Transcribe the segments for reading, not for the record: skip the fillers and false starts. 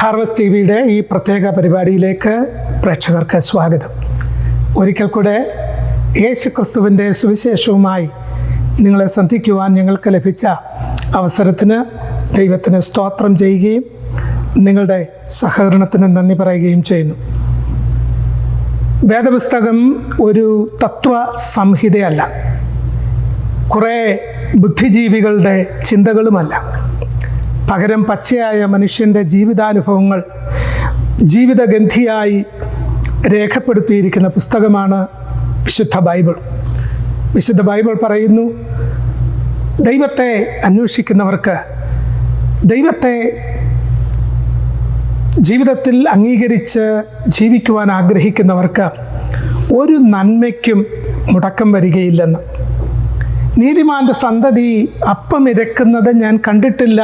Harvest T വിയുടെ ഈ പ്രത്യേക പരിപാടിയിലേക്ക് പ്രേക്ഷകർക്ക് സ്വാഗതം. ഒരിക്കൽ കൂടെ യേശുക്രിസ്തുവിൻ്റെ സുവിശേഷവുമായി നിങ്ങളെ സന്ധിക്കുവാൻ ഞങ്ങൾക്ക് ലഭിച്ച അവസരത്തിന് ദൈവത്തിന് സ്തോത്രം ചെയ്യുകയും നിങ്ങളുടെ സഹകരണത്തിന് നന്ദി പറയുകയും ചെയ്യുന്നു. വേദപുസ്തകം ഒരു തത്വ സംഹിതയല്ല, കുറേ ബുദ്ധിജീവികളുടെ ചിന്തകളുമല്ല. പകരം പച്ചയായ മനുഷ്യൻ്റെ ജീവിതാനുഭവങ്ങൾ ജീവിതഗന്ധിയായി രേഖപ്പെടുത്തിയിരിക്കുന്ന പുസ്തകമാണ് വിശുദ്ധ ബൈബിൾ. വിശുദ്ധ ബൈബിൾ പറയുന്നു, ദൈവത്തെ അന്വേഷിക്കുന്നവർക്ക്, ദൈവത്തെ ജീവിതത്തിൽ അംഗീകരിച്ച് ജീവിക്കുവാൻ ആഗ്രഹിക്കുന്നവർക്ക് ഒരു നന്മയ്ക്കും മുടക്കം വരികയില്ലെന്ന്. നീതിമാന്റെ സന്തതി അപ്പം ഇരക്കുന്നത് ഞാൻ കണ്ടിട്ടില്ല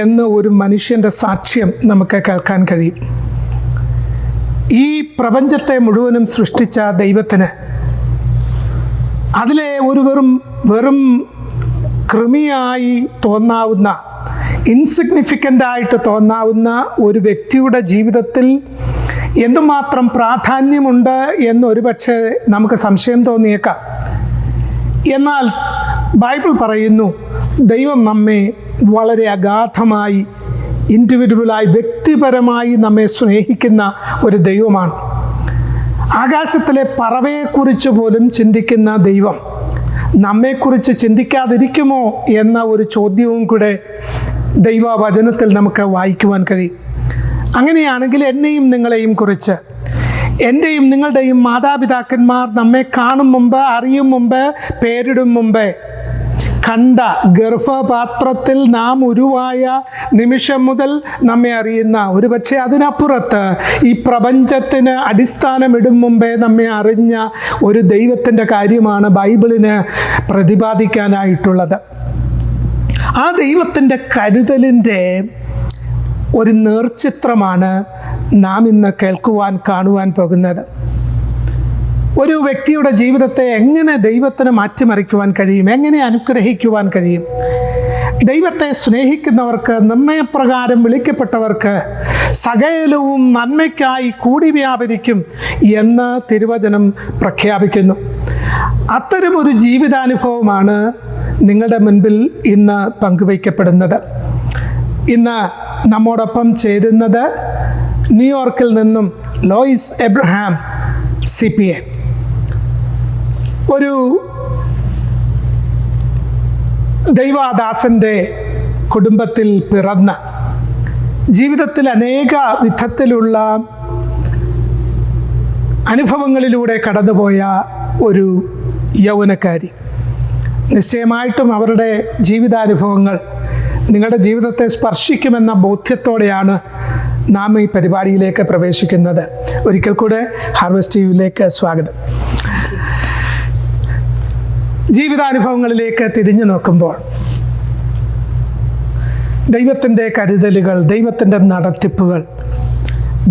എന്ന് ഒരു മനുഷ്യൻ്റെ സാക്ഷ്യം നമുക്ക് കേൾക്കാൻ കഴിയും. ഈ പ്രപഞ്ചത്തെ മുഴുവനും സൃഷ്ടിച്ച ദൈവത്തിന് അതിലെ ഒരു വെറും കൃമിയായി തോന്നാവുന്ന, ഇൻസിഗ്നിഫിക്കൻ്റായിട്ട് തോന്നാവുന്ന ഒരു വ്യക്തിയുടെ ജീവിതത്തിൽ എന്തുമാത്രം പ്രാധാന്യമുണ്ട് എന്നൊരു പക്ഷേ നമുക്ക് സംശയം തോന്നിയേക്കാം. എന്നാൽ ബൈബിൾ പറയുന്നു, ദൈവം നമ്മെ വളരെ അഗാധമായി, ഇൻഡിവിജ്വലായി, വ്യക്തിപരമായി നമ്മെ സ്നേഹിക്കുന്ന ഒരു ദൈവമാണ്. ആകാശത്തിലെ പറവയെക്കുറിച്ച് പോലും ചിന്തിക്കുന്ന ദൈവം നമ്മെക്കുറിച്ച് ചിന്തിക്കാതിരിക്കുമോ എന്ന ഒരു ചോദ്യവും കൂടെ ദൈവവചനത്തിൽ നമുക്ക് വായിക്കുവാൻ കഴിയും. അങ്ങനെയാണെങ്കിൽ എന്നെയും നിങ്ങളെയും കുറിച്ച്, എൻ്റെയും നിങ്ങളുടെയും മാതാപിതാക്കന്മാർ നമ്മെ കാണും മുമ്പ്, അറിയും മുമ്പ്, പേരിടും മുമ്പേ, കണ്ട ഗർഭപാത്രത്തിൽ നാം ഉരുവായ നിമിഷം മുതൽ നമ്മെ അറിയുന്ന, ഒരുപക്ഷെ അതിനപ്പുറത്ത് ഈ പ്രപഞ്ചത്തിന് അടിസ്ഥാനമിടും മുമ്പേ നമ്മെ അറിഞ്ഞ ഒരു ദൈവത്തിൻ്റെ കാര്യമാണ് ബൈബിളിന് പ്രതിപാദിക്കാനായിട്ടുള്ളത്. ആ ദൈവത്തിൻ്റെ കരുതലിൻ്റെ ഒരു നേർചിത്രമാണ് നാം ഇന്ന് കേൾക്കുവാൻ, കാണുവാൻ പോകുന്നത്. ഒരു വ്യക്തിയുടെ ജീവിതത്തെ എങ്ങനെ ദൈവത്തിന് മാറ്റിമറിക്കുവാൻ കഴിയും, എങ്ങനെ അനുഗ്രഹിക്കുവാൻ കഴിയും? ദൈവത്തെ സ്നേഹിക്കുന്നവർക്ക്, നിർണയപ്രകാരം വിളിക്കപ്പെട്ടവർക്ക് സകലവും നന്മയ്ക്കായി കൂടി വ്യാപരിക്കും എന്ന് തിരുവചനം പ്രഖ്യാപിക്കുന്നു. അത്തരമൊരു ജീവിതാനുഭവമാണ് നിങ്ങളുടെ മുൻപിൽ ഇന്ന് പങ്കുവയ്ക്കപ്പെടുന്നത്. ഇന്ന് നമ്മോടൊപ്പം ചേരുന്നത് ന്യൂയോർക്കിൽ നിന്നും ലോയിസ് എബ്രഹാം CPA, ഒരു ദൈവദാസൻ്റെ കുടുംബത്തിൽ പിറന്ന, ജീവിതത്തിൽ അനേക വിധത്തിലുള്ള അനുഭവങ്ങളിലൂടെ കടന്നുപോയ ഒരു യൗവനക്കാരി. നിശ്ചയമായിട്ടും അവരുടെ ജീവിതാനുഭവങ്ങൾ നിങ്ങളുടെ ജീവിതത്തെ സ്പർശിക്കുമെന്ന ബോധ്യത്തോടെയാണ് നാം ഈ പരിപാടിയിലേക്ക് പ്രവേശിക്കുന്നത്. ഒരിക്കൽ കൂടെ ഹാർവസ്റ്റ് ടി വിയിലേക്ക് സ്വാഗതം. ജീവിതാനുഭവങ്ങളിലേക്ക് തിരിഞ്ഞു നോക്കുമ്പോൾ ദൈവത്തിൻ്റെ കരുതലുകൾ, ദൈവത്തിൻ്റെ നടത്തിപ്പുകൾ,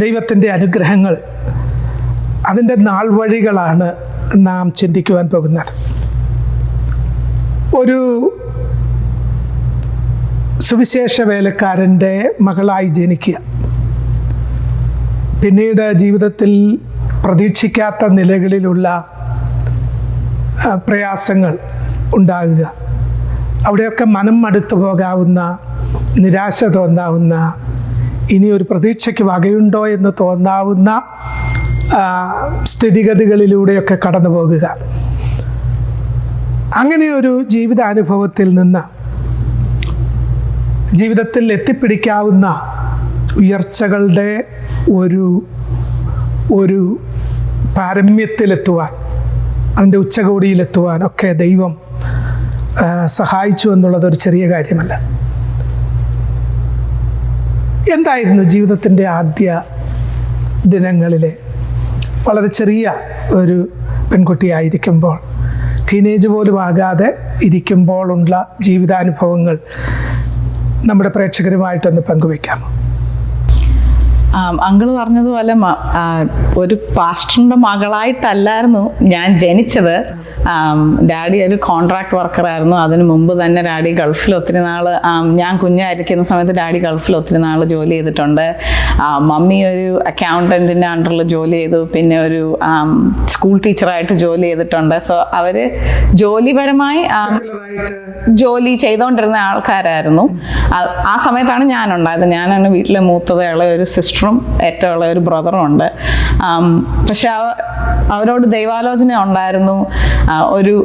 ദൈവത്തിൻ്റെ അനുഗ്രഹങ്ങൾ, അതിൻ്റെ നാൾവഴികളാണ് നാം ചിന്തിക്കുവാൻ പോകുന്നത്. ഒരു സുവിശേഷ വേലക്കാരൻ്റെ മകളായി ജനിക്കുക, പിന്നീട് ജീവിതത്തിൽ പ്രതീക്ഷിക്കാത്ത നിലകളിലുള്ള പ്രയാസങ്ങൾ ഉണ്ടാകുക, അവിടെയൊക്കെ മനം മടുത്തു പോകാവുന്ന, നിരാശ തോന്നാവുന്ന, ഇനിയൊരു പ്രതീക്ഷയ്ക്ക് വകയുണ്ടോ എന്ന് തോന്നാവുന്ന സ്ഥിതിഗതികളിലൂടെയൊക്കെ കടന്നു പോകുക. അങ്ങനെയൊരു ജീവിതാനുഭവത്തിൽ നിന്ന് ജീവിതത്തിൽ എത്തിപ്പിടിക്കാവുന്ന ഉയർച്ചകളുടെ ഒരു പാരമ്യത്തിലെത്തുവാൻ, അതിൻ്റെ ഉച്ചകോടിയിലെത്തുവാൻ ഒക്കെ ദൈവം സഹായിച്ചു എന്നുള്ളതൊരു ചെറിയ കാര്യമല്ല. എന്തായിരുന്നു ജീവിതത്തിൻ്റെ ആദ്യ ദിനങ്ങളിലെ വളരെ ചെറിയ ഒരു പെൺകുട്ടിയായിരിക്കുമ്പോൾ, ടീനേജ് പോലും ആകാതെ ഇരിക്കുമ്പോഴുള്ള ജീവിതാനുഭവങ്ങൾ നമ്മുടെ പ്രേക്ഷകരുമായിട്ടൊന്ന് പങ്കുവയ്ക്കാമോ? അങ്കിള് പറഞ്ഞതുപോലെ ഒരു പാസ്റ്ററിൻ്റെ മകളായിട്ടല്ലായിരുന്നു ഞാൻ ജനിച്ചത്. ഡാഡി ഒരു കോൺട്രാക്ട് വർക്കറായിരുന്നു. അതിന് മുമ്പ് തന്നെ ഡാഡി ഗൾഫിൽ ഒത്തിരി നാൾ, ഞാൻ കുഞ്ഞായിരിക്കുന്ന സമയത്ത് ഡാഡി ഗൾഫിൽ ഒത്തിരി നാൾ ജോലി ചെയ്തിട്ടുണ്ട്. മമ്മി ഒരു അക്കൗണ്ടൻറ്റിൻ്റെ അണ്ടറിൽ ജോലി ചെയ്തു, പിന്നെ ഒരു സ്കൂൾ ടീച്ചറായിട്ട് ജോലി ചെയ്തിട്ടുണ്ട്. സോ അവർ ജോലിപരമായി ജോലി ചെയ്തുകൊണ്ടിരുന്ന ആൾക്കാരായിരുന്നു. ആ സമയത്താണ് ഞാനുണ്ടായത്. ഞാനാണ് വീട്ടിലെ മൂത്തത്. ഇളയ ഒരു സിസ്റ്ററും ഏറ്റവും ഇളയ ഒരു ബ്രദറും ഉണ്ട്. പക്ഷെ അവരോട് ദൈവാലോചന ഉണ്ടായിരുന്നു. ഒരു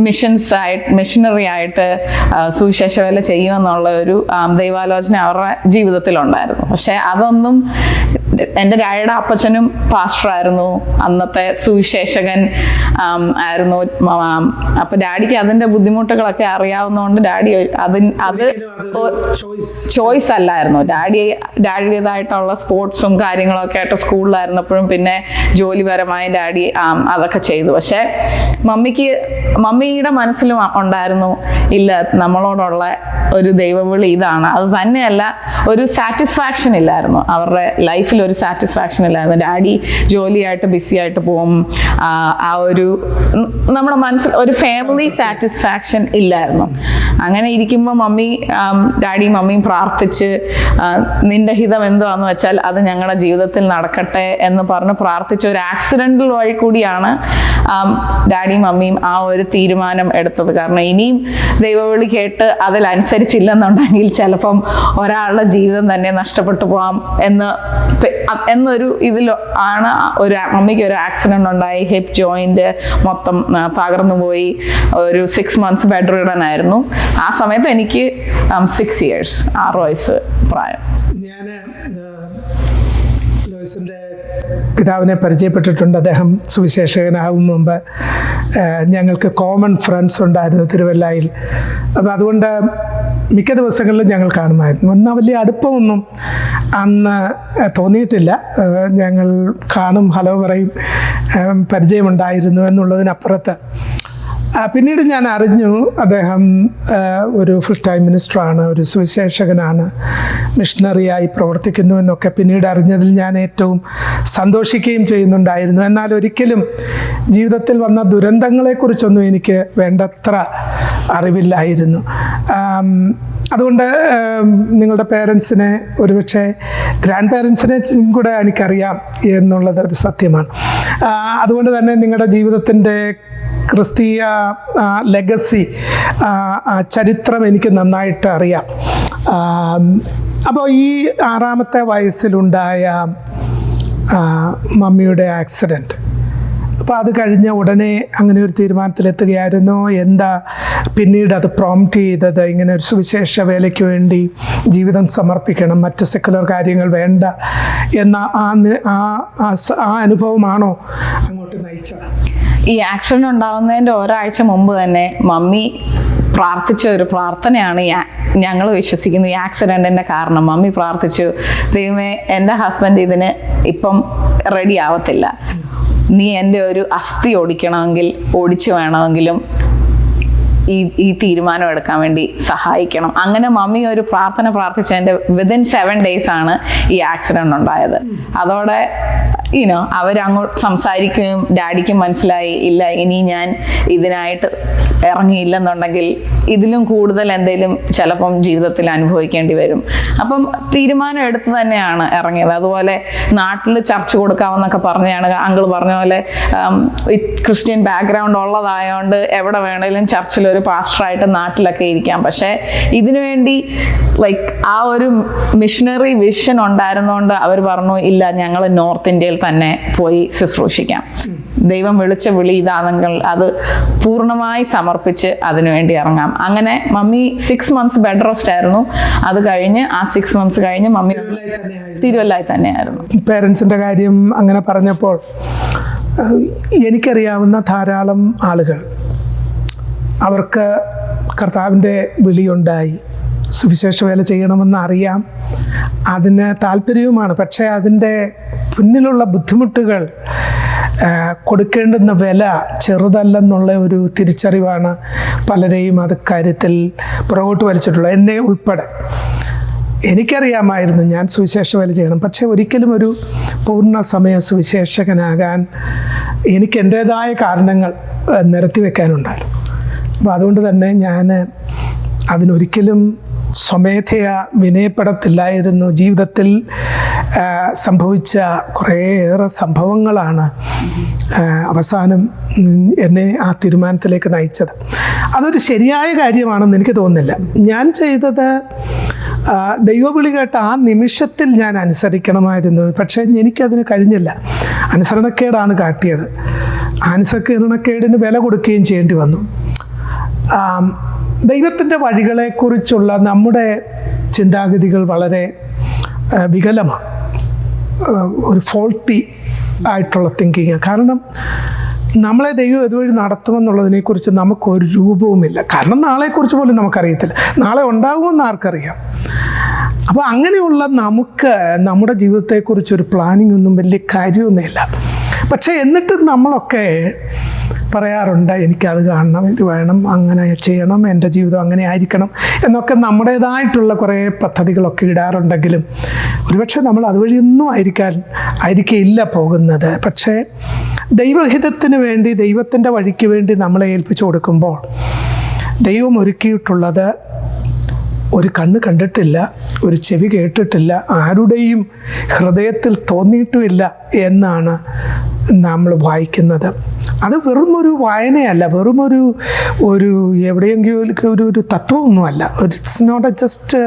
മിഷനറി ആയിട്ട് സുവിശേഷ വേല ചെയ്യുമെന്നുള്ള ഒരു ദൈവാലോചന അവരുടെ ജീവിതത്തിലുണ്ടായിരുന്നു. പക്ഷെ അതൊന്നും, എൻ്റെ ഡാഡിയുടെ അപ്പച്ചനും പാസ്റ്ററായിരുന്നു, അന്നത്തെ സുവിശേഷകൻ ആയിരുന്നു. അപ്പൊ ഡാഡിക്ക് അതിൻ്റെ ബുദ്ധിമുട്ടുകളൊക്കെ അറിയാവുന്നതുകൊണ്ട് ഡാഡി അത് ചോയ്സ് അല്ലായിരുന്നു. ഡാഡിയുടേതായിട്ടുള്ള സ്പോർട്സും കാര്യങ്ങളൊക്കെ ആയിട്ട് സ്കൂളിലായിരുന്നപ്പോഴും പിന്നെ ജോലിപരമായി ഡാഡി അതൊക്കെ ചെയ്തു. പക്ഷെ മമ്മിയുടെ മനസ്സിലും ഉണ്ടായിരുന്നു, ഇല്ല, നമ്മളോടുള്ള ഒരു ദൈവവിളി ഇതാണ്. അത് തന്നെയല്ല, ഒരു സാറ്റിസ്ഫാക്ഷൻ ഇല്ലായിരുന്നു അവരുടെ ലൈഫിൽ. ഒരു സാറ്റിസ്ഫാക്ഷൻ ഇല്ലായിരുന്നു. ഡാഡി ജോലിയായിട്ട് ബിസി ആയിട്ട് പോകും. ആ ഒരു നമ്മുടെ മനസ്സിൽ ഒരു ഫാമിലി സാറ്റിസ്ഫാക്ഷൻ ഇല്ലായിരുന്നു. അങ്ങനെ ഇരിക്കുമ്പോൾ ഡാഡിയും മമ്മിയും പ്രാർത്ഥിച്ച്, നിന്റെ ഹിതം എന്തുവാന്ന് വെച്ചാൽ അത് ഞങ്ങളുടെ ജീവിതത്തിൽ നടക്കട്ടെ എന്ന് പറഞ്ഞ് പ്രാർത്ഥിച്ച ഒരു ആക്സിഡൻ്റൽ വഴി കൂടിയാണ് ഡാഡിയും മമ്മിയും ആ ഒരു തീരുമാനം എടുത്തത്. കാരണം ഇനിയും ദൈവവിളി കേട്ട് അതിലനുസരിച്ചില്ലെന്നുണ്ടെങ്കിൽ ചിലപ്പം ഒരാളുടെ ജീവിതം തന്നെ നഷ്ടപ്പെട്ടു പോകാം എന്നൊരു ഇതിൽ ആണ് മമ്മിക്ക് ഒരു ആക്സിഡൻ്റ് ഉണ്ടായി. ഹിപ്പ് ജോയിന്റ് മൊത്തം തകർന്നു പോയി. ഒരു 6 months ബെഡ് റിഡൻ ആയിരുന്നു. ആ സമയത്ത് എനിക്ക് 6 years, 6 വയസ്സ് പ്രായം. ഞാൻ ലോയ്സിൻ്റെ പിതാവിനെ പരിചയപ്പെട്ടിട്ടുണ്ട്. അദ്ദേഹം സുവിശേഷകനാവും മുമ്പ് ഞങ്ങൾക്ക് കോമൺ ഫ്രണ്ട്സ് ഉണ്ടായിരുന്നു തിരുവല്ലയിൽ. അപ്പം അതുകൊണ്ട് മിക്ക ദിവസങ്ങളിലും ഞങ്ങൾ കാണുമായിരുന്നു. എന്നാൽ വലിയ അടുപ്പമൊന്നും അന്ന് തോന്നിയിട്ടില്ല. ഞങ്ങൾ കാണും, ഹലോ പറയും, പരിചയമുണ്ടായിരുന്നു എന്നുള്ളതിനപ്പുറത്ത്. പിന്നീട് ഞാൻ അറിഞ്ഞു അദ്ദേഹം ഒരു ഫുൾ ടൈം മിനിസ്റ്ററാണ്, ഒരു സുവിശേഷകനാണ്, മിഷണറിയായി പ്രവർത്തിക്കുന്നു എന്നൊക്കെ പിന്നീട് അറിഞ്ഞതിൽ ഞാൻ ഏറ്റവും സന്തോഷിക്കുകയും ചെയ്യുന്നുണ്ടായിരുന്നു. എന്നാൽ ഒരിക്കലും ജീവിതത്തിൽ വന്ന ദുരന്തങ്ങളെക്കുറിച്ചൊന്നും എനിക്ക് വേണ്ടത്ര അറിവില്ലായിരുന്നു. അതുകൊണ്ട് നിങ്ങളുടെ പേരൻസിനെ, ഒരുപക്ഷെ ഗ്രാൻഡ് പേരൻസിനെ കൂടെ എനിക്കറിയാം എന്നുള്ളത് ഒരു സത്യമാണ്. അതുകൊണ്ട് തന്നെ നിങ്ങളുടെ ജീവിതത്തിൻ്റെ ക്രിസ്തീയ ലെഗസി, ചരിത്രം എനിക്ക് നന്നായിട്ട് അറിയാം. അപ്പോൾ ഈ 6ാമത്തെ വയസ്സിലുണ്ടായ മമ്മിയുടെ ആക്സിഡൻറ്റ്, അപ്പോൾ അത് കഴിഞ്ഞ ഉടനെ അങ്ങനെ ഒരു തീരുമാനത്തിലെത്തുകയായിരുന്നു? എന്താ പിന്നീട് അത് പ്രോംപ്റ്റ് ചെയ്തത്? ഇങ്ങനെ ഒരു സുവിശേഷ വേലയ്ക്ക് വേണ്ടി ജീവിതം സമർപ്പിക്കണം, മറ്റ് സെക്കുലർ കാര്യങ്ങൾ വേണ്ട എന്ന ആ അനുഭവമാണോ അങ്ങോട്ട് നയിച്ചത്? ഈ ആക്സിഡൻറ്റ് ഉണ്ടാകുന്നതിൻ്റെ ഒരാഴ്ച മുമ്പ് തന്നെ മമ്മി പ്രാർത്ഥിച്ച ഒരു പ്രാർത്ഥനയാണ് ഞങ്ങൾ വിശ്വസിക്കുന്നു ഈ ആക്സിഡൻറ്റിൻ്റെ കാരണം. മമ്മി പ്രാർത്ഥിച്ചു, ദൈവമേ, എൻ്റെ ഹസ്ബൻഡ് ഇതിന് ഇപ്പം റെഡി ആവത്തില്ല, നീ എൻ്റെ ഒരു അസ്ഥി ഓടിച്ചു വേണമെങ്കിലും ഈ തീരുമാനം എടുക്കാൻ വേണ്ടി സഹായിക്കണം. അങ്ങനെ മമ്മി ഒരു പ്രാർത്ഥന പ്രാർത്ഥിച്ചതിൻ്റെ വിതിൻ 7 days ആണ് ഈ ആക്സിഡൻറ്റ് ഉണ്ടായത്. അതോടെ അവരങ്ങോട്ട് സംസാരിക്കുകയും ഡാഡിക്ക് മനസ്സിലായി, ഇല്ല, ഇനി ഞാൻ ഇതിനായിട്ട് ഇറങ്ങിയില്ലെന്നുണ്ടെങ്കിൽ ഇതിലും കൂടുതൽ എന്തെങ്കിലും ചിലപ്പം ജീവിതത്തിൽ അനുഭവിക്കേണ്ടി വരും. അപ്പം തീരുമാനം എടുത്ത് തന്നെയാണ് ഇറങ്ങിയത്. അതുപോലെ നാട്ടിൽ ചർച്ച കൊടുക്കാമെന്നൊക്കെ പറഞ്ഞാണ് അങ്കിൾ പറഞ്ഞ പോലെ, ക്രിസ്ത്യൻ ബാക്ക്ഗ്രൗണ്ട് ഉള്ളതായതുകൊണ്ട് എവിടെ വേണേലും ചർച്ചിലൊരു പാസ്റ്ററായിട്ട് നാട്ടിലൊക്കെ ഇരിക്കാം. പക്ഷേ ഇതിനു വേണ്ടി ആ ഒരു മിഷണറി വിഷൻ ഉണ്ടായിരുന്നതുകൊണ്ട് അവർ പറഞ്ഞു, ഇല്ല, ഞങ്ങൾ നോർത്ത് ഇന്ത്യയിൽ തന്നെ പോയി ശുശ്രൂഷിക്കാം. ദൈവം വിളിച്ച വിളി ഇതാണെങ്കിൽ അത് പൂർണ്ണമായി സമർപ്പിച്ച് അതിനുവേണ്ടി ഇറങ്ങാം. അങ്ങനെ മമ്മി 6 months ബെഡ് റെസ്റ്റ് ആയിരുന്നു. അത് കഴിഞ്ഞ് ആ 6 months കഴിഞ്ഞ് മമ്മി തിരുവല്ലായി തന്നെയായിരുന്നു. പേരൻസിൻ്റെ കാര്യം അങ്ങനെ പറഞ്ഞപ്പോൾ എനിക്കറിയാവുന്ന ധാരാളം ആളുകൾ, അവർക്ക് കർത്താവിൻ്റെ വിളിയുണ്ടായി, സുവിശേഷ വേല ചെയ്യണമെന്ന് അറിയാം, അതിന് താല്പര്യവുമാണ്. പക്ഷേ അതിൻ്റെ പിന്നിലുള്ള ബുദ്ധിമുട്ടുകൾ, കൊടുക്കേണ്ടുന്ന വില ചെറുതല്ലെന്നുള്ള ഒരു തിരിച്ചറിവാണ് പലരെയും അത് കാര്യത്തിൽ പുറകോട്ട് വലിച്ചിട്ടുള്ളത്, എന്നെ ഉൾപ്പെടെ. എനിക്കറിയാമായിരുന്നു ഞാൻ സുവിശേഷ വേല ചെയ്യണം, പക്ഷേ ഒരിക്കലും ഒരു പൂർണ്ണ സമയ സുവിശേഷകനാകാൻ എനിക്ക് എൻ്റേതായ കാരണങ്ങൾ നിരത്തി വെക്കാനുണ്ടായിരുന്നു. അപ്പോൾ അതുകൊണ്ട് തന്നെ ഞാൻ അതിനൊരിക്കലും സ്വമേധയാ വിനയപ്പെടത്തില്ലായിരുന്നു. ജീവിതത്തിൽ സംഭവിച്ച കുറേയേറെ സംഭവങ്ങളാണ് അവസാനം എന്നെ ആ തീരുമാനത്തിലേക്ക് നയിച്ചത്. അതൊരു ശരിയായ കാര്യമാണെന്ന് എനിക്ക് തോന്നുന്നില്ല. ഞാൻ ചെയ്തത് ദൈവവിളി കേട്ട ആ നിമിഷത്തിൽ ഞാൻ അനുസരിക്കണമായിരുന്നു, പക്ഷേ എനിക്കതിന് കഴിഞ്ഞില്ല. അനുസരണക്കേടാണ് കാട്ടിയത്. അനുസരണക്കേടിന് വില കൊടുക്കുകയും ചെയ്യേണ്ടി വന്നു. ദൈവത്തിൻ്റെ വഴികളെക്കുറിച്ചുള്ള നമ്മുടെ ചിന്താഗതികൾ വളരെ വികലമാണ്, ഒരു ഫോൾട്ടി ആയിട്ടുള്ള തിങ്കിങ്. കാരണം നമ്മളെ ദൈവം ഇതുവഴി നടത്തുമെന്നുള്ളതിനെക്കുറിച്ച് നമുക്കൊരു രൂപവുമില്ല. കാരണം നാളെക്കുറിച്ച് പോലും നമുക്കറിയത്തില്ല, നാളെ ഉണ്ടാകുമെന്ന് ആർക്കറിയാം. അപ്പോൾ അങ്ങനെയുള്ള നമുക്ക് നമ്മുടെ ജീവിതത്തെക്കുറിച്ചൊരു പ്ലാനിങ് ഒന്നും വലിയ കാര്യമൊന്നുമില്ല. പക്ഷേ എന്നിട്ട് നമ്മളൊക്കെ പറയാറുണ്ട്, എനിക്കത് കാണണം, ഇത് വേണം, അങ്ങനെ ചെയ്യണം, എൻ്റെ ജീവിതം അങ്ങനെ ആയിരിക്കണം എന്നൊക്കെ നമ്മുടേതായിട്ടുള്ള കുറേ പദ്ധതികളൊക്കെ ഇടാറുണ്ടെങ്കിലും ഒരുപക്ഷെ നമ്മൾ അതുവഴിയൊന്നും ആയിരിക്കില്ല പോകുന്നത്. പക്ഷേ ദൈവഹിതത്തിന് വേണ്ടി, ദൈവത്തിൻ്റെ വഴിക്ക് വേണ്ടി നമ്മളെ ഏൽപ്പിച്ചു കൊടുക്കുമ്പോൾ ദൈവം ഒരുക്കിയിട്ടുള്ളത് ഒരു കണ്ണ് കണ്ടിട്ടില്ല, ഒരു ചെവി കേട്ടിട്ടില്ല, ആരുടെയും ഹൃദയത്തിൽ തോന്നിയിട്ടുമില്ല എന്നാണ് നമ്മൾ വായിക്കുന്നത്. അത് വെറുമൊരു വായനയല്ല, വെറുമൊരു എവിടെയെങ്കിലും ഒരു തത്വമൊന്നുമല്ല. ഇറ്റ്സ് നോട്ട് ജസ്റ്റ്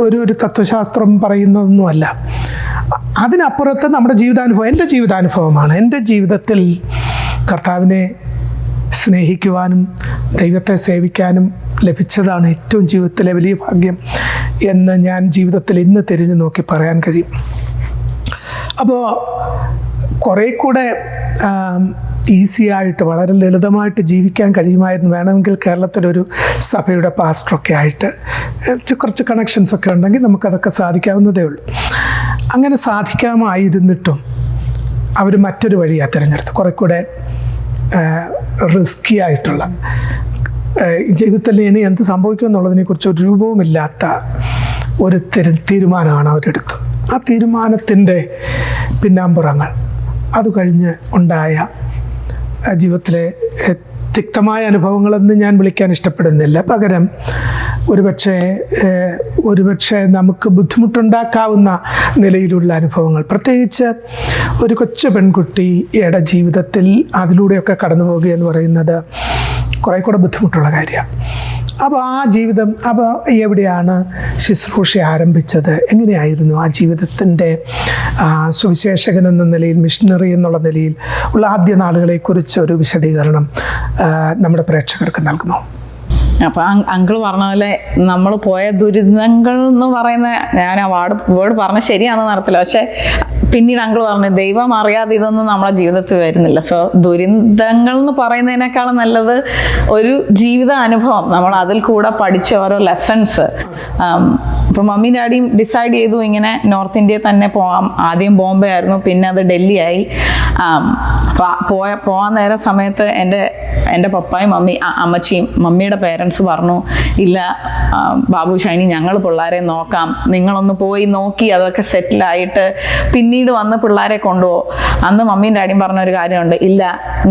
ഒരു തത്വശാസ്ത്രം പറയുന്നതൊന്നുമല്ല. അതിനപ്പുറത്ത് നമ്മുടെ ജീവിതാനുഭവം, എൻ്റെ ജീവിതാനുഭവമാണ്. എൻ്റെ ജീവിതത്തിൽ കർത്താവിനെ സ്നേഹിക്കുവാനും ദൈവത്തെ സേവിക്കാനും ലഭിച്ചതാണ് ഏറ്റവും ജീവിതത്തിലെ വലിയ ഭാഗ്യം എന്ന് ഞാൻ ജീവിതത്തിൽ ഇന്ന് തിരിഞ്ഞു നോക്കി പറയാൻ കഴിയും. അപ്പോൾ കുറേ കൂടെ ഈസി ആയിട്ട്, വളരെ ലളിതമായിട്ട് ജീവിക്കാൻ കഴിയുമായിരുന്നു. വേണമെങ്കിൽ കേരളത്തിലൊരു സഭയുടെ പാസ്റ്ററൊക്കെ ആയിട്ട് കുറച്ച് കണക്ഷൻസൊക്കെ ഉണ്ടെങ്കിൽ നമുക്കതൊക്കെ സാധിക്കാവുന്നതേ ഉള്ളൂ. അങ്ങനെ സാധിക്കാമായിരുന്നിട്ടും അവർ മറ്റൊരു വഴിയാണ് തിരഞ്ഞെടുത്ത്, കുറേ കൂടെ റിസ്കി ആയിട്ടുള്ള, ജീവിതത്തിൽ ഇനി എന്ത് സംഭവിക്കുമെന്നുള്ളതിനെക്കുറിച്ച് ഒരു രൂപവുമില്ലാത്ത ഒരു തീരുമാനമാണ് അവരെടുത്തത്. ആ തീരുമാനത്തിൻ്റെ പിന്നാമ്പുറങ്ങൾ, അത് കഴിഞ്ഞ് ഉണ്ടായ ജീവിതത്തിലെ തിക്തമായ അനുഭവങ്ങളെന്ന് ഞാൻ വിളിക്കാൻ ഇഷ്ടപ്പെടുന്നില്ല. പകരം ഒരുപക്ഷെ നമുക്ക് ബുദ്ധിമുട്ടുണ്ടാക്കാവുന്ന നിലയിലുള്ള അനുഭവങ്ങൾ, പ്രത്യേകിച്ച് ഒരു കൊച്ചു പെൺകുട്ടിയുടെ ജീവിതത്തിൽ അതിലൂടെയൊക്കെ കടന്നു പോകുക എന്ന് പറയുന്നത് കുറേ കൂടെ ബുദ്ധിമുട്ടുള്ള കാര്യമാണ്. അപ്പോൾ ആ ജീവിതം, അപ്പോൾ എവിടെയാണ് ശുശ്രൂഷ ആരംഭിച്ചത്, എങ്ങനെയായിരുന്നു ആ ജീവിതത്തിൻ്റെ സുവിശേഷകൻ എന്ന നിലയിൽ, മിഷണറി എന്നുള്ള നിലയിൽ ഉള്ള ആദ്യ നാളുകളെക്കുറിച്ച് ഒരു വിശദീകരണം നമ്മുടെ പ്രേക്ഷകർക്ക് നൽകുമോ? അപ്പോൾ അങ്കിൾ പറഞ്ഞ പോലെ നമ്മൾ പോയ ദുരിതങ്ങൾ എന്ന് പറയുന്ന, ഞാൻ ആ വേർഡ് പറഞ്ഞ ശരിയാണെന്ന് അറിയത്തില്ല, പക്ഷെ പിന്നീട് അങ്കിൾ പറഞ്ഞു ദൈവം അറിയാതെ ഇതൊന്നും നമ്മളെ ജീവിതത്തിൽ വരുന്നില്ല. സോ ദുരിതങ്ങൾ എന്ന് പറയുന്നതിനേക്കാളും നല്ലത് ഒരു ജീവിത അനുഭവം, നമ്മൾ അതിൽ കൂടെ പഠിച്ച ഓരോ ലെസൺസ്. ഇപ്പം മമ്മിയും ഡാഡിയും ഡിസൈഡ് ചെയ്തു ഇങ്ങനെ നോർത്ത് ഇന്ത്യയിൽ തന്നെ പോകാം. ആദ്യം ബോംബെ ആയിരുന്നു, പിന്നെ അത് ഡൽഹി ആയി. പോകാൻ നേരം സമയത്ത് എൻ്റെ പപ്പായും അമ്മച്ചിയും മമ്മിയുടെ പേരൻസ് പറഞ്ഞു, ഇല്ല ബാബു ഷൈനി, ഞങ്ങൾ പിള്ളേരെ നോക്കാം, നിങ്ങളൊന്ന് പോയി നോക്കി അതൊക്കെ സെറ്റിലായിട്ട് പിന്നീട് വന്ന് പിള്ളേരെ കൊണ്ടുപോകും. അന്ന് മമ്മിയും ഡാഡിയും പറഞ്ഞൊരു കാര്യമുണ്ട്, ഇല്ല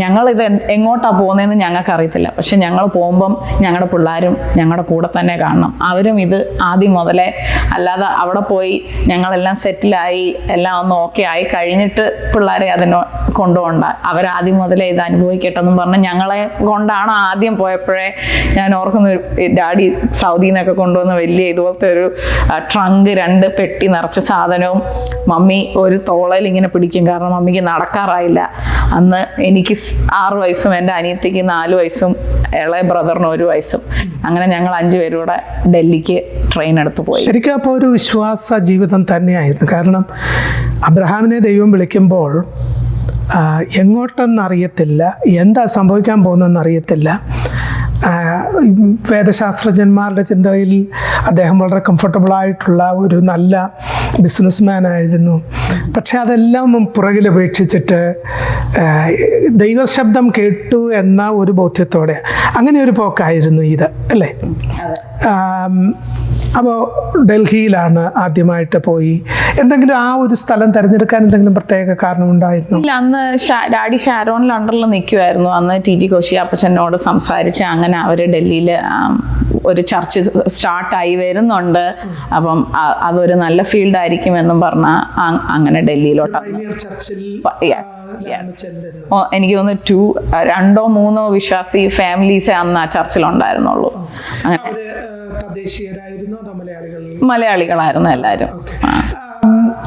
ഞങ്ങളിത് എങ്ങോട്ടാണ് പോകുന്നതെന്ന് ഞങ്ങൾക്ക് അറിയത്തില്ല, പക്ഷെ ഞങ്ങൾ പോകുമ്പം ഞങ്ങളുടെ പിള്ളേരും ഞങ്ങളുടെ കൂടെ തന്നെ കാണണം. അവരും ഇത് ആദ്യം മുതലേ, അല്ലാതെ അവിടെ പോയി ഞങ്ങളെല്ലാം സെറ്റിലായി എല്ലാം ഒന്ന് ഓക്കെ ആയി കഴിഞ്ഞിട്ട് പിള്ളേരെ അതിന് കൊണ്ടുപോകണ്ട, അവരാദ്യം മുതലേ ഇത് അനുഭവിക്കട്ടെന്നും പറഞ്ഞ് ഞങ്ങളെ കൊണ്ടാണ് ആദ്യം പോയപ്പോഴേ ഞാൻ ഓർക്കുന്ന, ഡാഡി സൗദിയിൽ നിന്നൊക്കെ കൊണ്ടുവന്ന വലിയ ഇതുപോലത്തെ ഒരു ട്രങ്ക്, 2 പെട്ടി നിറച്ച സാധനവും മമ്മി ഒരു തോളയിൽ ഇങ്ങനെ പിടിക്കും, കാരണം മമ്മിക്ക് നടക്കാറായില്ല. അന്ന് എനിക്ക് 6 വയസ്സും എൻ്റെ അനിയത്തിക്ക് 4 വയസ്സും ഇളയ ബ്രദറിന് 1 വയസ്സും. അങ്ങനെ ഞങ്ങൾ 5 പേരും കൂടെ ഡൽഹിക്ക് ട്രെയിൻ എടുത്ത് പോയി. ശരിക്കും അപ്പോൾ ഒരു വിശ്വാസ ജീവിതം തന്നെയായിരുന്നു. കാരണം അബ്രഹാമിനെ ദൈവം വിളിക്കുമ്പോൾ എങ്ങോട്ടെന്നറിയത്തില്ല, എന്താ സംഭവിക്കാൻ പോകുന്നതെന്നറിയത്തില്ല. വേദശാസ്ത്രജ്ഞന്മാരുടെ ചിന്തയിൽ അദ്ദേഹം വളരെ കംഫർട്ടബിളായിട്ടുള്ള ഒരു നല്ല ബിസിനസ്മാൻ ആയിരുന്നു. പക്ഷെ അതെല്ലാം പുറകിൽ ഉപേക്ഷിച്ചിട്ട് ദൈവശബ്ദം കേട്ടു എന്ന ഒരു ബോധ്യത്തോടെ അങ്ങനെ ഒരു പോക്കായിരുന്നു ഇത്, അല്ലേ? അപ്പോൾ ഡൽഹിയിലാണ് ആദ്യമായിട്ട് പോയി. എന്തെങ്കിലും ആ ഒരു സ്ഥലം തിരഞ്ഞെടുക്കാൻ എന്തെങ്കിലും പ്രത്യേക കാരണമുണ്ടായിരുന്നു? ഇല്ല, അന്ന് ഡാഡി ഷാരോൺ ലണ്ടനിൽ നിൽക്കുമായിരുന്നു. അന്ന് ടി ജി കോശി അപ്പച്ചനോട് സംസാരിച്ച് അങ്ങനെ അവർ ഡൽഹിയിൽ ഒരു ചർച്ച് സ്റ്റാർട്ടായി വരുന്നുണ്ട്. അപ്പം അതൊരു നല്ല ഫീൽഡ് ആയിരിക്കും എന്നും പറഞ്ഞാൽ അങ്ങനെ ഡൽഹിയിലോട്ട് എനിക്ക് തോന്നുന്നു 2-3 വിശ്വാസി ഫാമിലീസേ അന്ന് ആ ചർച്ചിലുണ്ടായിരുന്നുള്ളൂ. അങ്ങനെ മലയാളികളായിരുന്നു എല്ലാവരും.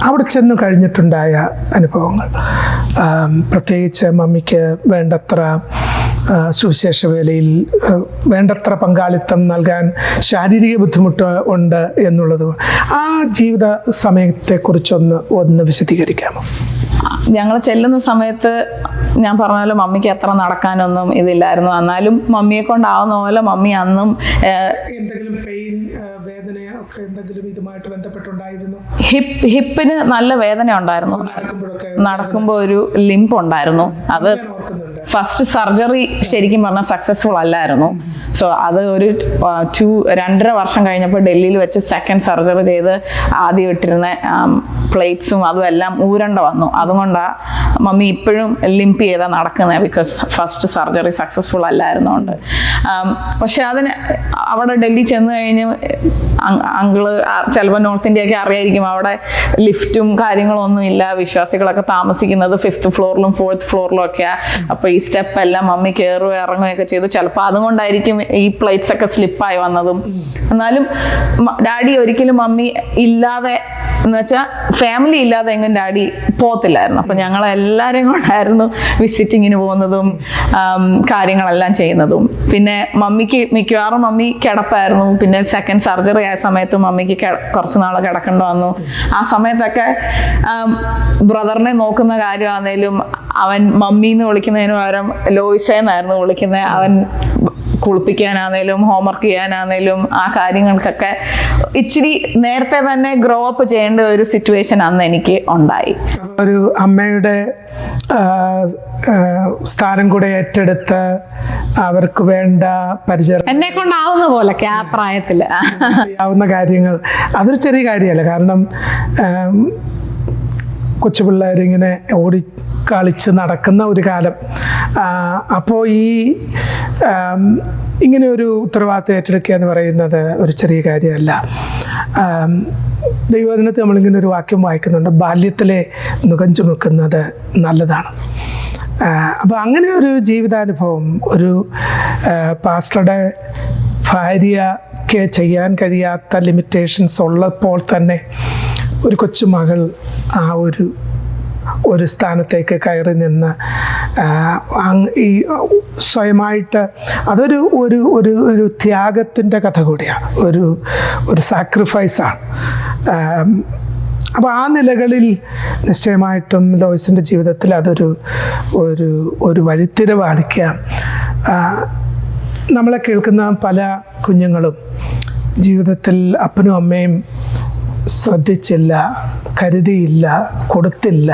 അവിടെ ചെന്ന് കഴിഞ്ഞിട്ടുണ്ടായ അനുഭവങ്ങൾ, പ്രത്യേകിച്ച് മമ്മിക്ക് വേണ്ടത്ര സുവിശേഷ വേലയിൽ വേണ്ടത്ര പങ്കാളിത്തം നൽകാൻ ശാരീരിക ബുദ്ധിമുട്ട് ഉണ്ട് എന്നുള്ളത്, ആ ജീവിത സമയത്തെക്കുറിച്ചൊന്ന് വിശദീകരിക്കാമോ? ഞങ്ങൾ ചെല്ലുന്ന സമയത്ത് ഞാൻ പറഞ്ഞാലും മമ്മിക്ക് അത്ര നടക്കാനൊന്നും ഇതില്ലായിരുന്നു. എന്നാലും മമ്മിയെ കൊണ്ടാവുന്ന പോലെ മമ്മി അന്നും എന്തെങ്കിലും പെയിൻ വേദനയോ ഒക്കെ എന്തെങ്കിലും ഇതുമായിട്ട് ബന്ധപ്പെട്ടുണ്ടായിരുന്നു? ഹിപ്പിന് നല്ല വേദന ഉണ്ടായിരുന്നു. നടക്കുമ്പോൾ ഒരു ലിംപ് ഉണ്ടായിരുന്നു. അത് ഫസ്റ്റ് സർജറി ശരിക്കും പറഞ്ഞാൽ സക്സസ്ഫുൾ അല്ലായിരുന്നു. സോ അത് ഒരു 2.5 വർഷം കഴിഞ്ഞപ്പോൾ ഡൽഹിയിൽ വെച്ച് സെക്കൻഡ് സർജറി ചെയ്ത് ആദ്യം ഇട്ടിരുന്ന പ്ലേറ്റ്സും അതും എല്ലാം ഊരണ്ട വന്നു. അതുകൊണ്ടാണ് മമ്മി ഇപ്പോഴും ലിംപ് ചെയ്താൽ നടക്കുന്നത്, ബിക്കോസ് ഫസ്റ്റ് സർജറി സക്സസ്ഫുൾ അല്ലായിരുന്നുകൊണ്ട്. പക്ഷെ അതിന് അവിടെ ഡൽഹി ചെന്ന് കഴിഞ്ഞ് അങ്കിള് ചിലപ്പോൾ നോർത്ത് ഇന്ത്യ ഒക്കെ അറിയായിരിക്കും, അവിടെ ലിഫ്റ്റും കാര്യങ്ങളും ഒന്നും ഇല്ല. വിശ്വാസികളൊക്കെ താമസിക്കുന്നത് 5th ഫ്ലോറിലും 4th ഫ്ലോറിലും ഒക്കെയാണ്. അപ്പോൾ ഈ സ്റ്റെപ്പ് എല്ലാം മമ്മി കയറുകയോ ഇറങ്ങുകയൊക്കെ ചെയ്തു. ചിലപ്പോൾ അതുകൊണ്ടായിരിക്കും ഈ പ്ലേറ്റ്സ് ഒക്കെ സ്ലിപ്പായി വന്നതും. എന്നാലും ഡാഡി ഒരിക്കലും മമ്മി ഇല്ലാതെ, എന്ന് വെച്ചാൽ ഫാമിലി ഇല്ലാതെ എങ്ങും ഡാഡി പോകത്തില്ലായിരുന്നു. അപ്പം ഞങ്ങളെല്ലാവരും കൊണ്ടായിരുന്നു വിസിറ്റിങ്ങിന് പോകുന്നതും കാര്യങ്ങളെല്ലാം ചെയ്യുന്നതും. പിന്നെ മമ്മിക്ക് മിക്കവാറും മമ്മി കിടപ്പായിരുന്നു. പിന്നെ സെക്കൻഡ് സർജറി ആയ സമയത്ത് മമ്മിക്ക് കുറച്ച് നാൾ കിടക്കേണ്ടി വന്നു. ആ സമയത്തൊക്കെ ബ്രദറിനെ നോക്കുന്ന കാര്യമാണെങ്കിലും അവൻ മമ്മീന്ന് വിളിക്കുന്നതിന് പകരം ലോയിസേന്നായിരുന്നു വിളിക്കുന്നത്. അവൻ കുളിപ്പിക്കാനാണേലും ഹോംവർക്ക് ചെയ്യാനാണേലും ആ കാര്യങ്ങൾക്കൊക്കെ ഇച്ചിരി നേരത്തെ തന്നെ ഗ്രോ അപ്പ് ചെയ്യേണ്ട ഒരു സിറ്റുവേഷൻ അന്ന് എനിക്ക് ഉണ്ടായി. ഒരു അമ്മയുടെ സ്ഥാനം കൂടെ ഏറ്റെടുത്ത് അവർക്ക് വേണ്ട പരിചരണം എന്നെ കൊണ്ടാവുന്ന പോലൊക്കെ ആ പ്രായത്തില് ചെയ്യാവുന്ന കാര്യങ്ങൾ അതൊരു ചെറിയ കാര്യമല്ല. കാരണം കൊച്ചു പിള്ളേരിങ്ങനെ ഓടി കളിച്ച് നടക്കുന്ന ഒരു കാലം. അപ്പോൾ ഇങ്ങനെ ഒരു ഉത്തരവാദിത്വം ഏറ്റെടുക്കുക എന്ന് പറയുന്നത് ഒരു ചെറിയ കാര്യമല്ല. ദൈവവചനത്തിൽ നമ്മളിങ്ങനെ ഒരു വാക്യം വായിക്കുന്നുണ്ട്, ബാല്യത്തിലെ നുകം ചുമക്കുന്നത് നല്ലതാണ്. അപ്പോൾ അങ്ങനെ ഒരു ജീവിതാനുഭവം ഒരു പാസ്റ്ററുടെ ഭാര്യയ്ക്ക് ചെയ്യാൻ കഴിയാത്ത ലിമിറ്റേഷൻസ് ഉള്ളപ്പോൾ തന്നെ ഒരു കൊച്ചുമകൾ ആ ഒരു സ്ഥാനത്തേക്ക് കയറി നിന്ന് ഈ സ്വയമായിട്ട് അതൊരു ഒരു ഒരു ഒരു ത്യാഗത്തിൻ്റെ കഥ കൂടിയാണ്, ഒരു സാക്രിഫൈസാണ്. അപ്പോൾ ആ നിലകളിൽ നിശ്ചയമായിട്ടും ലോയ്സിൻ്റെ ജീവിതത്തിൽ അതൊരു ഒരു വഴിത്തിരിവാണിക്കാം. നമ്മളെ കേൾക്കുന്ന പല കുഞ്ഞുങ്ങളും ജീവിതത്തിൽ അപ്പനും അമ്മയും ശ്രദ്ധിച്ചില്ല, കരുതിയില്ല, കൊടുത്തില്ല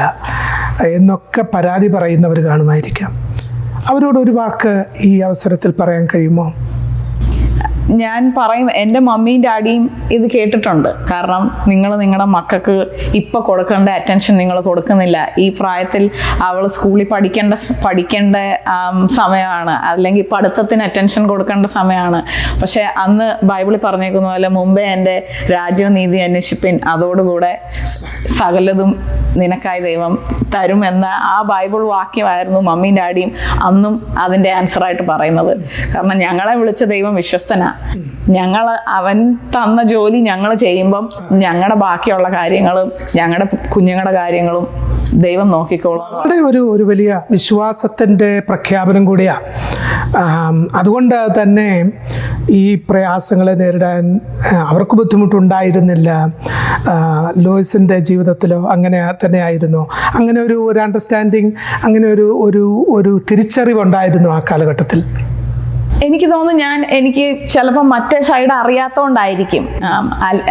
എന്നൊക്കെ പരാതി പറയുന്നവർ കാണുമായിരിക്കാം. അവരോടൊരു വാക്ക് ഈ അവസരത്തിൽ പറയാൻ കഴിയുമോ? ഞാൻ പറയും, എൻ്റെ മമ്മിയും ഡാഡിയും ഇത് കേട്ടിട്ടുണ്ട്. കാരണം നിങ്ങൾ നിങ്ങളുടെ മക്കൾക്ക് ഇപ്പോൾ കൊടുക്കേണ്ട അറ്റൻഷൻ നിങ്ങൾ കൊടുക്കുന്നില്ല. ഈ പ്രായത്തിൽ അവൾ സ്കൂളിൽ പഠിക്കേണ്ട സമയമാണ്, അല്ലെങ്കിൽ പഠിത്തത്തിന് അറ്റൻഷൻ കൊടുക്കേണ്ട സമയമാണ്. പക്ഷെ അന്ന് ബൈബിളിൽ പറഞ്ഞേക്കുന്ന പോലെ മുമ്പേ എൻ്റെ രാജ്യവും നീതി അന്വേഷിപ്പിൻ, അതോടുകൂടെ സകലതും നിനക്കായി ദൈവം തരും എന്ന ആ ബൈബിൾ വാക്യമായിരുന്നു മമ്മിയും ഡാഡിയും അന്നും അതിൻ്റെ ആൻസറായിട്ട് പറയുന്നത്. കാരണം ഞങ്ങളെ വിളിച്ച ദൈവം വിശ്വസ്തനാ. അവൻ തന്ന ജോലി ഞങ്ങൾ ചെയ്യുമ്പം ഞങ്ങളുടെ ബാക്കിയുള്ള കാര്യങ്ങളും ഞങ്ങളുടെ കുഞ്ഞുങ്ങളുടെ കാര്യങ്ങളും ദൈവം നോക്കിക്കോളും. അവിടെ ഒരു വലിയ വിശ്വാസത്തിൻ്റെ പ്രഖ്യാപനം കൂടിയാണ്. അതുകൊണ്ട് തന്നെ ഈ പ്രയാസങ്ങളെ നേരിടാൻ അവർക്ക് ബുദ്ധിമുട്ടുണ്ടായിരുന്നില്ല. ലോയ്സിൻ്റെ ജീവിതത്തിലോ അങ്ങനെ തന്നെ ആയിരുന്നു. അങ്ങനെ ഒരു അണ്ടർസ്റ്റാൻഡിങ്, അങ്ങനെ ഒരു തിരിച്ചറിവുണ്ടായിരുന്നു ആ കാലഘട്ടത്തിൽ. എനിക്ക് തോന്നുന്നു എനിക്ക് ചിലപ്പോൾ മറ്റേ സൈഡ് അറിയാത്തതുകൊണ്ടായിരിക്കും,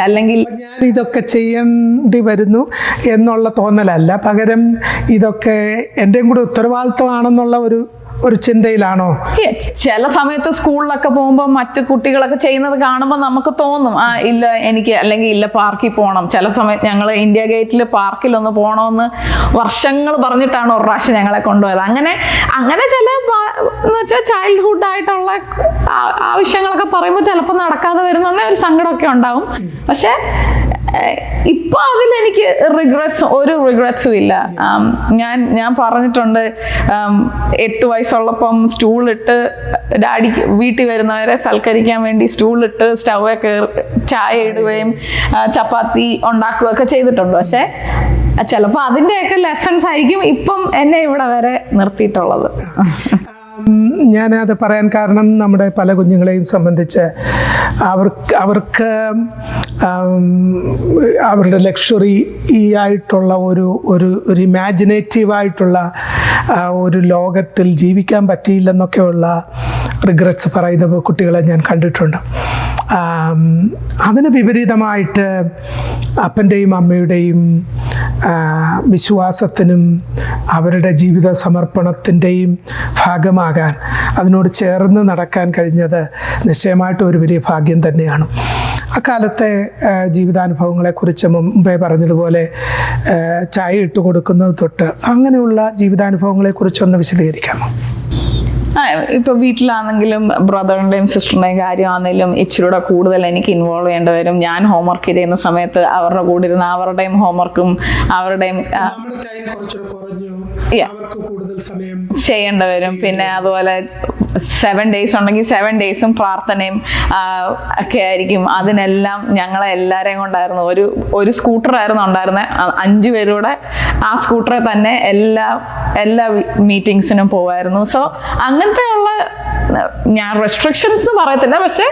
അല്ലെങ്കിൽ ഞാൻ ഇതൊക്കെ ചെയ്യേണ്ടി വരുന്നു എന്നുള്ള തോന്നലല്ല, പകരം ഇതൊക്കെ എൻ്റെയും കൂടെ ഉത്തരവാദിത്വമാണെന്നുള്ള ഒരു ചിന്തയിലാണോ? ചില സമയത്ത് സ്കൂളിലൊക്കെ പോകുമ്പോൾ മറ്റു കുട്ടികളൊക്കെ ചെയ്യുന്നത് കാണുമ്പോൾ നമുക്ക് തോന്നും ഇല്ല എനിക്ക്, അല്ലെങ്കിൽ ഇല്ല പാർക്കിൽ പോകണം. ചില സമയത്ത് ഞങ്ങൾ ഇന്ത്യ ഗേറ്റിൽ പാർക്കിലൊന്ന് പോകണമെന്ന് വർഷങ്ങൾ പറഞ്ഞിട്ടാണ് ഒരു പ്രാവശ്യം ഞങ്ങളെ കൊണ്ടുപോയത്. അങ്ങനെ ചില എന്ന് വെച്ചാൽ ചൈൽഡ്ഹുഡ് ആയിട്ടുള്ള ആവശ്യങ്ങളൊക്കെ പറയുമ്പോൾ ചിലപ്പോൾ നടക്കാതെ വരുന്നുണ്ടെങ്കിൽ ഒരു സങ്കടമൊക്കെ ഉണ്ടാവും. പക്ഷെ ഇപ്പൊ അതിലെനിക്ക് ഒരു റിഗ്രറ്റ്സും ഇല്ല. ഞാൻ പറഞ്ഞിട്ടുണ്ട്, 8 വയസ്സുള്ളപ്പം സ്റ്റൂളിട്ട് ഡാഡിക്ക് വീട്ടിൽ വരുന്നവരെ സൽക്കരിക്കാൻ വേണ്ടി സ്റ്റൂളിട്ട് സ്റ്റൗവെ കയറി ചായ ഇടുകയും ചപ്പാത്തി ഉണ്ടാക്കുകയൊക്കെ ചെയ്തിട്ടുണ്ട്. പക്ഷെ ചിലപ്പോൾ അതിൻ്റെയൊക്കെ ലെസൺസ് ആയിരിക്കും ഇപ്പം എന്നെ ഇവിടെ വരെ നിർത്തിയിട്ടുള്ളത്. ഞാനത് പറയാൻ കാരണം നമ്മുടെ പല കുഞ്ഞുങ്ങളെയും സംബന്ധിച്ച് അവർക്ക് അവരുടെ ലക്ഷറി ആയിട്ടുള്ള ഒരു ഇമാജിനേറ്റീവായിട്ടുള്ള ഒരു ലോകത്തിൽ ജീവിക്കാൻ പറ്റിയില്ലെന്നൊക്കെയുള്ള റിഗ്രറ്റ്സ് പറയുന്ന കുട്ടികളെ ഞാൻ കണ്ടിട്ടുണ്ട്. അതിന് വിപരീതമായിട്ട് അപ്പൻ്റെയും അമ്മയുടെയും വിശ്വാസത്തിനും അവരുടെ ജീവിത സമർപ്പണത്തിൻ്റെയും ഭാഗമാകാൻ, അതിനോട് ചേർന്ന് നടക്കാൻ കഴിഞ്ഞത് നിശ്ചയമായിട്ടും ഒരു വലിയ ഭാഗ്യം തന്നെയാണ്. അക്കാലത്തെ ജീവിതാനുഭവങ്ങളെക്കുറിച്ച് മുമ്പേ പറഞ്ഞതുപോലെ ചായ ഇട്ട് കൊടുക്കുന്നത് തൊട്ട് അങ്ങനെയുള്ള ജീവിതാനുഭവങ്ങളെക്കുറിച്ചൊന്ന് വിശദീകരിക്കാമോ? ഇപ്പൊ വീട്ടിലാണെങ്കിലും ബ്രദറിന്റെയും സിസ്റ്ററിന്റെയും കാര്യമാണെങ്കിലും ഇച്ചിരൂടെ കൂടുതൽ എനിക്ക് ഇൻവോൾവ് ചെയ്യേണ്ടി വരും. ഞാൻ ഹോംവർക്ക് ചെയ്യുന്ന സമയത്ത് അവരുടെ കൂടെ ഇരുന്ന് അവരുടെയും ഹോംവർക്കും അവരുടെയും ചെയ്യേണ്ടി വരും. പിന്നെ അതുപോലെ 7 days ഉണ്ടെങ്കിൽ 7 days പ്രാർത്ഥനയും ഒക്കെ ആയിരിക്കും. അതിനെല്ലാം ഞങ്ങളെ എല്ലാവരെയും കൊണ്ടായിരുന്നു. ഒരു സ്കൂട്ടറായിരുന്നു ഉണ്ടായിരുന്നത്. 5 പേരൂടെ ആ സ്കൂട്ടറെ തന്നെ എല്ലാ മീറ്റിങ്സിനും പോവായിരുന്നു. സോ അങ്ങനത്തെ ഉള്ള, ഞാൻ റെസ്ട്രിക്ഷൻസ് എന്ന് പറയത്തില്ല, പക്ഷെ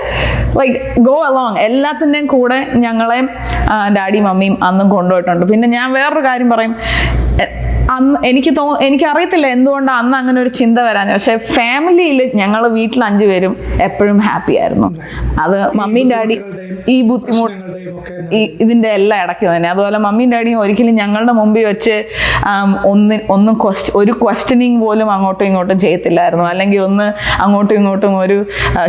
ലൈക്ക് ഗോ അലോങ് എല്ലാത്തിൻ്റെയും കൂടെ ഞങ്ങളെ ഡാഡി മമ്മിയും അന്നും കൊണ്ടുപോയിട്ടുണ്ട്. പിന്നെ ഞാൻ വേറൊരു കാര്യം പറയും, അന്ന് എനിക്കറിയത്തില്ല എന്തുകൊണ്ടാണ് അന്ന് അങ്ങനെ ഒരു ചിന്ത വരാൻ. പക്ഷെ ഫാമിലിയിൽ ഞങ്ങൾ വീട്ടിൽ 5 പേരും എപ്പോഴും ഹാപ്പി ആയിരുന്നു. അത് മമ്മിയും ഡാഡി ഈ ബുദ്ധിമുട്ട് ഇതിൻ്റെ എല്ലാം ഇടയ്ക്ക് തന്നെ. അതുപോലെ മമ്മിയും ഡാഡിയും ഒരിക്കലും ഞങ്ങളുടെ മുമ്പിൽ വെച്ച് ഒരു ക്വസ്റ്റ്യനിങ് പോലും അങ്ങോട്ടും ഇങ്ങോട്ടും ചെയ്യത്തില്ലായിരുന്നു. അല്ലെങ്കിൽ അങ്ങോട്ടും ഇങ്ങോട്ടും ഒരു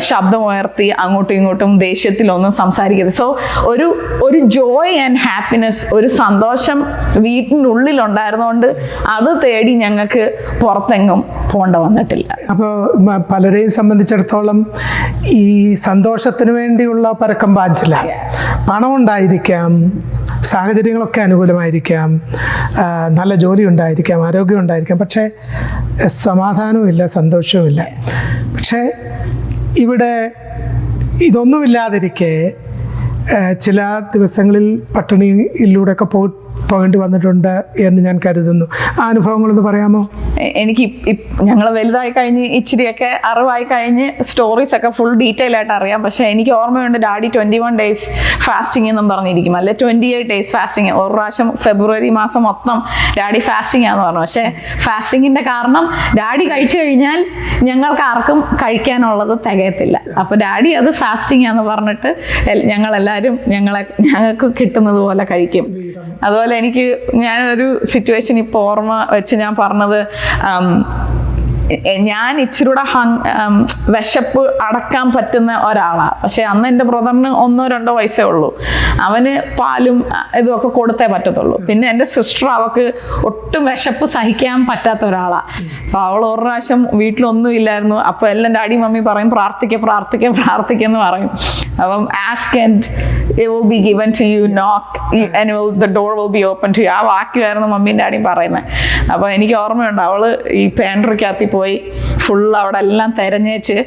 ശബ്ദം ഉയർത്തി അങ്ങോട്ടും ഇങ്ങോട്ടും ദേഷ്യത്തിലൊന്നും സംസാരിക്കരുത്. സോ ഒരു ജോയ് ആൻഡ് ഹാപ്പിനെസ്, ഒരു സന്തോഷം വീട്ടിനുള്ളിലുണ്ടായിരുന്നുകൊണ്ട് അത് തേടി ഞങ്ങൾക്ക് പുറത്തെങ്ങും പോകേണ്ട വന്നിട്ടില്ല. അപ്പോൾ പലരെയും സംബന്ധിച്ചിടത്തോളം ഈ സന്തോഷത്തിന് വേണ്ടിയുള്ള പരക്കം പാച്ചില്ല. പണം ഉണ്ടായിരിക്കാം, സാഹചര്യങ്ങളൊക്കെ അനുകൂലമായിരിക്കാം, നല്ല ജോലി ഉണ്ടായിരിക്കാം, ആരോഗ്യം ഉണ്ടായിരിക്കാം, പക്ഷേ സമാധാനവുമില്ല, സന്തോഷവുമില്ല. പക്ഷേ ഇവിടെ ഇതൊന്നുമില്ലാതിരിക്കെ ചില ദിവസങ്ങളിൽ പട്ടിണിയിലൂടെയൊക്കെ പോകേണ്ടി വന്നിട്ടുണ്ട് എന്ന് ഞാൻ കരുതുന്നു. ആ അനുഭവങ്ങളൊന്ന് പറയാമോ? എനിക്ക് ഞങ്ങൾ വലുതായി കഴിഞ്ഞ് ഇച്ചിരിയൊക്കെ അറിവായി കഴിഞ്ഞ് സ്റ്റോറീസ് ഒക്കെ ഫുൾ ഡീറ്റെയിൽ ആയിട്ട് അറിയാം. പക്ഷെ എനിക്ക് ഓർമ്മയുണ്ട്, ഡാഡി 21 days ഫാസ്റ്റിംഗ് എന്നും പറഞ്ഞിരിക്കും, അല്ലെ 28 days ഫാസ്റ്റിംഗ്. ഒരു പ്രാവശ്യം ഫെബ്രുവരി മാസം മൊത്തം ഡാഡി ഫാസ്റ്റിംഗ് ആണെന്ന് പറഞ്ഞു. പക്ഷെ ഫാസ്റ്റിങ്ങിന്റെ കാരണം ഡാഡി കഴിച്ചു കഴിഞ്ഞാൽ ഞങ്ങൾക്ക് ആർക്കും കഴിക്കാനുള്ളത് തികയത്തില്ല. അപ്പൊ ഡാഡി അത് ഫാസ്റ്റിംഗ് ആണെന്ന് പറഞ്ഞിട്ട് ഞങ്ങളെല്ലാവരും ഞങ്ങൾക്ക് കിട്ടുന്നത് പോലെ കഴിക്കും. അതുപോലെ ഞാനൊരു സിറ്റുവേഷൻ ഇപ്പോൾ ഓർമ്മ വെച്ച് ഞാൻ പറഞ്ഞത്, ഞാൻ ഇച്ചിരൂടെ വിശപ്പ് അടക്കാൻ പറ്റുന്ന ഒരാളാണ്. പക്ഷെ അന്ന് എൻ്റെ ബ്രദറിന് 1-2 വയസ്സേ ഉള്ളൂ. അവന് പാലും ഇതുമൊക്കെ കൊടുത്തേ പറ്റത്തുള്ളൂ. പിന്നെ എൻ്റെ സിസ്റ്റർ, അവൾക്ക് ഒട്ടും വിശപ്പ് സഹിക്കാൻ പറ്റാത്ത ഒരാളാണ്. അപ്പോൾ അവൾ ഒരു പ്രാവശ്യം വീട്ടിലൊന്നും ഇല്ലായിരുന്നു. അപ്പോൾ എല്ലാം ഡാഡി മമ്മി പറയും, പ്രാർത്ഥിക്കെന്ന് പറയും. അപ്പം ask and it will be given to you, knock and the door will be open to you. ആ വാക്യമായിരുന്നു മമ്മിയും ഡാഡിയും പറയുന്നത്. അപ്പോൾ എനിക്ക് ഓർമ്മയുണ്ട്, അവള് ഈ പാൻട്രിക്കകത്ത് പോയി ഫുൾ അവിടെ എല്ലാം തിരഞ്ഞേച്ച്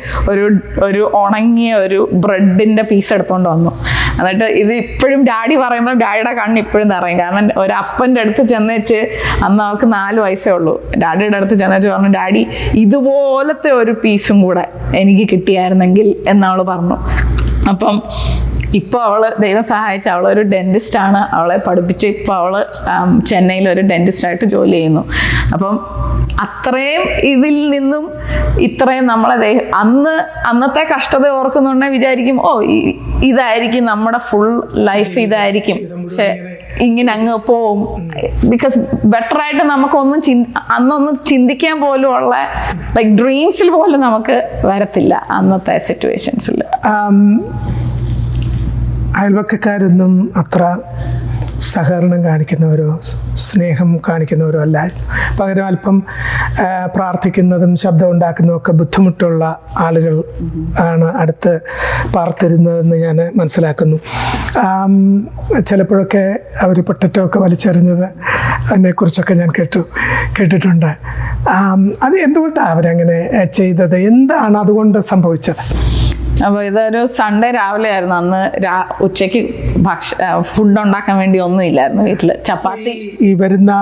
ഒരു ഉണങ്ങിയ ഒരു ബ്രെഡിന്റെ പീസ് എടുത്തുകൊണ്ട് വന്നു. എന്നിട്ട് ഇത് ഇപ്പോഴും ഡാഡി പറയുമ്പോൾ ഡാഡിയുടെ കണ്ണ് ഇപ്പോഴും നിറയും. കാരണം ഒരു അപ്പൻ്റെ അടുത്ത് ചെന്നേച്ച്, അന്ന് അവൾക്ക് 4 വയസ്സേ ഉള്ളൂ, ഡാഡിയുടെ അടുത്ത് ചെന്നേച്ച് പറഞ്ഞു, ഡാഡി ഇതുപോലത്തെ ഒരു പീസും കൂടെ എനിക്ക് കിട്ടിയായിരുന്നെങ്കിൽ എന്നവള് പറഞ്ഞു. അപ്പം ഇപ്പോൾ അവള് ദൈവം സഹായിച്ച് അവളൊരു ഡെന്റിസ്റ്റാണ്. അവളെ പഠിപ്പിച്ച് ഇപ്പോൾ അവള് ചെന്നൈയിൽ ഒരു ഡെന്റിസ്റ്റായിട്ട് ജോലി ചെയ്യുന്നു. അപ്പം അത്രയും ഇതിൽ നിന്നും ഇത്രയും നമ്മളെ അന്നത്തെ കഷ്ടത ഓർക്കുന്നുണ്ടെങ്കിൽ വിചാരിക്കും, ഇതായിരിക്കും നമ്മുടെ ഫുൾ ലൈഫ്, ഇതായിരിക്കും. പക്ഷെ ഇങ്ങനെ അങ്ങ് പോവും. ബിക്കോസ് ബെറ്റർ ആയിട്ട് നമുക്കൊന്നും അന്നൊന്നും ചിന്തിക്കാൻ പോലും ഉള്ള ലൈക്ക് ഡ്രീംസിൽ പോലും നമുക്ക് വരത്തില്ല അന്നത്തെ സിറ്റുവേഷൻസിൽ. അയൽവക്കക്കാരൊന്നും അത്ര സഹകരണം കാണിക്കുന്നവരോ സ്നേഹം കാണിക്കുന്നവരോ അല്ല. പകരം അല്പം പ്രാർത്ഥിക്കുന്നതും ശബ്ദം ഉണ്ടാക്കുന്നതും ഒക്കെ ബുദ്ധിമുട്ടുള്ള ആളുകൾ ആണ് അടുത്ത് പാർത്തിരുന്നതെന്ന് ഞാൻ മനസ്സിലാക്കുന്നു. ചിലപ്പോഴൊക്കെ അവർ പൊട്ടറ്റോ ഒക്കെ വലിച്ചെറിഞ്ഞത് അതിനെക്കുറിച്ചൊക്കെ ഞാൻ കേട്ടിട്ടുണ്ട്. അത് എന്തുകൊണ്ടാണ് അവരങ്ങനെ ചെയ്തത്? എന്താണ് അതുകൊണ്ട് സംഭവിച്ചത്? അപ്പോൾ ഇതൊരു സൺഡേ രാവിലെ ആയിരുന്നു. അന്ന് ഉച്ചയ്ക്ക് ഫുഡ് ഉണ്ടാക്കാൻ വേണ്ടി ഒന്നും ഇല്ലായിരുന്നു വീട്ടിൽ. ചപ്പാത്തി ഈ വരുന്ന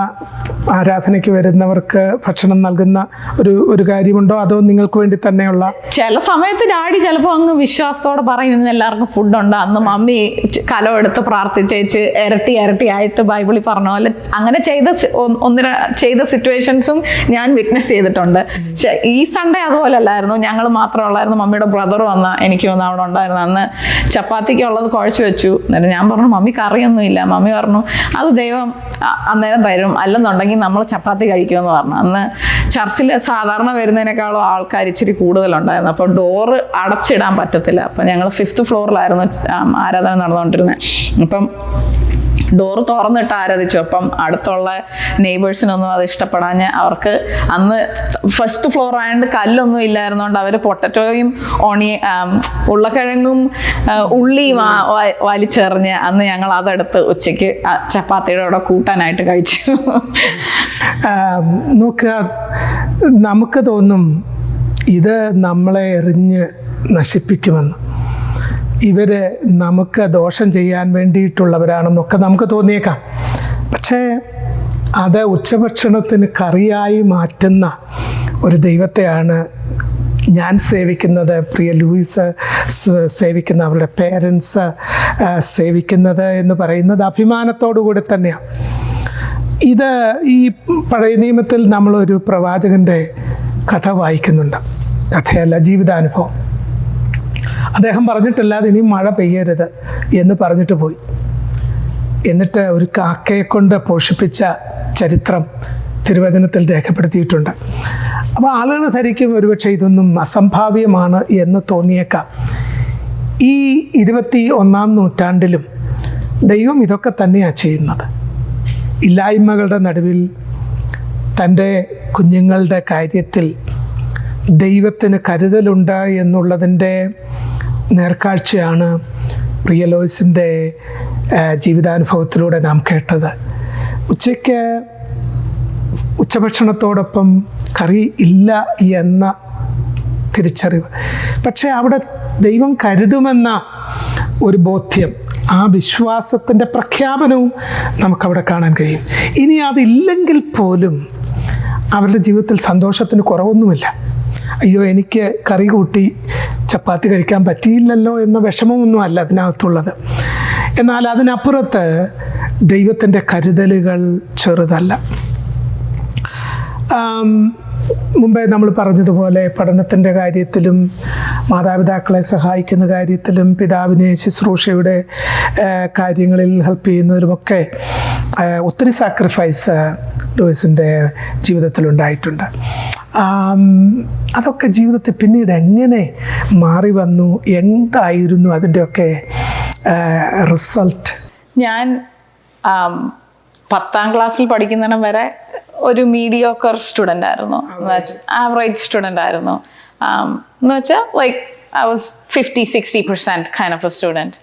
ആരാധനയ്ക്ക് വരുന്നവർക്ക് ഭക്ഷണം നൽകുന്ന ഒരു കാര്യമുണ്ടോ, അതോ നിങ്ങൾക്ക് വേണ്ടി തന്നെയുള്ള? ചില സമയത്ത് ഡാഡി ചിലപ്പോൾ അങ്ങ് വിശ്വാസത്തോടെ പറയും ഇന്ന് എല്ലാവർക്കും ഫുഡുണ്ട്. അന്ന് മമ്മി കലം എടുത്ത് പ്രാർത്ഥിച്ചേച്ച് ഇരട്ടി ആയിട്ട് ബൈബിളിൽ പറഞ്ഞ പോലെ അങ്ങനെ ചെയ്ത സിറ്റുവേഷൻസും ഞാൻ വിറ്റ്നസ് ചെയ്തിട്ടുണ്ട്. പക്ഷെ ഈ സൺഡേ അതുപോലെ അല്ലായിരുന്നു. ഞങ്ങൾ മാത്രമേ ഉള്ളായിരുന്നു. മമ്മിയുടെ ബ്രദർ എനിക്ക് വന്ന് അവിടെ ഉണ്ടായിരുന്നു. അന്ന് ചപ്പാത്തിക്കുള്ളത് കുഴച്ച് വെച്ചു. എന്നിട്ട് ഞാൻ പറഞ്ഞു മമ്മി കറിയൊന്നുമില്ല. മമ്മി പറഞ്ഞു അത് ദൈവം അന്നേരം തരും, അല്ലെന്നുണ്ടെങ്കിൽ നമ്മൾ ചപ്പാത്തി കഴിക്കുമെന്ന് പറഞ്ഞു. അന്ന് ചർച്ചിൽ സാധാരണ വരുന്നതിനേക്കാളും ആൾക്കാർ ഇച്ചിരി കൂടുതലുണ്ടായിരുന്നു. അപ്പോൾ ഡോറ് അടച്ചിടാൻ പറ്റത്തില്ല. അപ്പം ഞങ്ങൾ 5th ഫ്ലോറിലായിരുന്നു ആരാധന നടന്നുകൊണ്ടിരുന്നത്. അപ്പം ഡോറ് തുറന്നിട്ട് ആരാധിച്ചു. അപ്പം അടുത്തുള്ള നെയ്ബേഴ്സിനൊന്നും അത് ഇഷ്ടപ്പെടാഞ്ഞ് അവർക്ക് അന്ന് 5th ഫ്ലോർ ആയതുകൊണ്ട് കല്ലൊന്നും ഇല്ലായിരുന്നോണ്ട് അവർ പൊട്ടറ്റോയും ഉരുളക്കിഴങ്ങും ഉള്ളിയും വലിച്ചെറിഞ്ഞ് അന്ന് ഞങ്ങൾ അതെടുത്ത് ഉച്ചയ്ക്ക് ചപ്പാത്തിയുടെ കൂടെ കൂട്ടാനായിട്ട് കഴിച്ചു. നോക്കുക, നമുക്ക് തോന്നും ഇത് നമ്മളെ എറിഞ്ഞ് നശിപ്പിക്കുമെന്ന്, ഇവർ നമുക്ക് ദോഷം ചെയ്യാൻ വേണ്ടിയിട്ടുള്ളവരാണെന്നൊക്കെ നമുക്ക് തോന്നിയേക്കാം. പക്ഷേ അത് ഉച്ചഭക്ഷണത്തിന് കറിയായി മാറ്റുന്ന ഒരു ദൈവത്തെയാണ് ഞാൻ സേവിക്കുന്നത്, പ്രിയ ലൂയിസ് സേവിക്കുന്ന, അവരുടെ പേരൻസ് സേവിക്കുന്നത് എന്ന് പറയുന്നത് അഭിമാനത്തോടു കൂടി തന്നെയാണ്. ഇത് ഈ പഴയ നിയമത്തിൽ നമ്മളൊരു പ്രവാചകൻ്റെ കഥ വായിക്കുന്നുണ്ട്. കഥയല്ല, ജീവിതാനുഭവം. അദ്ദേഹം പറഞ്ഞിട്ടില്ലാതെ ഇനി മഴ പെയ്യരുത് എന്ന് പറഞ്ഞിട്ട് പോയി. എന്നിട്ട് ഒരു കാക്കയെ കൊണ്ട് പോഷിപ്പിച്ച ചരിത്രം തിരുവചനത്തിൽ രേഖപ്പെടുത്തിയിട്ടുണ്ട്. അപ്പോൾ ആളുകൾ ധരിക്കും ഒരുപക്ഷെ ഇതൊന്നും അസംഭാവ്യമാണ് എന്ന് തോന്നിയേക്കാം. ഈ 21-ാം നൂറ്റാണ്ടിലും ദൈവം ഇതൊക്കെ തന്നെയാണ് ചെയ്യുന്നത്. ഇല്ലായ്മകളുടെ നടുവിൽ തൻ്റെ കുഞ്ഞുങ്ങളുടെ കാര്യത്തിൽ ദൈവത്തിന് കരുതലുണ്ട് എന്നുള്ളതിൻ്റെ നേർക്കാഴ്ചയാണ് പ്രിയ ലോയ്സിൻ്റെ ജീവിതാനുഭവത്തിലൂടെ നാം കേട്ടത്. ഉച്ചഭക്ഷണത്തോടൊപ്പം കറി ഇല്ല എന്ന തിരിച്ചറിവ്, പക്ഷേ അവിടെ ദൈവം കരുതുമെന്ന ഒരു ബോധ്യം, ആ വിശ്വാസത്തിൻ്റെ പ്രഖ്യാപനവും നമുക്കവിടെ കാണാൻ കഴിയും. ഇനി അതില്ലെങ്കിൽ പോലും അവരുടെ ജീവിതത്തിൽ സന്തോഷത്തിന് കുറവൊന്നുമില്ല. അയ്യോ എനിക്ക് കറി കൂട്ടി ചപ്പാത്തി കഴിക്കാൻ പറ്റിയില്ലല്ലോ എന്ന വിഷമമൊന്നും അല്ല അതിനകത്തുള്ളത്. എന്നാൽ അതിനപ്പുറത്ത് ദൈവത്തിൻ്റെ കരുതലുകൾ ചെറുതല്ല. മുമ്പേ നമ്മൾ പറഞ്ഞതുപോലെ പഠനത്തിൻ്റെ കാര്യത്തിലും മാതാപിതാക്കളെ സഹായിക്കുന്ന കാര്യത്തിലും പിതാവിനെ ശുശ്രൂഷയുടെ കാര്യങ്ങളിൽ ഹെൽപ്പ് ചെയ്യുന്നതിലുമൊക്കെ ഒത്തിരി സാക്രിഫൈസ് ലൂയിസിൻ്റെ ജീവിതത്തിലുണ്ടായിട്ടുണ്ട്. അതൊക്കെ ജീവിതത്തിൽ പിന്നീട് എങ്ങനെ മാറി വന്നു, എന്തായിരുന്നു അതിൻ്റെയൊക്കെ റിസൾട്ട്? ഞാൻ 10ാം ക്ലാസ്സിൽ പഠിക്കുന്നിടം വരെ ഒരു മീഡിയോക്കർ സ്റ്റുഡൻ്റ് ആയിരുന്നു, ആവറേജ് സ്റ്റുഡൻ്റ് ആയിരുന്നു. എന്ന് വെച്ചാൽ like I was 50-60% kind of A student.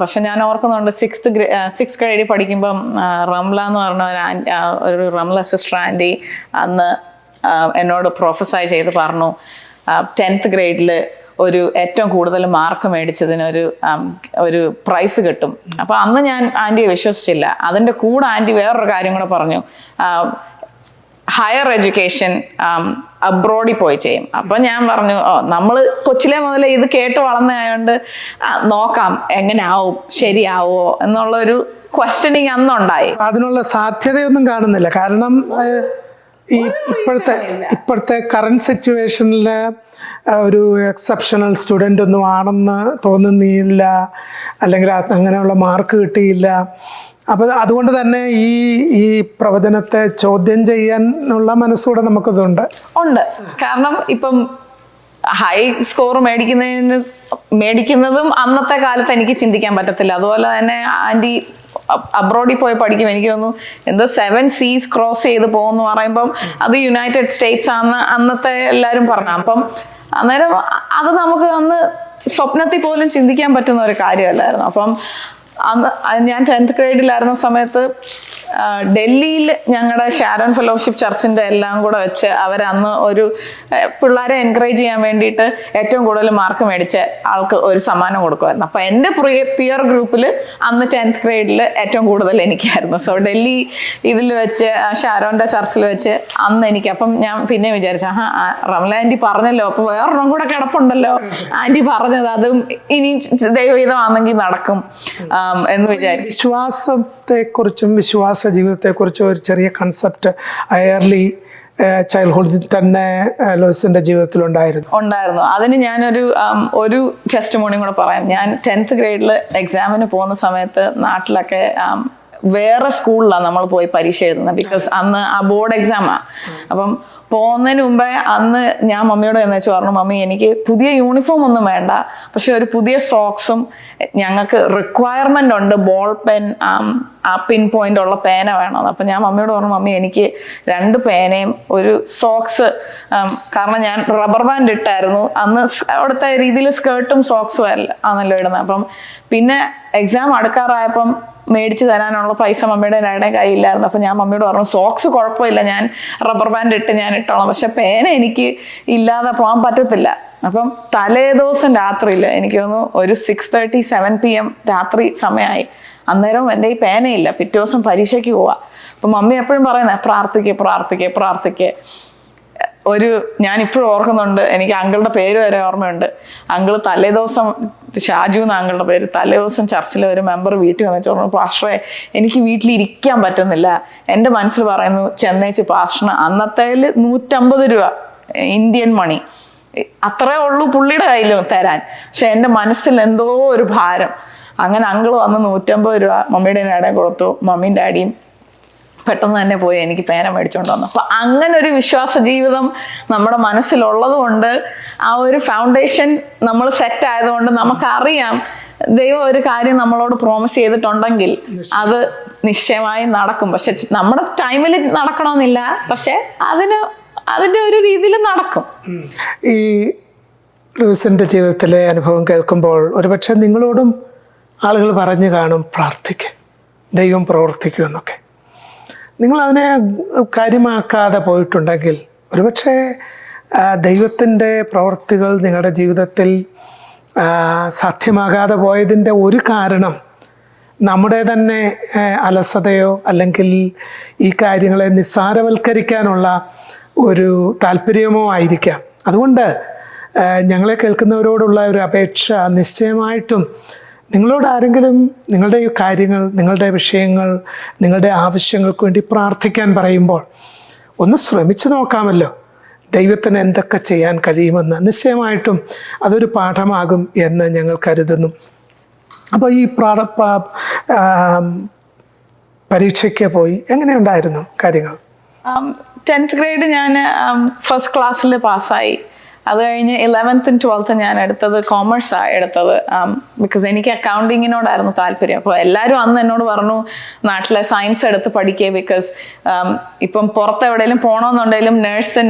പക്ഷെ ഞാൻ ഓർക്കുന്നുണ്ട് 6th ഗ്രേഡിൽ പഠിക്കുമ്പം റംല എന്ന് പറഞ്ഞ ഒരു റംല സിസ്റ്റർ ആൻറ്റി അന്ന് എന്നോട് പ്രൊഫസൈ ചെയ്ത് പറഞ്ഞു 10th ഗ്രേഡിൽ ഒരു ഏറ്റവും കൂടുതൽ മാർക്ക് മേടിച്ചതിന് ഒരു പ്രൈസ് കിട്ടും. അപ്പോൾ അന്ന് ഞാൻ ആൻറ്റിയെ വിശ്വസിച്ചില്ല. അതിൻ്റെ കൂടെ ആൻറ്റി വേറൊരു കാര്യം കൂടെ പറഞ്ഞു, ഹയർ എഡ്യൂക്കേഷൻ അബ്രോഡിൽ പോയി ചെയ്യും. അപ്പം ഞാൻ പറഞ്ഞു നമ്മൾ കൊച്ചിലെ മുതലേ ഇത് കേട്ട് വളർന്നതായതുകൊണ്ട് നോക്കാം എങ്ങനെ ആവും, ശരിയാവോ എന്നുള്ളൊരു ക്വസ്റ്റ്യനിങ് അന്നുണ്ടായി. അതിനുള്ള സാധ്യതയൊന്നും കാണുന്നില്ല. കാരണം ഈ ഇപ്പോഴത്തെ കറണ്ട് സിറ്റുവേഷനിൽ ഒരു എക്സെപ്ഷണൽ സ്റ്റുഡൻ്റ് ഒന്നും ആണെന്ന് തോന്നുന്നില്ല, അല്ലെങ്കിൽ അങ്ങനെയുള്ള മാർക്ക് കിട്ടിയില്ല അപ്പോൾ അതുകൊണ്ട് തന്നെ ഈ പ്രവചനത്തെ ചോദ്യം ചെയ്യാനുള്ള മനസ്സൂടെ നമുക്കതുണ്ട്. കാരണം ഇപ്പം ഹൈ സ്കോർ മേടിക്കുന്നതും അന്നത്തെ കാലത്ത് എനിക്ക് ചിന്തിക്കാൻ പറ്റത്തില്ല. അതുപോലെ തന്നെ ആൻറ്റി അബ്രോഡിൽ പോയി പഠിക്കും. എനിക്ക് തോന്നുന്നു എന്താ 7 seas ക്രോസ് ചെയ്ത് പോകുമെന്ന് പറയുമ്പം അത് യുണൈറ്റഡ് സ്റ്റേറ്റ്സ് ആണ് അന്നത്തെ എല്ലാവരും പറഞ്ഞു. അപ്പം അന്നേരം അത് നമുക്ക് അന്ന് സ്വപ്നത്തിൽ പോലും ചിന്തിക്കാൻ പറ്റുന്ന ഒരു കാര്യമല്ലായിരുന്നു. അപ്പം അന്ന് ഞാൻ 10th ഗ്രേഡിലായിരുന്ന സമയത്ത് ഡൽഹിയിൽ ഞങ്ങളുടെ ഷാരോൺ ഫെലോഷിപ്പ് ചർച്ചിൻ്റെ എല്ലാം കൂടെ വെച്ച് അവരന്ന് ഒരു പിള്ളേരെ എൻകറേജ് ചെയ്യാൻ വേണ്ടിയിട്ട് ഏറ്റവും കൂടുതൽ മാർക്ക് മേടിച്ച ആൾക്ക് ഒരു സമ്മാനം കൊടുക്കുമായിരുന്നു. അപ്പോൾ എൻ്റെ പിയർ ഗ്രൂപ്പിൽ അന്ന് 10th ഗ്രേഡിൽ ഏറ്റവും കൂടുതൽ എനിക്കായിരുന്നു. സോ ഡൽഹി ഇതിൽ വെച്ച് ഷാരോൻ്റെ ചർച്ചിൽ വെച്ച് അന്ന് എനിക്ക്, അപ്പം ഞാൻ പിന്നെ വിചാരിച്ചു റംല ആൻറ്റി പറഞ്ഞല്ലോ, അപ്പോൾ വേറൊരെണ്ണം കൂടെ കിടപ്പുണ്ടല്ലോ ആൻറ്റി പറഞ്ഞത്, അതും ഇനി ദൈവഹിതമാണെങ്കിൽ നടക്കും എന്ന് വിചാരിച്ചു. വിശ്വാസത്തെക്കുറിച്ചും വിശ്വാസ ജീവിതത്തെക്കുറിച്ചും ഒരു ചെറിയ കൺസെപ്റ്റ് എയർലി ചൈൽഡ്ഹുഡിൽ തന്നെ ലോയ്സിന്റെ ജീവിതത്തിൽ ഉണ്ടായിരുന്നു. അതിന് ഞാനൊരു ടെസ്റ്റിമോണിയും കൂടെ പറയാം. ഞാൻ 10th ഗ്രേഡിൽ എക്സാമിന് പോകുന്ന സമയത്ത് നാട്ടിലൊക്കെ വേറെ സ്കൂളിലാണ് നമ്മൾ പോയി പരീക്ഷ എഴുതുന്നത്. ബിക്കോസ് അന്ന് ആ ബോർഡ് എക്സാമാണ്. അപ്പം പോകുന്നതിന് മുമ്പേ അന്ന് ഞാൻ മമ്മിയോട് എന്ന് വെച്ച് പറഞ്ഞു, മമ്മി എനിക്ക് പുതിയ യൂണിഫോം ഒന്നും വേണ്ട, പക്ഷെ ഒരു പുതിയ സോക്സും ഞങ്ങൾക്ക് റിക്വയർമെൻ്റ് ഉണ്ട്, ബോൾ പെൻ ആ പിൻ പോയിന്റ് ഉള്ള പേന വേണം. അപ്പം ഞാൻ മമ്മിയോട് പറഞ്ഞു, മമ്മി എനിക്ക് 2 പേനയും ഒരു സോക്സ്, കാരണം ഞാൻ റബ്ബർ ബാൻഡ് ഇട്ടായിരുന്നു അന്ന്, അവിടുത്തെ രീതിയിൽ സ്കേർട്ടും സോക്സും ആണല്ലോ ഇടുന്നത്. അപ്പം പിന്നെ എക്സാം അടുക്കാറായപ്പം മേടിച്ച് തരാനുള്ള പൈസ മമ്മിയുടെ കയ്യില്ലായിരുന്നു. അപ്പം ഞാൻ മമ്മിയോട് പറഞ്ഞു, സോക്സ് കുഴപ്പമില്ല, ഞാൻ റബ്ബർ ബാൻഡ് ഇട്ട് ഞാൻ ഇട്ടോളാം, പക്ഷെ പേന എനിക്ക് ഇല്ലാതെ പോകാൻ പറ്റത്തില്ല. അപ്പം തലേദിവസം രാത്രിയിൽ എനിക്ക് തോന്നുന്നു ഒരു 6:30 7 PM രാത്രി സമയമായി. അന്നേരം എൻ്റെ ഈ പേനയില്ല, പിറ്റേ ദിവസം പരീക്ഷയ്ക്ക് പോവാ. അപ്പം മമ്മി എപ്പോഴും പറയുന്നത് പ്രാർത്ഥിക്കേ. ഞാനിപ്പോഴും ഓർക്കുന്നുണ്ട്, എനിക്ക് അങ്കിളുടെ പേര് വരെ ഓർമ്മയുണ്ട്. അങ്കിള് തലേദിവസം, ഷാജു എന്ന അങ്കിളുടെ പേര്, തലേദിവസം ചർച്ചിലെ ഒരു മെമ്പർ വീട്ടിൽ വന്നിട്ട് പറഞ്ഞു, പാസ്റ്ററെ എനിക്ക് വീട്ടിലിരിക്കാൻ പറ്റുന്നില്ല. എൻ്റെ മനസ്സിൽ പറയുന്നു ചെന്നൈച്ച് പാസ്റ്ററിന് അന്നത്തേൽ 150 രൂപ ഇന്ത്യൻ മണി അത്രേ ഉള്ളൂ പുള്ളിയുടെ കയ്യിൽ തരാൻ. പക്ഷെ എൻ്റെ മനസ്സിൽ എന്തോ ഒരു ഭാരം. അങ്ങനെ അങ്കിള് വന്ന് 150 രൂപ മമ്മിയുടെ ഡാഡിയും കൊടുത്തു. മമ്മിയും ഡാഡിയും പെട്ടെന്ന് തന്നെ പോയി എനിക്ക് പേന മേടിച്ചുകൊണ്ട് വന്നു. അപ്പം അങ്ങനെ ഒരു വിശ്വാസ ജീവിതം നമ്മുടെ മനസ്സിലുള്ളത് കൊണ്ട്, ആ ഒരു ഫൗണ്ടേഷൻ നമ്മൾ സെറ്റ് ആയതുകൊണ്ട് നമുക്കറിയാം ദൈവം ഒരു കാര്യം നമ്മളോട് പ്രോമിസ് ചെയ്തിട്ടുണ്ടെങ്കിൽ അത് നിശ്ചയമായും നടക്കും. പക്ഷെ നമ്മുടെ ടൈമിൽ നടക്കണമെന്നില്ല, പക്ഷെ അതിൻ്റെ ഒരു രീതിയിൽ നടക്കും. ഈ ലൂസിൻ്റെ ജീവിതത്തിലെ അനുഭവം കേൾക്കുമ്പോൾ ഒരുപക്ഷെ നിങ്ങളോടും ആളുകൾ പറഞ്ഞു കാണും, പ്രാർത്ഥിക്കുക, ദൈവം പ്രവർത്തിക്കുമെന്നൊക്കെ. നിങ്ങളതിനെ കാര്യമാക്കാതെ പോയിട്ടുണ്ടെങ്കിൽ ഒരുപക്ഷെ ദൈവത്തിൻ്റെ പ്രവർത്തികൾ നിങ്ങളുടെ ജീവിതത്തിൽ സാധ്യമാകാതെ പോയതിൻ്റെ ഒരു കാരണം നമ്മുടെ തന്നെ അലസതയോ അല്ലെങ്കിൽ ഈ കാര്യങ്ങളെ നിസ്സാരവൽക്കരിക്കാനുള്ള ഒരു താല്പര്യമോ ആയിരിക്കാം. അതുകൊണ്ട് ഞങ്ങളെ കേൾക്കുന്നവരോടുള്ള ഒരു അപേക്ഷ, നിശ്ചയമായിട്ടും നിങ്ങളോട് ആരെങ്കിലും നിങ്ങളുടെ ഈ കാര്യങ്ങൾ, നിങ്ങളുടെ വിഷയങ്ങൾ, നിങ്ങളുടെ ആവശ്യങ്ങൾക്ക് വേണ്ടി പ്രാർത്ഥിക്കാൻ പറയുമ്പോൾ ഒന്ന് ശ്രമിച്ചു നോക്കാമല്ലോ ദൈവത്തിന് എന്തൊക്കെ ചെയ്യാൻ കഴിയുമെന്ന്. നിശ്ചയമായിട്ടും അതൊരു പാഠമാകും എന്ന് ഞങ്ങൾ കരുതുന്നു. അപ്പോൾ ഈ പരീക്ഷയ്ക്ക് പോയി എങ്ങനെയുണ്ടായിരുന്നു കാര്യങ്ങൾ? 10th ഗ്രേഡ് ഞാൻ ഫസ്റ്റ് ക്ലാസ്സിൽ പാസ്സായി. അത് കഴിഞ്ഞ് 11th and 12th ഞാൻ എടുത്തത് കോമേഴ്സാണ് എടുത്തത്. ബിക്കോസ് എനിക്ക് അക്കൗണ്ടിങ്ങിനോടായിരുന്നു താല്പര്യം. അപ്പോൾ എല്ലാവരും അന്ന് എന്നോട് പറഞ്ഞു നാട്ടിലെ സയൻസ് എടുത്ത് പഠിക്കുക, ബിക്കോസ് ഇപ്പം പുറത്ത് എവിടെയെങ്കിലും പോകണമെന്നുണ്ടെങ്കിലും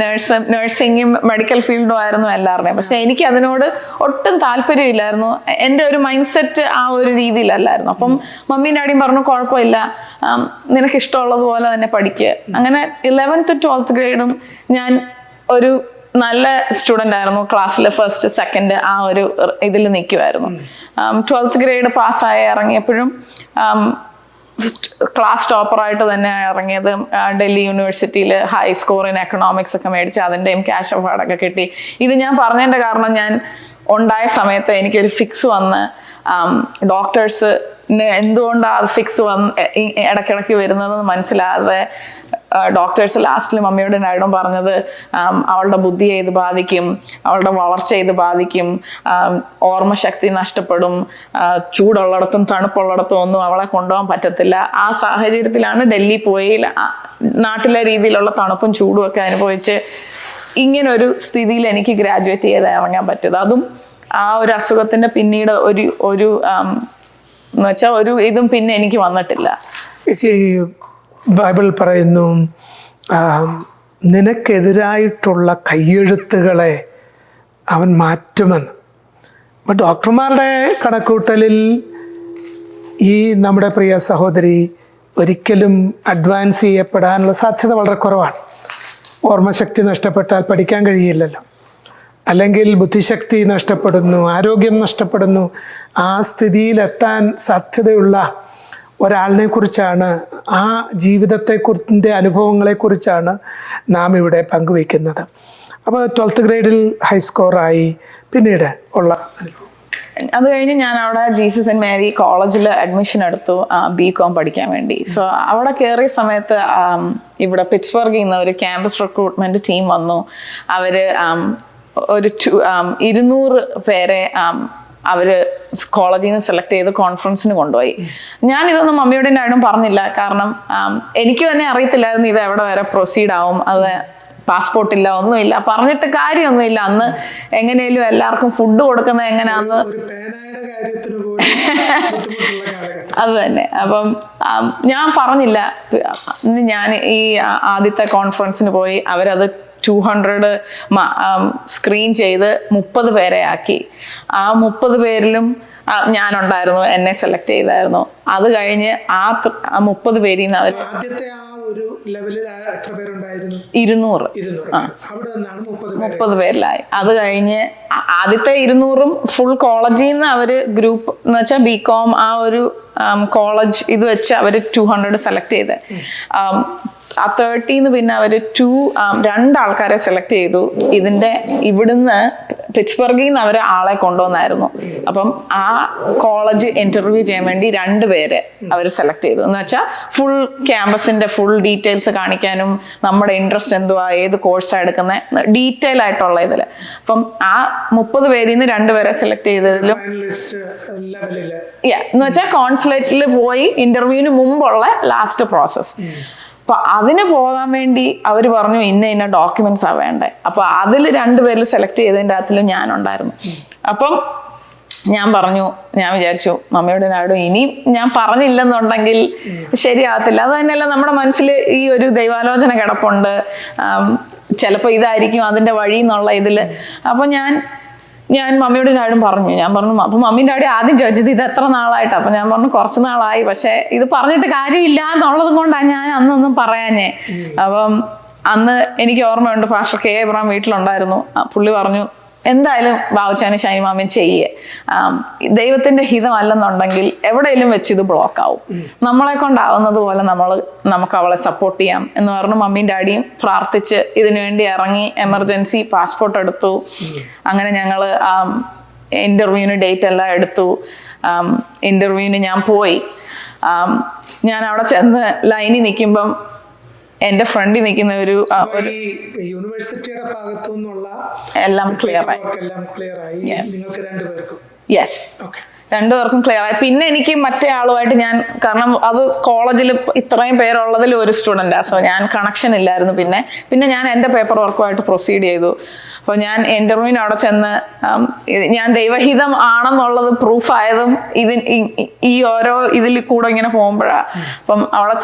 നഴ്സിങ്ങും മെഡിക്കൽ ഫീൽഡും ആയിരുന്നു എല്ലാവരുടെയും. പക്ഷെ എനിക്ക് അതിനോട് ഒട്ടും താല്പര്യമില്ലായിരുന്നു. എൻ്റെ ഒരു മൈൻഡ് സെറ്റ് ആ ഒരു രീതിയിലല്ലായിരുന്നു. അപ്പം മമ്മിയും ഡാഡിയും പറഞ്ഞു, കുഴപ്പമില്ല, നിനക്ക് ഇഷ്ടമുള്ളതുപോലെ തന്നെ പഠിക്കുക. അങ്ങനെ 11th 12th ഗ്രേഡും ഞാൻ ഒരു നല്ല സ്റ്റുഡൻ്റ് ആയിരുന്നു. ക്ലാസ്സിൽ ഫസ്റ്റ് സെക്കൻഡ് ആ ഒരു ഇതിൽ നിൽക്കുമായിരുന്നു. 12th ഗ്രേഡ് പാസ്സായി ഇറങ്ങിയപ്പോഴും ക്ലാസ് ടോപ്പറായിട്ട് തന്നെ ഇറങ്ങിയത്. ഡൽഹി യൂണിവേഴ്സിറ്റിയിൽ ഹൈ സ്കോർ ഇൻ എക്കണോമിക്സ് ഒക്കെ മേടിച്ച് അതിൻ്റെയും ക്യാഷ് അവാർഡൊക്കെ കിട്ടി. ഇത് ഞാൻ പറഞ്ഞതിൻ്റെ കാരണം, ഞാൻ ഉണ്ടായ സമയത്ത് എനിക്കൊരു ഫിക്സ് വന്ന് ഡോക്ടേഴ്സ് എന്തുകൊണ്ടാണ് അത് ഫിക്സ് ഇടയ്ക്കിടയ്ക്ക് വരുന്നതെന്ന് മനസ്സിലാതെ ഡോക്ടേഴ്സ് ലാസ്റ്റിൽ മമ്മിയോട് ഡാഡിയോടും പറഞ്ഞത് അവളുടെ ബുദ്ധിയെ ഇത് ബാധിക്കും, അവളുടെ വളർച്ചയെ ഇത് ബാധിക്കും, ഓർമ്മശക്തി നഷ്ടപ്പെടും, ചൂടുള്ളിടത്തും തണുപ്പുള്ളിടത്തും ഒന്നും അവളെ കൊണ്ടുപോകാൻ പറ്റത്തില്ല. ആ സാഹചര്യത്തിലാണ് ഡൽഹി പോയി നാട്ടിലെ രീതിയിലുള്ള തണുപ്പും ചൂടും ഒക്കെ അനുഭവിച്ച് ഇങ്ങനൊരു സ്ഥിതിയിൽ എനിക്ക് ഗ്രാജുവേറ്റ് ചെയ്ത് ഇറങ്ങാൻ പറ്റിയത്. അതും ആ ഒരു അസുഖത്തിന്റെ പിന്നീട് ഒരു എന്ന് വെച്ചാൽ ഒരു ഇതും പിന്നെ എനിക്ക് വന്നിട്ടില്ല. ബൈബിൾ പറയുന്നു നിനക്കെതിരായിട്ടുള്ള കയ്യെഴുത്തുകളെ അവൻ മാറ്റുമെന്ന്. അപ്പം ഡോക്ടർമാരുടെ കണക്കൂട്ടലിൽ ഈ നമ്മുടെ പ്രിയ സഹോദരി ഒരിക്കലും അഡ്വാൻസ് ചെയ്യപ്പെടാനുള്ള സാധ്യത വളരെ കുറവാണ്. ഓർമ്മശക്തി നഷ്ടപ്പെട്ടാൽ പഠിക്കാൻ കഴിയില്ലല്ലോ, അല്ലെങ്കിൽ ബുദ്ധിശക്തി നഷ്ടപ്പെടുന്നു, ആരോഗ്യം നഷ്ടപ്പെടുന്നു. ആ സ്ഥിതിയിലെത്താൻ സാധ്യതയുള്ള ഒരാളിനെ കുറിച്ചാണ്, ആ ജീവിതത്തെക്കുറിൻ്റെ അനുഭവങ്ങളെക്കുറിച്ചാണ് നാം ഇവിടെ പങ്കുവയ്ക്കുന്നത്. അപ്പോൾ 12th ഗ്രേഡിൽ ഹൈ സ്കോറായി, പിന്നീട് ഉള്ള അനുഭവം. അത് കഴിഞ്ഞ് ഞാൻ അവിടെ ജീസസ് ആൻഡ് മേരി കോളേജിൽ അഡ്മിഷൻ എടുത്തു BCom പഠിക്കാൻ വേണ്ടി. സോ അവിടെ കയറിയ സമയത്ത് ഇവിടെ പിറ്റ്സ്ബർഗിൽ നിന്ന് ഒരു ക്യാമ്പസ് റിക്രൂട്ട്മെന്റ് ടീം വന്നു. അവര് ഒരു 200 പേരെ അവര് കോളേജിൽ നിന്ന് സെലക്ട് ചെയ്ത് കോൺഫറൻസിന് കൊണ്ടുപോയി. ഞാൻ ഇതൊന്നും മമ്മിയോടും ഡാഡിയോടും പറഞ്ഞില്ല, കാരണം എനിക്ക് തന്നെ അറിയത്തില്ലായിരുന്നു ഇത് എവിടെ വരെ പ്രൊസീഡ് ആവും. അത് പാസ്പോർട്ടില്ല, ഒന്നുമില്ല, പറഞ്ഞിട്ട് കാര്യമൊന്നുമില്ല. അന്ന് എങ്ങനെയും എല്ലാവർക്കും ഫുഡ് കൊടുക്കുന്നത് എങ്ങനെയാന്ന് അത് തന്നെ. അപ്പം ഞാൻ പറഞ്ഞില്ല. ഞാൻ ഈ ആദ്യത്തെ കോൺഫറൻസിന് പോയി. അവരത് 200 സ്ക്രീൻ ചെയ്ത് 30 പേരെ ആക്കി. ആ 30 പേരിലും ഞാനുണ്ടായിരുന്നു, എന്നെ സെലക്ട് ചെയ്തായിരുന്നു. അത് കഴിഞ്ഞ് ആ 30 പേരിൽ നിന്ന് അവർ 200 പേരിലായി. അത് കഴിഞ്ഞ് ആദ്യത്തെ 200ഉം ഫുൾ കോളേജിൽ നിന്ന് അവര് ഗ്രൂപ്പ് എന്ന് വെച്ചാൽ BCom ആ ഒരു കോളേജ് ഇത് വെച്ച് അവര് 200 സെലക്ട് ചെയ്ത്. ആ 30ന്ന് പിന്നെ അവര് 2 ആൾക്കാരെ സെലക്ട് ചെയ്തു. ഇവിടുന്ന് പിറ്റ്സ്ബർഗിൽ നിന്ന് അവർ ആളെ കൊണ്ടുവന്നായിരുന്നു. അപ്പം ആ കോളേജ് ഇന്റർവ്യൂ ചെയ്യാൻ വേണ്ടി 2 പേരെ അവർ സെലക്ട് ചെയ്തു. എന്ന് വെച്ചാൽ ഫുൾ ക്യാമ്പസിന്റെ ഫുൾ ഡീറ്റെയിൽസ് കാണിക്കാനും നമ്മുടെ ഇൻട്രസ്റ്റ് എന്തുവാ, ഏത് കോഴ്സാണ് എടുക്കുന്നത്, ഡീറ്റെയിൽ ആയിട്ടുള്ള ഇതില്. അപ്പം ആ 30 പേരിൽ നിന്ന് 2 പേരെ സെലക്ട് ചെയ്തതിലും എന്ന് വെച്ചാൽ കോൺസുലേറ്റിൽ പോയി ഇന്റർവ്യൂവിന് മുമ്പുള്ള ലാസ്റ്റ് പ്രോസസ്. അപ്പൊ അതിന് പോകാൻ വേണ്ടി അവർ പറഞ്ഞു ഇന്ന ഡോക്യുമെന്റ്സാ വേണ്ടേ. അപ്പൊ അതിൽ 2 പേരിൽ സെലക്ട് ചെയ്തതിൻ്റെ അകത്തിലും ഞാനുണ്ടായിരുന്നു. അപ്പം ഞാൻ വിചാരിച്ചു മമ്മിയോട് ഡാഡിയോടും ഇനിയും ഞാൻ പറഞ്ഞില്ലെന്നുണ്ടെങ്കിൽ ശരിയാകത്തില്ല. അത് തന്നെയല്ല, നമ്മുടെ മനസ്സിൽ ഈ ഒരു ദൈവാലോചന കിടപ്പുണ്ട്, ചിലപ്പോൾ ഇതായിരിക്കും അതിന്റെ വഴി എന്നുള്ള ഇതില്. അപ്പൊ ഞാൻ മമ്മിയോടും ഡാഡിയോടും പറഞ്ഞു. അപ്പൊ മമ്മിയും ഡാഡിയും ആദ്യം ചോദിച്ചത് ഇത് എത്ര നാളായിട്ട്. അപ്പൊ ഞാൻ പറഞ്ഞു കുറച്ച് നാളായി, പക്ഷെ ഇത് പറഞ്ഞിട്ട് കാര്യമില്ല എന്നുള്ളത് കൊണ്ടാണ് ഞാൻ അന്നൊന്നും പറയാഞ്ഞേ. അപ്പം അന്ന് എനിക്ക് ഓർമ്മയുണ്ട്, പാസ്റ്റർ K. എബ്രഹാം വീട്ടിലുണ്ടായിരുന്നു. പുള്ളി പറഞ്ഞു എന്തായാലും ബാബുച്ചാനും ഷൈനി മാമിയും ചെയ്യേ, ദൈവത്തിന്റെ ഹിതമല്ലെന്നുണ്ടെങ്കിൽ എവിടെയെങ്കിലും വെച്ച് ഇത് ബ്ലോക്ക് ആവും, നമ്മളെ കൊണ്ടാവുന്നത് പോലെ നമുക്ക് അവളെ സപ്പോർട്ട് ചെയ്യാം എന്ന് പറഞ്ഞു. മമ്മിയും ഡാഡിയും പ്രാർത്ഥിച്ച് ഇതിനു വേണ്ടി ഇറങ്ങി എമർജൻസി പാസ്പോർട്ട് എടുത്തു. അങ്ങനെ ഞങ്ങള് ഇന്റർവ്യൂവിന് ഡേറ്റ് എല്ലാം എടുത്തു. ഇന്റർവ്യൂവിന് ഞാൻ പോയി. ഞാൻ അവിടെ ചെന്ന് ലൈനിൽ നിൽക്കുമ്പം എന്റെ ഫ്രണ്ടിൽ നിൽക്കുന്ന ഒരു യൂണിവേഴ്സിറ്റിയുടെ ഭാഗത്തു നിന്നുള്ള എല്ലാം ക്ലിയർ ആയി. യെസ്, 2 പേർക്കും ക്ലിയർ ആയി. പിന്നെ എനിക്ക് മറ്റേ ആളുമായിട്ട് കാരണം അത് കോളേജിൽ ഇത്രയും പേരുള്ളതിൽ ഒരു സ്റ്റുഡൻറ്റാ, സോ ഞാൻ കണക്ഷൻ ഇല്ലായിരുന്നു. പിന്നെ ഞാൻ എൻ്റെ പേപ്പർ വർക്കുമായിട്ട് പ്രൊസീഡ് ചെയ്തു. അപ്പോൾ ഞാൻ ഇന്റർവ്യൂവിന് അവിടെ ചെന്ന് ഞാൻ ദൈവഹിതം ആണെന്നുള്ളത് പ്രൂഫായതും ഈ ഓരോ ഇതിൽ കൂടെ ഇങ്ങനെ പോകുമ്പോഴാണ്. അപ്പം അവിടെ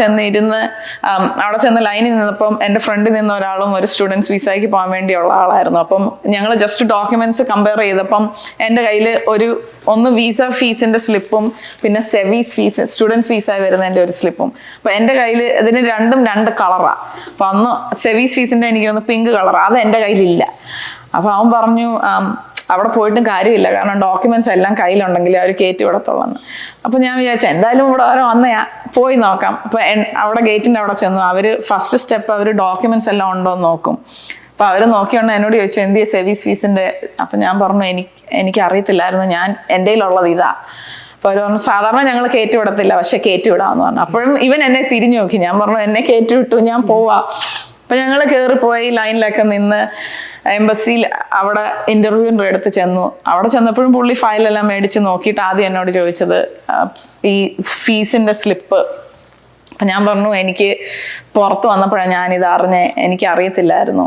ചെന്ന് ലൈനിൽ നിന്നപ്പം എൻ്റെ ഫ്രണ്ടിൽ നിന്ന് ഒരാളും ഒരു സ്റ്റുഡൻസ് വിസയ്ക്ക് പോകാൻ വേണ്ടിയുള്ള ആളായിരുന്നു. അപ്പം ഞങ്ങൾ ജസ്റ്റ് ഡോക്യുമെന്റ്സ് കമ്പയർ ചെയ്തപ്പം എൻ്റെ കയ്യിൽ ഒന്ന് വിസ ഫീസിന്റെ സ്ലിപ്പും പിന്നെ സെവീസ് ഫീസ് സ്റ്റുഡൻസ് ഫീസായി വരുന്നതിന്റെ ഒരു സ്ലിപ്പും. അപ്പൊ എൻ്റെ കയ്യിൽ ഇതിന് രണ്ടും 2 കളറാ. അപ്പൊ അന്ന് സെവീസ് ഫീസിന്റെ എനിക്ക് ഒന്ന് പിങ്ക് കളറാ, അത് എൻ്റെ കയ്യിലില്ല. അപ്പൊ അവൻ പറഞ്ഞു അവിടെ പോയിട്ടും കാര്യമില്ല, കാരണം ഡോക്യുമെന്റ്സ് എല്ലാം കയ്യിലുണ്ടെങ്കിൽ അവർ കയറ്റി വിടത്തുള്ളെന്ന്. അപ്പൊ ഞാൻ വിചാരിച്ചു എന്തായാലും ഇവിടെ വരെ വന്നയാ, പോയി നോക്കാം. അപ്പൊ അവിടെ ഗേറ്റിന്റെ അവിടെ ചെന്നു. അവര് ഫസ്റ്റ് സ്റ്റെപ്പ് അവർ ഡോക്യുമെന്റ്സ് എല്ലാം ഉണ്ടോ എന്ന് നോക്കും. അപ്പൊ അവര് നോക്കിയോണ്ട് എന്നോട് ചോദിച്ചു എന്ത് സെവീസ് ഫീസിന്റെ. അപ്പൊ ഞാൻ പറഞ്ഞു എനിക്ക് അറിയത്തില്ലായിരുന്നു, എൻ്റെ കയ്യിലുള്ളത് ഇതാ. അപ്പോൾ അവർ പറഞ്ഞു സാധാരണ ഞങ്ങൾ കയറ്റി വിടത്തില്ല, പക്ഷെ കയറ്റി വിടാമെന്ന് പറഞ്ഞു. അപ്പോഴും ഇവൻ എന്നെ തിരിഞ്ഞു നോക്കി. ഞാൻ പറഞ്ഞു എന്നെ കയറ്റി വിട്ടു, ഞാൻ പോവാ. അപ്പൊ ഞങ്ങൾ കയറിപ്പോയി, ലൈനിലൊക്കെ നിന്ന് എംബസിയിൽ അവിടെ ഇന്റർവ്യൂവിൻ്റെ അടുത്ത് ചെന്നു. അവിടെ ചെന്നപ്പോഴും പുള്ളി ഫയലെല്ലാം മേടിച്ച് നോക്കിയിട്ട് ആദ്യം എന്നോട് ചോദിച്ചത് ഈ ഫീസിന്റെ സ്ലിപ്പ്. അപ്പം ഞാൻ പറഞ്ഞു എനിക്ക് പുറത്ത് വന്നപ്പോഴാണ് ഞാനിത് അറിഞ്ഞേ, എനിക്ക് അറിയത്തില്ലായിരുന്നു.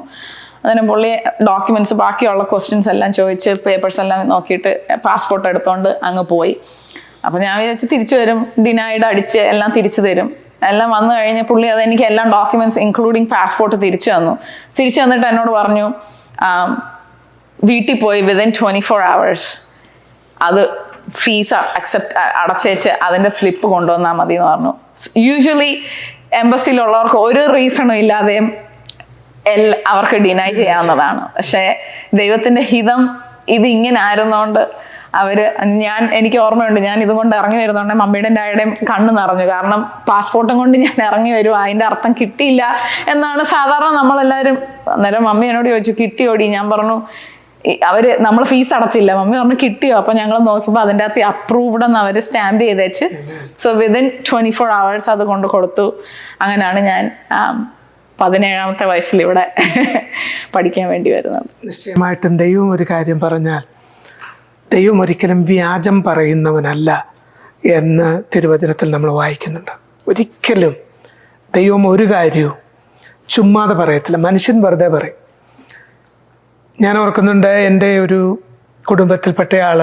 അതിന് പുള്ളി ഡോക്യുമെന്റ്സ് ബാക്കിയുള്ള ക്വസ്റ്റ്യൻസ് എല്ലാം ചോദിച്ച് പേപ്പേഴ്സ് എല്ലാം നോക്കിയിട്ട് പാസ്പോർട്ട് എടുത്തോണ്ട് അങ്ങ് പോയി. അപ്പം ഞാൻ വിചാരിച്ചു തിരിച്ചു വരും, ഡിനൈഡ് അടിച്ച് എല്ലാം തിരിച്ചു തരും. എല്ലാം വന്നു കഴിഞ്ഞ് പുള്ളി അതെനിക്ക് എല്ലാം ഡോക്യുമെന്റ്സ് ഇൻക്ലൂഡിങ് പാസ്പോർട്ട് തിരിച്ചു തന്നു. തിരിച്ചു തന്നിട്ട് എന്നോട് പറഞ്ഞു വീട്ടിൽ പോയി വിതിൻ 24 hours അത് ഫീസ് അടച്ചേച്ച് അതിൻ്റെ സ്ലിപ്പ് കൊണ്ടുവന്നാൽ മതി എന്ന് പറഞ്ഞു. യൂഷ്വലി എംബസിയിലുള്ളവർക്ക് ഒരു റീസണും ഇല്ലാതെയും അവർക്ക് ഡിനൈ ചെയ്യാവുന്നതാണ്. പക്ഷേ ദൈവത്തിൻ്റെ ഹിതം ഇത് ഇങ്ങനെ ആയിരുന്നോണ്ട് എനിക്ക് ഓർമ്മയുണ്ട്, ഞാൻ ഇതുകൊണ്ട് ഇറങ്ങി വരുന്നോണ്ട് മമ്മിയുടെ ഡാഡിയുടെയും കണ്ണ് നിറഞ്ഞു. കാരണം പാസ്പോർട്ടും കൊണ്ട് ഞാൻ ഇറങ്ങി വരുവാ, അതിൻ്റെ അർത്ഥം കിട്ടിയില്ല എന്നാണ് സാധാരണ നമ്മളെല്ലാവരും. അന്നേരം മമ്മി എന്നോട് ചോദിച്ചു കിട്ടിയോടി? ഞാൻ പറഞ്ഞു നമ്മൾ ഫീസ് അടച്ചില്ല. മമ്മി പറഞ്ഞു കിട്ടിയോ? അപ്പൊ ഞങ്ങൾ നോക്കിയപ്പോൾ അതിൻ്റെ അകത്ത് അപ്രൂവ്ഡ് എന്ന് അവർ സ്റ്റാമ്പ് ചെയ്ത് വെച്ച്. സോ വിതിൻ 24 hours അത് കൊണ്ട് കൊടുത്തു. അങ്ങനെയാണ് ഞാൻ 17ാമത്തെ വയസ്സിൽ ഇവിടെ പഠിക്കാൻ വേണ്ടി വരുന്നത്. നിശ്ചയമായിട്ടും ദൈവം ഒരു കാര്യം പറഞ്ഞാൽ ദൈവം ഒരിക്കലും വ്യാജം പറയുന്നവനല്ല എന്ന് തിരുവചനത്തിൽ നമ്മൾ വായിക്കുന്നുണ്ട്. ഒരിക്കലും ദൈവം ഒരു കാര്യവും ചുമ്മാതെ പറയത്തില്ല. മനുഷ്യൻ വെറുതെ പറയും. ഞാൻ ഓർക്കുന്നുണ്ട്, എൻ്റെ ഒരു കുടുംബത്തിൽപ്പെട്ട ആൾ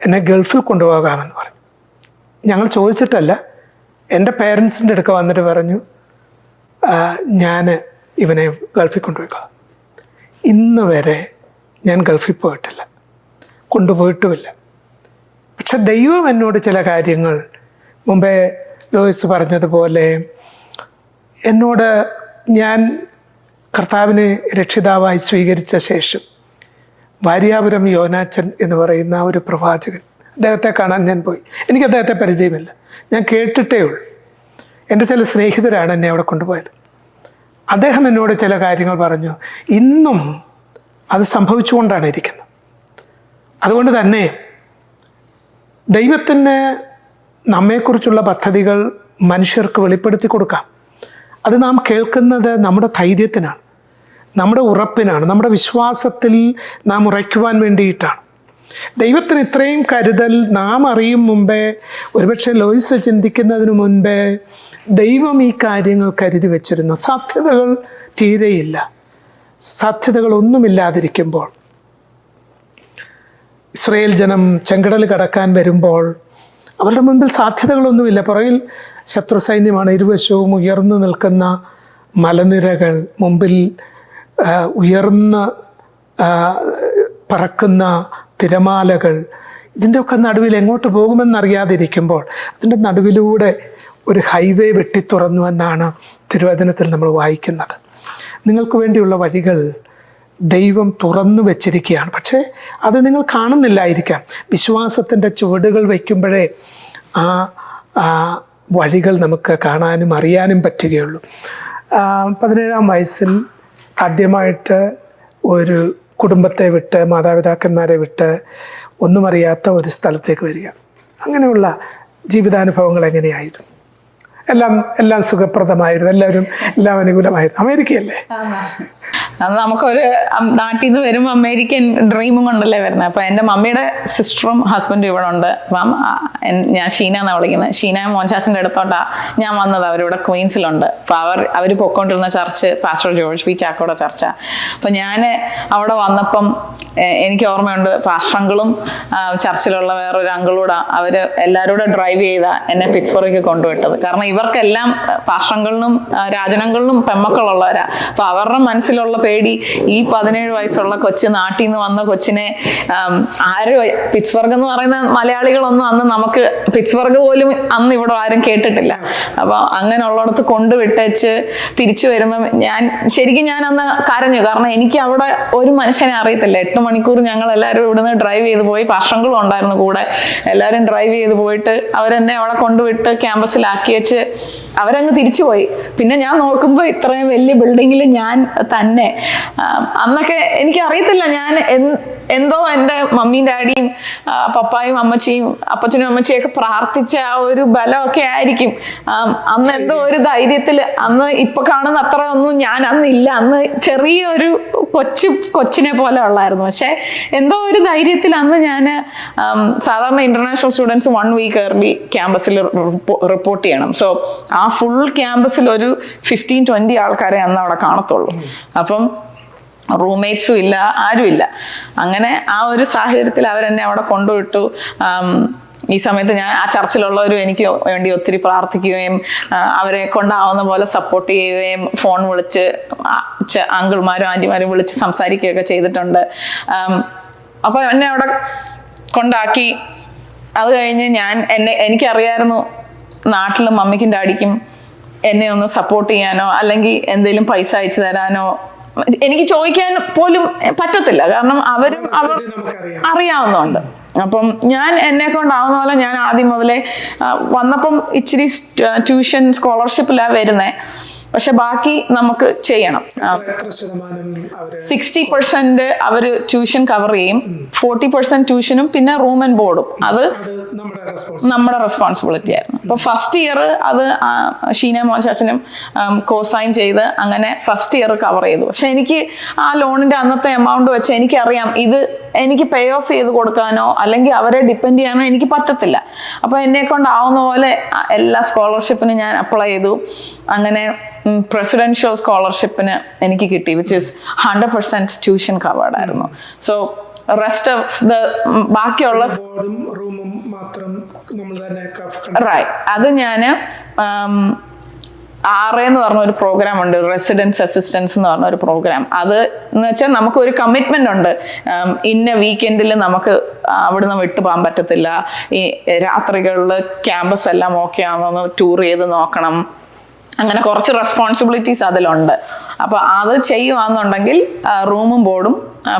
എന്നെ ഗൾഫിൽ കൊണ്ടുപോകാമെന്ന് പറഞ്ഞു. ഞങ്ങൾ ചോദിച്ചിട്ടല്ല, എൻ്റെ പേരൻസിൻ്റെ അടുക്ക വന്നിട്ട് പറഞ്ഞു ഞാൻ ഇവനെ ഗൾഫിൽ കൊണ്ടുപോയിക്കോളാം. ഇന്ന് വരെ ഞാൻ ഗൾഫിൽ പോയിട്ടില്ല, കൊണ്ടുപോയിട്ടുമില്ല. പക്ഷെ ദൈവം എന്നോട് ചില കാര്യങ്ങൾ, മുമ്പേ ലോയിസ് പറഞ്ഞതുപോലെ, എന്നോട് ഞാൻ കർത്താവിനെ രക്ഷിതാവായി സ്വീകരിച്ച ശേഷം വാര്യാപുരം യോനാച്ചൻ എന്ന് പറയുന്ന ഒരു പ്രവാചകൻ, അദ്ദേഹത്തെ കാണാൻ ഞാൻ പോയി. എനിക്ക് അദ്ദേഹത്തെ പരിചയമില്ല, ഞാൻ കേട്ടിട്ടേ ഉള്ളൂ. എൻ്റെ ചില സ്നേഹിതരാണ് എന്നെ അവിടെ കൊണ്ടുപോയത്. അദ്ദേഹം എന്നോട് ചില കാര്യങ്ങൾ പറഞ്ഞു. ഇന്നും അത് സംഭവിച്ചുകൊണ്ടാണ് ഇരിക്കുന്നത്. അതുകൊണ്ട് തന്നെ ദൈവത്തിന് നമ്മെക്കുറിച്ചുള്ള പദ്ധതികൾ മനുഷ്യർക്ക് വെളിപ്പെടുത്തി കൊടുക്കാം. അത് നാം കേൾക്കുന്നത് നമ്മുടെ ധൈര്യത്തിനാണ്, നമ്മുടെ ഉറപ്പിനാണ്, നമ്മുടെ വിശ്വാസത്തിൽ നാം ഉറയ്ക്കുവാൻ വേണ്ടിയിട്ടാണ്. ദൈവത്തിന് ഇത്രയും കരുതൽ നാം അറിയും മുമ്പേ, ഒരുപക്ഷെ ലോയിസ് ചിന്തിക്കുന്നതിന് മുൻപേ ദൈവം ഈ കാര്യങ്ങൾ കരുതി വച്ചിരുന്നു. സാധ്യതകൾ തീരെയില്ല. സാധ്യതകളൊന്നുമില്ലാതിരിക്കുമ്പോൾ ഇസ്രായേൽ ജനം ചെങ്കടൽ കടക്കാൻ വരുമ്പോൾ അവരുടെ മുൻപിൽ സാധ്യതകളൊന്നുമില്ല. പുറകിൽ ശത്രു സൈന്യമാണ്, ഇരുവശവും ഉയർന്നു നിൽക്കുന്ന മലനിരകൾ, മുമ്പിൽ ഉയർന്ന് പറക്കുന്ന തിരമാലകൾ. ഇതിൻ്റെയൊക്കെ നടുവിൽ എങ്ങോട്ട് പോകുമെന്നറിയാതിരിക്കുമ്പോൾ അതിൻ്റെ നടുവിലൂടെ ഒരു ഹൈവേ വെട്ടിത്തുറന്നു എന്നാണ് തിരുവചനത്തിൽ നമ്മൾ വായിക്കുന്നത്. നിങ്ങൾക്ക് വേണ്ടിയുള്ള വഴികൾ ദൈവം തുറന്നു വെച്ചിരിക്കുകയാണ്. പക്ഷേ അത് നിങ്ങൾ കാണുന്നില്ലായിരിക്കാം. വിശ്വാസത്തിൻ്റെ ചുവടുകൾ വയ്ക്കുമ്പോഴേ ആ വഴികൾ നമുക്ക് കാണാനും അറിയാനും പറ്റുകയുള്ളൂ. 17ാം വയസ്സിൽ ആദ്യമായിട്ട് ഒരു കുടുംബത്തെ വിട്ട്, മാതാപിതാക്കന്മാരെ വിട്ട്, ഒന്നും അറിയാത്ത ഒരു സ്ഥലത്തേക്ക് വരിക. അങ്ങനെയുള്ള ജീവിതാനുഭവങ്ങൾ എങ്ങനെയായിരുന്നു? എല്ലാം സുഖപ്രദമായിരുന്നു, എല്ലാം അനുകൂലമായിരുന്നു. അമേരിക്കയല്ലേ? അത് നമുക്കൊരു നാട്ടിൽ നിന്ന് വരുമ്പോൾ അമേരിക്കൻ ഡ്രീമും കൊണ്ടല്ലേ വരുന്നത്. അപ്പം എൻ്റെ മമ്മിയുടെ സിസ്റ്ററും ഹസ്ബൻഡും ഇവിടെ ഉണ്ട്. അപ്പം ഞാൻ ഷീന എന്നാണ് വിളിക്കുന്നത്. ഷീന മോൻചാച്ചൻ്റെ അടുത്തോട്ടാണ് ഞാൻ വന്നത്. അവരിവിടെ ക്വീൻസിലുണ്ട്. അപ്പം അവർ പൊയ്ക്കൊണ്ടിരുന്ന ചർച്ച് പാസ്റ്റർ ജോർജ് പി ചാക്കോയുടെ ചർച്ചാണ്. അപ്പം ഞാൻ അവിടെ വന്നപ്പം എനിക്ക് ഓർമ്മയുണ്ട്, പാസ്റ്റർ അങ്കിളും ചർച്ചിലുള്ള വേറൊരു അങ്കിളൂടെ അവർ എല്ലാവരും കൂടെ ഡ്രൈവ് ചെയ്താൽ എന്നെ പിറ്റ്സ്ബർഗിലേക്ക് കൊണ്ടുവിട്ടത്. കാരണം ഇവർക്കെല്ലാം പാസ്റ്റർ അങ്കിളിനും രാജനങ്കിളിനും പെമ്മക്കളുള്ളവരാ. അപ്പം അവരുടെ മനസ്സിലുള്ള പേടി, ഈ 17 വയസ്സുള്ള കൊച്ച്, നാട്ടിൽ നിന്ന് വന്ന കൊച്ചിനെ ആരും, പിറ്റ്സ്ബർഗ് എന്ന് പറയുന്ന മലയാളികളൊന്നും അന്ന് നമുക്ക് പിറ്റ്സ്ബർഗ് പോലും അന്ന് ഇവിടെ ആരും കേട്ടിട്ടില്ല. അപ്പോൾ അങ്ങനെയുള്ളിടത്ത് കൊണ്ടുവിട്ടേച്ച് തിരിച്ചു വരുമ്പം ശരിക്കും ഞാൻ അന്ന് കരഞ്ഞു. കാരണം എനിക്ക് അവിടെ ഒരു മനുഷ്യനെ അറിയത്തില്ല. 8 മണിക്കൂർ ഞങ്ങൾ എല്ലാവരും ഇവിടുന്ന് ഡ്രൈവ് ചെയ്ത് പോയി. പാസ്റ്ററും ഉണ്ടായിരുന്നു കൂടെ. എല്ലാവരും ഡ്രൈവ് ചെയ്ത് പോയിട്ട് അവരെന്നെ അവിടെ കൊണ്ടുവിട്ട് ക്യാമ്പസിലാക്കി വെച്ച് അവരങ്ങ് തിരിച്ചുപോയി. പിന്നെ ഞാൻ നോക്കുമ്പോൾ ഇത്രയും വലിയ ബിൽഡിങ്ങിൽ ഞാൻ തന്നെ. അന്നൊക്കെ എനിക്ക് അറിയത്തില്ല ഞാൻ എന്തോ എൻ്റെ മമ്മിയും ഡാഡിയും പപ്പായും അമ്മച്ചിയും അപ്പച്ചനും അമ്മച്ചിയൊക്കെ പ്രാർത്ഥിച്ച ആ ഒരു ബലമൊക്കെ ആയിരിക്കും. അന്ന് എന്തോ ഒരു ധൈര്യത്തിൽ, അന്ന് ഇപ്പൊ കാണുന്ന അത്ര ഒന്നും ഞാൻ അന്നില്ല, അന്ന് ചെറിയൊരു കൊച്ചിനെ പോലെ ഉള്ളായിരുന്നു. പക്ഷെ എന്തോ ഒരു ധൈര്യത്തിൽ അന്ന് ഞാൻ സാധാരണ ഇന്റർനാഷണൽ സ്റ്റുഡൻസ് 1 വീക്ക് ഏർലി ക്യാമ്പസിൽ റിപ്പോർട്ട് ചെയ്യണം. സോ ആ ഫുൾ ക്യാമ്പസിൽ ഒരു 15-20 ആൾക്കാരെ അന്ന് അവിടെ കാണത്തുള്ളൂ. അപ്പം റൂംമേറ്റ്സും ഇല്ല, ആരുമില്ല. അങ്ങനെ ആ ഒരു സാഹചര്യത്തിൽ അവരെന്നെ അവിടെ കൊണ്ടുവിട്ടു. ഈ സമയത്ത് ഞാൻ ആ ചർച്ചിലുള്ളവരും എനിക്ക് വേണ്ടി ഒത്തിരി പ്രാർത്ഥിക്കുകയും അവരെ കൊണ്ടാവുന്ന പോലെ സപ്പോർട്ട് ചെയ്യുകയും ഫോൺ വിളിച്ച് അങ്കിൾമാരും ആൻറ്റിമാരും വിളിച്ച് സംസാരിക്കുകയൊക്കെ ചെയ്തിട്ടുണ്ട്. അപ്പോൾ എന്നെ അവിടെ കൊണ്ടാക്കി. അത് കഴിഞ്ഞ് എനിക്കറിയായിരുന്നു നാട്ടിൽ മമ്മിക്കും ഡാഡിക്കും എന്നെ ഒന്ന് സപ്പോർട്ട് ചെയ്യാനോ അല്ലെങ്കിൽ എന്തെങ്കിലും പൈസ അയച്ചു തരാനോ എനിക്ക് ചോദിക്കാൻ പോലും പറ്റത്തില്ല. കാരണം അവർ അറിയാവുന്നുണ്ട്. അപ്പം ഞാൻ എന്നെ കൊണ്ടാവുന്ന പോലെ ഞാൻ ആദ്യം മുതലേ വന്നപ്പം ഇച്ചിരി ട്യൂഷൻ സ്കോളർഷിപ്പിലാണ് വരുന്നത്. പക്ഷെ ബാക്കി നമുക്ക് ചെയ്യണം. 60% അവർ ട്യൂഷൻ കവർ ചെയ്യും, 40% ട്യൂഷനും പിന്നെ റൂം ആൻഡ് ബോർഡും അത് നമ്മുടെ റെസ്പോൺസിബിലിറ്റി ആയിരുന്നു. അപ്പോൾ ഫസ്റ്റ് ഇയർ അത് ഷീന മോഹൻചാച്ചനും കോസൈൻ ചെയ്ത് അങ്ങനെ ഫസ്റ്റ് ഇയർ കവർ ചെയ്തു. പക്ഷെ എനിക്ക് ആ ലോണിന്റെ അന്നത്തെ എമൗണ്ട് വെച്ച് എനിക്കറിയാം ഇത് എനിക്ക് പേ ഓഫ് ചെയ്ത് കൊടുക്കാനോ അല്ലെങ്കിൽ അവരെ ഡിപ്പെൻഡ് ചെയ്യാനോ എനിക്ക് പറ്റത്തില്ല. അപ്പോൾ എന്നെ കൊണ്ടാവുന്ന പോലെ എല്ലാ സ്കോളർഷിപ്പിനും ഞാൻ അപ്ലൈ ചെയ്തു. അങ്ങനെ പ്രസിഡൻഷ്യൽ സ്കോളർഷിപ്പിന് എനിക്ക് കിട്ടി, വിച്ച് ഇസ് 100% ട്യൂഷൻ കവേർഡ് ആയിരുന്നു. സോ റെസ്റ്റ് ഓഫ് ദ ബാക്കിയുള്ള അത് ഞാൻ എന്ന് പറഞ്ഞ ഒരു പ്രോഗ്രാം ഉണ്ട്, റെസിഡൻസ് അസിസ്റ്റൻസ് എന്ന് പറഞ്ഞ ഒരു പ്രോഗ്രാം. അത് എന്ന് വെച്ചാൽ നമുക്ക് ഒരു കമ്മിറ്റ്മെന്റ് ഉണ്ട്, ഇന്ന വീക്കെൻഡിൽ നമുക്ക് അവിടുന്ന് വിട്ടുപോകാൻ പറ്റത്തില്ല, ഈ രാത്രികളിൽ ക്യാമ്പസ് എല്ലാം ഓക്കെ ആണോ ടൂർ ചെയ്ത് നോക്കണം, അങ്ങനെ കുറച്ച് റെസ്പോൺസിബിലിറ്റീസ് അതിലുണ്ട്. അപ്പോൾ അത് ചെയ്യുവാന്നുണ്ടെങ്കിൽ റൂമും ബോർഡും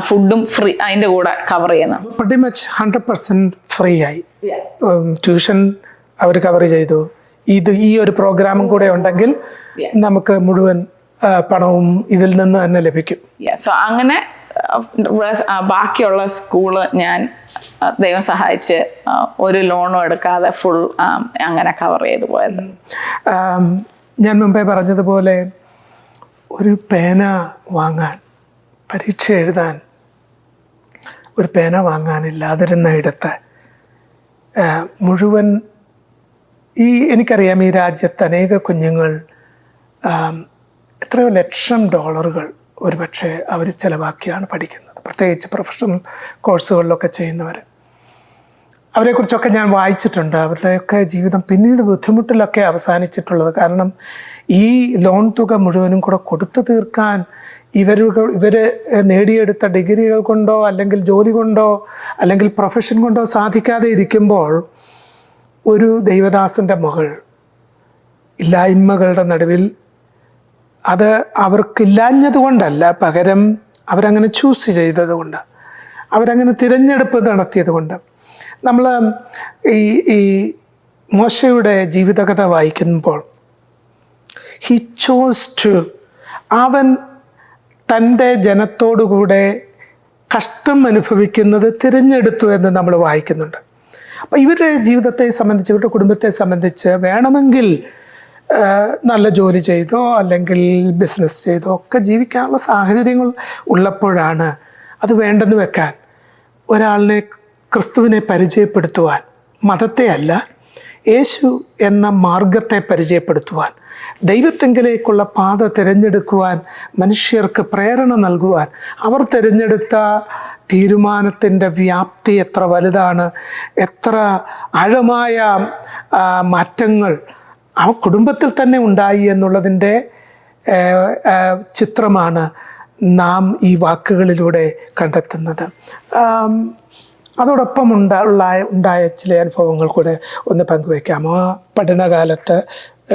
ഫുഡും ഫ്രീ അതിൻ്റെ കൂടെ കവർ ചെയ്യുന്നത്. pretty much 100% ഫ്രീ ആയി. ട്യൂഷൻ അവർ കവർ ചെയ്തു. ഈ ഒരു പ്രോഗ്രാമും കൂടെ ഉണ്ടെങ്കിൽ നമുക്ക് മുഴുവൻ പണവും ഇതിൽ നിന്ന് തന്നെ ലഭിക്കും. സോ അങ്ങനെ ബാക്കിയുള്ള സ്കൂള് ഞാൻ ദൈവം സഹായിച്ച് ഒരു ലോണും എടുക്കാതെ ഫുൾ അങ്ങനെ കവർ ചെയ്തു പോയത്. ഞാൻ മുമ്പേ പറഞ്ഞതുപോലെ ഒരു പേന വാങ്ങാൻ, പരീക്ഷ എഴുതാൻ ഒരു പേന വാങ്ങാനില്ലാതിരുന്ന ഇടത്ത് മുഴുവൻ എനിക്കറിയാം ഈ രാജ്യത്ത് അനേക കുഞ്ഞുങ്ങൾ എത്രയോ ലക്ഷം ഡോളറുകൾ ഒരുപക്ഷെ അവർ ചിലവാക്കിയാണ് പഠിക്കുന്നത്, പ്രത്യേകിച്ച് പ്രൊഫഷണൽ കോഴ്സുകളിലൊക്കെ ചെയ്യുന്നവർ. അവരെക്കുറിച്ചൊക്കെ ഞാൻ വായിച്ചിട്ടുണ്ട്. അവരുടെയൊക്കെ ജീവിതം പിന്നീട് ബുദ്ധിമുട്ടിലൊക്കെ അവസാനിച്ചിട്ടുള്ളത്. കാരണം ഈ ലോൺ തുക മുഴുവനും കൂടെ കൊടുത്തു തീർക്കാൻ ഇവർ നേടിയെടുത്ത ഡിഗ്രികൾ കൊണ്ടോ അല്ലെങ്കിൽ ജോലി കൊണ്ടോ അല്ലെങ്കിൽ പ്രൊഫഷൻ കൊണ്ടോ സാധിക്കാതെ ഇരിക്കുമ്പോൾ ഒരു ദൈവദാസൻ്റെ മകൾ ഇല്ലായ്മകളുടെ നടുവിൽ, അത് അവർക്കില്ലാഞ്ഞതുകൊണ്ടല്ല, പകരം അവരങ്ങനെ ചൂസ് ചെയ്തതുകൊണ്ട്, അവരങ്ങനെ തിരഞ്ഞെടുപ്പ് നടത്തിയതുകൊണ്ട്. നമ്മൾ ഈ മോശയുടെ ജീവിതകഥ വായിക്കുമ്പോൾ ഹി ചോസ് ടു, അവൻ തൻ്റെ ജനത്തോടുകൂടെ കഷ്ടം അനുഭവിക്കുന്നത് തിരഞ്ഞെടുത്തു എന്ന് നമ്മൾ വായിക്കുന്നുണ്ട്. അപ്പോൾ ഇവരുടെ ജീവിതത്തെ സംബന്ധിച്ച്, ഇവരുടെ കുടുംബത്തെ സംബന്ധിച്ച് വേണമെങ്കിൽ നല്ല ജോലി ചെയ്തോ അല്ലെങ്കിൽ ബിസിനസ് ചെയ്തോ ഒക്കെ ജീവിക്കാനുള്ള സാഹചര്യങ്ങൾ ഉള്ളപ്പോഴാണ് അത് വേണ്ടെന്ന് വെക്കാൻ, ഒരാളിനെ ക്രിസ്തുവിനെ പരിചയപ്പെടുത്തുവാൻ, മതത്തെ അല്ല യേശു എന്ന മാർഗത്തെ പരിചയപ്പെടുത്തുവാൻ, ദൈവത്തെങ്കിലേക്കുള്ള പാത തിരഞ്ഞെടുക്കുവാൻ മനുഷ്യർക്ക് പ്രേരണ നൽകുവാൻ അവർ തിരഞ്ഞെടുത്ത തീരുമാനത്തിൻ്റെ വ്യാപ്തി എത്ര വലുതാണ്, എത്ര ആഴമായ മാറ്റങ്ങൾ ആ കുടുംബത്തിൽ തന്നെ ഉണ്ടായി എന്നുള്ളതിൻ്റെ ചിത്രമാണ് നാം ഈ വാക്കുകളിലൂടെ കണ്ടെത്തുന്നത്. അതോടൊപ്പം ഉണ്ടായ ചില അനുഭവങ്ങൾ കൂടെ ഒന്ന് പങ്കുവയ്ക്കാമോ? ആ പഠനകാലത്ത്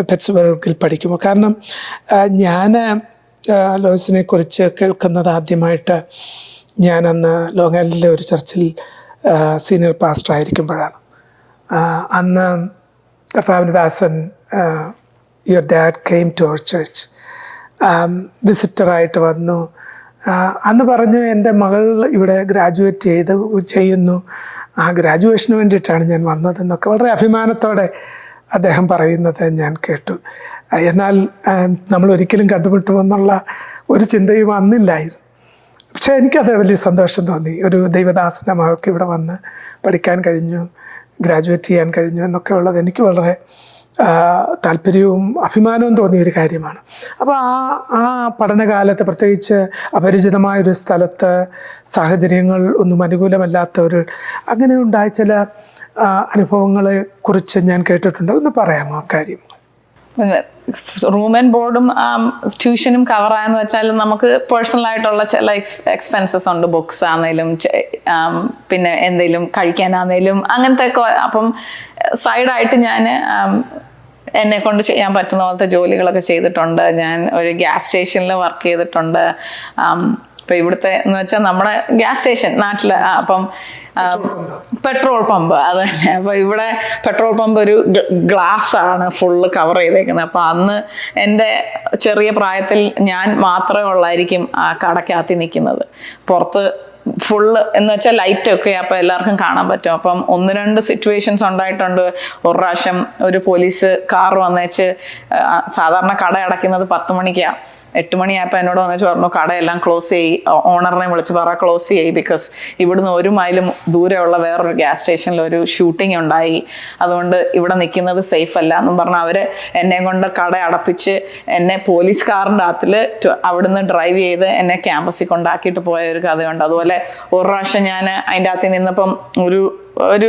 പിറ്റ്സ്ബർഗിൽ പഠിക്കുമ്പോൾ, കാരണം ഞാൻ ലോയ്സിനെ കുറിച്ച് കേൾക്കുന്നത് ആദ്യമായിട്ട് ഞാനന്ന് ലോങ് ഐലൻഡിലെ ഒരു ചർച്ചിൽ സീനിയർ പാസ്റ്റർ ആയിരിക്കുമ്പോഴാണ്. അന്ന് കർത്താവിൻ്റെ ദാസൻ your dad came to our church, വിസിറ്ററായിട്ട് വന്നു. അന്ന് പറഞ്ഞു എൻ്റെ മകൾ ഇവിടെ ഗ്രാജുവേറ്റ് ചെയ്യുന്നു, ആ ഗ്രാജുവേഷന് വേണ്ടിയിട്ടാണ് ഞാൻ വന്നതെന്നൊക്കെ വളരെ അഭിമാനത്തോടെ അദ്ദേഹം പറയുന്നത് ഞാൻ കേട്ടു. എന്നാൽ നമ്മൾ ഒരിക്കലും കണ്ടുമുട്ടുമെന്നുള്ള ഒരു ചിന്തയും അന്നില്ലായിരുന്നു. പക്ഷേ എനിക്കത് വലിയ സന്തോഷം തോന്നി. ഒരു ദൈവദാസൻ്റെ മകൾക്ക് ഇവിടെ വന്ന് പഠിക്കാൻ കഴിഞ്ഞു, ഗ്രാജുവേറ്റ് ചെയ്യാൻ കഴിഞ്ഞു എന്നൊക്കെ ഉള്ളത് എനിക്ക് വളരെ താല്പര്യവും അഭിമാനവും തോന്നിയൊരു കാര്യമാണ്. അപ്പോൾ ആ പഠനകാലത്ത്, പ്രത്യേകിച്ച് അപരിചിതമായൊരു സ്ഥലത്ത്, സാഹചര്യങ്ങൾ ഒന്നും അനുകൂലമല്ലാത്ത അങ്ങനെ ഉണ്ടായ ചില അനുഭവങ്ങളെ കുറിച്ച് ഞാൻ കേട്ടിട്ടുണ്ട്. ഒന്ന് പറയാമോ ആ കാര്യം? റൂം ആൻഡ് ബോർഡും ട്യൂഷനും കവറായെന്ന് വെച്ചാൽ നമുക്ക് പേഴ്സണലായിട്ടുള്ള ചില എക്സ്പെൻസസ് ഉണ്ട്. ബുക്സ് ആണെങ്കിലും പിന്നെ എന്തെങ്കിലും കഴിക്കാനാണെങ്കിലും അങ്ങനത്തെ ഒക്കെ. അപ്പം സൈഡായിട്ട് ഞാൻ എന്നെ കൊണ്ട് ചെയ്യാൻ പറ്റുന്ന പോലത്തെ ജോലികളൊക്കെ ചെയ്തിട്ടുണ്ട്. ഞാൻ ഒരു ഗ്യാസ് സ്റ്റേഷനിൽ വർക്ക് ചെയ്തിട്ടുണ്ട്. ഇപ്പം ഇവിടുത്തെ എന്ന് വെച്ചാൽ നമ്മുടെ ഗ്യാസ് സ്റ്റേഷൻ നാട്ടിൽ, അപ്പം പെട്രോൾ പമ്പ് അത് തന്നെ. അപ്പോൾ ഇവിടെ പെട്രോൾ പമ്പ് ഒരു ഗ്ലാസ് ആണ് ഫുള്ള് കവർ ചെയ്തേക്കുന്നത്. അപ്പോൾ അന്ന് എൻ്റെ ചെറിയ പ്രായത്തിൽ ഞാൻ മാത്രമേ ഉള്ളായിരിക്കും ആ കടക്കകത്ത് നിൽക്കുന്നത്. പുറത്ത് ഫുള്ള് എന്ന് വെച്ചാൽ ലൈറ്റൊക്കെ അപ്പോൾ എല്ലാവർക്കും കാണാൻ പറ്റും. അപ്പം 1-2 സിറ്റുവേഷൻസ് ഉണ്ടായിട്ടുണ്ട്. ഒരു പ്രാവശ്യം ഒരു പോലീസ് കാർ വന്നേച്ച്, സാധാരണ കട അടയ്ക്കുന്നത് 10 മണിക്കാണ്, 8 മണിയായപ്പോൾ എന്നോട് വന്നിട്ട് പറഞ്ഞു കടയെല്ലാം ക്ലോസ് ചെയ്യ്, ഓണറിനെ വിളിച്ച് ക്ലോസ് ചെയ്യ്, ബിക്കോസ് ഇവിടുന്ന് 1 മൈലും ദൂരെയുള്ള വേറൊരു ഗ്യാസ് സ്റ്റേഷനിൽ ഒരു ഷൂട്ടിംഗ് ഉണ്ടായി, അതുകൊണ്ട് ഇവിടെ നിൽക്കുന്നത് സേഫ് അല്ല എന്നും പറഞ്ഞ് അവർ എന്നെ കൊണ്ട് കട അടപ്പിച്ച് എന്നെ പോലീസ് കാറിൻ്റെ അകത്തിൽ അവിടുന്ന് ഡ്രൈവ് ചെയ്ത് എന്നെ ക്യാമ്പസിൽ കൊണ്ടാക്കിയിട്ട് പോയ ഒരു കഥയുണ്ട്. അതുപോലെ ഒരു പ്രാവശ്യം ഞാൻ അതിൻ്റെ അകത്ത് നിന്നപ്പം ഒരു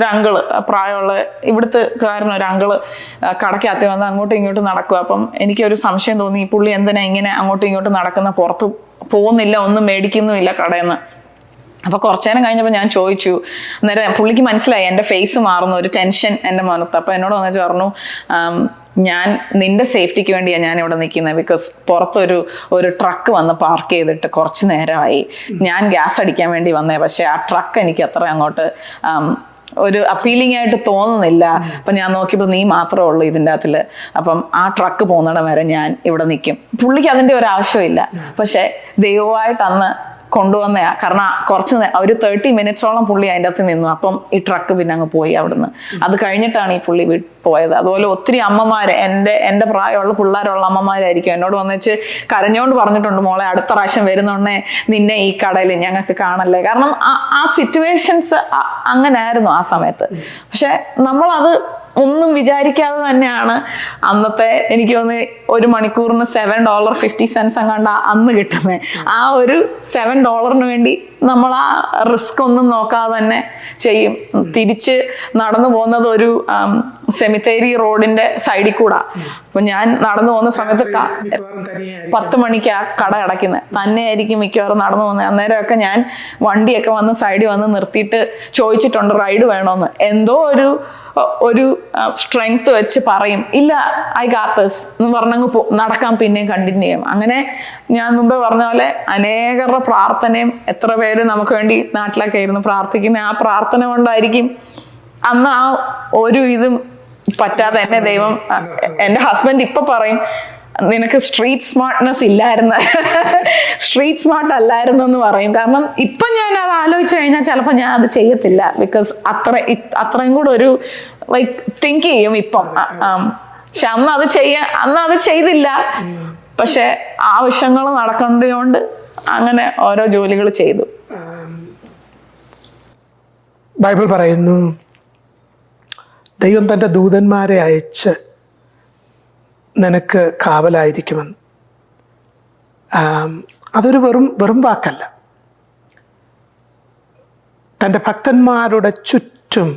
അങ്കിള്, പ്രായമുള്ള ഇവിടുത്തെ കാരൻ ഒരു അങ്കിള് കടക്കകത്ത് വന്ന് അങ്ങോട്ടും ഇങ്ങോട്ടും നടക്കുക. അപ്പം എനിക്കൊരു സംശയം തോന്നി, ഈ പുള്ളി എന്തിനാ ഇങ്ങനെ അങ്ങോട്ടും ഇങ്ങോട്ടും നടക്കുന്ന, പുറത്ത് പോകുന്നില്ല, ഒന്നും മേടിക്കുന്നുമില്ല കടയിൽ നിന്ന്. അപ്പോൾ കുറച്ചു നേരം കഴിഞ്ഞപ്പോൾ ഞാൻ ചോദിച്ചു, അന്നേരം പുള്ളിക്ക് മനസ്സിലായി എൻ്റെ ഫേസ് മാറുന്ന ഒരു ടെൻഷൻ എൻ്റെ മുഖത്ത്. അപ്പോൾ എന്നോട് വന്നിട്ട് പറഞ്ഞു, ഞാൻ നിന്റെ സേഫ്റ്റിക്ക് വേണ്ടിയാണ് ഞാൻ ഇവിടെ നിൽക്കുന്നത്, ബിക്കോസ് പുറത്തൊരു ട്രക്ക് വന്ന് പാർക്ക് ചെയ്തിട്ട് കുറച്ച് നേരമായി, ഞാൻ ഗ്യാസ് അടിക്കാൻ വേണ്ടി വന്നേ, പക്ഷേ ആ ട്രക്ക് എനിക്ക് അത്ര അങ്ങോട്ട് ഒരു അപ്പീലിംഗ് ആയിട്ട് തോന്നുന്നില്ല. അപ്പം ഞാൻ നോക്കിയപ്പോൾ നീ മാത്രമേ ഉള്ളൂ ഇതിൻ്റെ അകത്തിൽ, അപ്പം ആ ട്രക്ക് പോകുന്നിടം വരെ ഞാൻ ഇവിടെ നിൽക്കും. പുള്ളിക്ക് അതിൻ്റെ ഒരു ആവശ്യമില്ല, പക്ഷേ ദൈവമായിട്ട് അന്ന് കൊണ്ടുവന്നയാ. കാരണം ഒരു 30 മിനിറ്റ്സോളം പുള്ളി അതിൻ്റെ അകത്ത് നിന്നു. അപ്പം ഈ ട്രക്ക് പിന്നെ അങ്ങ് പോയി അവിടുന്ന്. അത് കഴിഞ്ഞിട്ടാണ് ഈ പുള്ളി പോയത്. അതുപോലെ ഒത്തിരി അമ്മമാർ, എൻ്റെ പ്രായമുള്ള പിള്ളേരുള്ള അമ്മമാരായിരിക്കും എന്നോട് വന്നിച്ച് കരഞ്ഞുകൊണ്ട് പറഞ്ഞിട്ടുണ്ട്, മോളെ അടുത്ത പ്രാവശ്യം വരുന്നുണ്ടേ നിന്നെ ഈ കടയിൽ ഞങ്ങൾക്ക് കാണല്ലേ. കാരണം ആ സിറ്റുവേഷൻസ് അങ്ങനെ ആയിരുന്നു ആ സമയത്ത്. പക്ഷെ നമ്മളത് ഒന്നും വിചാരിക്കാതെ തന്നെയാണ് അന്നത്തെ, എനിക്ക് തോന്നുന്നു 1 മണിക്കൂറിന് $7.50 അങ്ങാണ്ട് അന്ന് കിട്ടുന്നത്. ആ ഒരു $7 വേണ്ടി നമ്മൾ ആ റിസ്ക് ഒന്നും നോക്കാതെ തന്നെ ചെയ്യും. തിരിച്ച് നടന്നു പോകുന്നത് ഒരു സെമിത്തേരി റോഡിന്റെ സൈഡിൽ കൂടാ. അപ്പൊ ഞാൻ നടന്നു പോകുന്ന സമയത്ത് 10 മണിക്കാ കട അടയ്ക്കുന്നത്, തന്നെ ആയിരിക്കും മിക്കവാറും നടന്നു പോകുന്നത്. അന്നേരമൊക്കെ ഞാൻ വണ്ടിയൊക്കെ വന്ന് സൈഡിൽ വന്ന് നിർത്തിയിട്ട് ചോദിച്ചിട്ടുണ്ട് റൈഡ് വേണോന്ന്. എന്തോ ഒരു സ്ട്രെങ്ത് വെച്ച് പറയും, ഇല്ല ഐ ഗാറ്റ് ദിസ് എന്ന് പറഞ്ഞങ്ങ് നടക്കാൻ പിന്നെയും കണ്ടിന്യൂ ചെയ്യും. അങ്ങനെ ഞാൻ മുമ്പേ പറഞ്ഞ പോലെ അനേകരുടെ പ്രാർത്ഥനയും, എത്ര പേര് നമുക്ക് വേണ്ടി നാട്ടിലൊക്കെ ആയിരുന്നു പ്രാർത്ഥിക്കുന്നത്. ആ പ്രാർത്ഥന കൊണ്ടായിരിക്കും അന്ന് ആ ഒരു ഇതും പറ്റാതെ എന്നെ ദൈവം, എൻ്റെ ഹസ്ബൻഡ് ഇപ്പൊ പറയും നിനക്ക് സ്ട്രീറ്റ് സ്മാർട്ട്നെസ് ഇല്ലായിരുന്നു, സ്ട്രീറ്റ് സ്മാർട്ട് അല്ലായിരുന്നു എന്ന് പറയും. കാരണം ഇപ്പം ഞാൻ അത് ആലോചിച്ച് കഴിഞ്ഞാൽ ചിലപ്പോൾ ഞാൻ അത് ചെയ്യത്തില്ല, ബിക്കോസ് അത്രയും കൂടെ ഒരു ലൈക്ക് തിങ്ക് ചെയ്യും ഇപ്പം. പക്ഷെ അന്ന് അത് ചെയ്തില്ല. പക്ഷെ ആവശ്യങ്ങൾ നടക്കേണ്ടതുകൊണ്ട് അങ്ങനെ ഓരോ ജോലികൾ ചെയ്തു. ബൈബിൾ പറയുന്നു, ദൈവം തൻ്റെ ദൂതന്മാരെ അയച്ച് നിനക്ക് കാവലായിരിക്കുമെന്ന്. അതൊരു വെറും വാക്കല്ല. തൻ്റെ ഭക്തന്മാരുടെ ചുറ്റും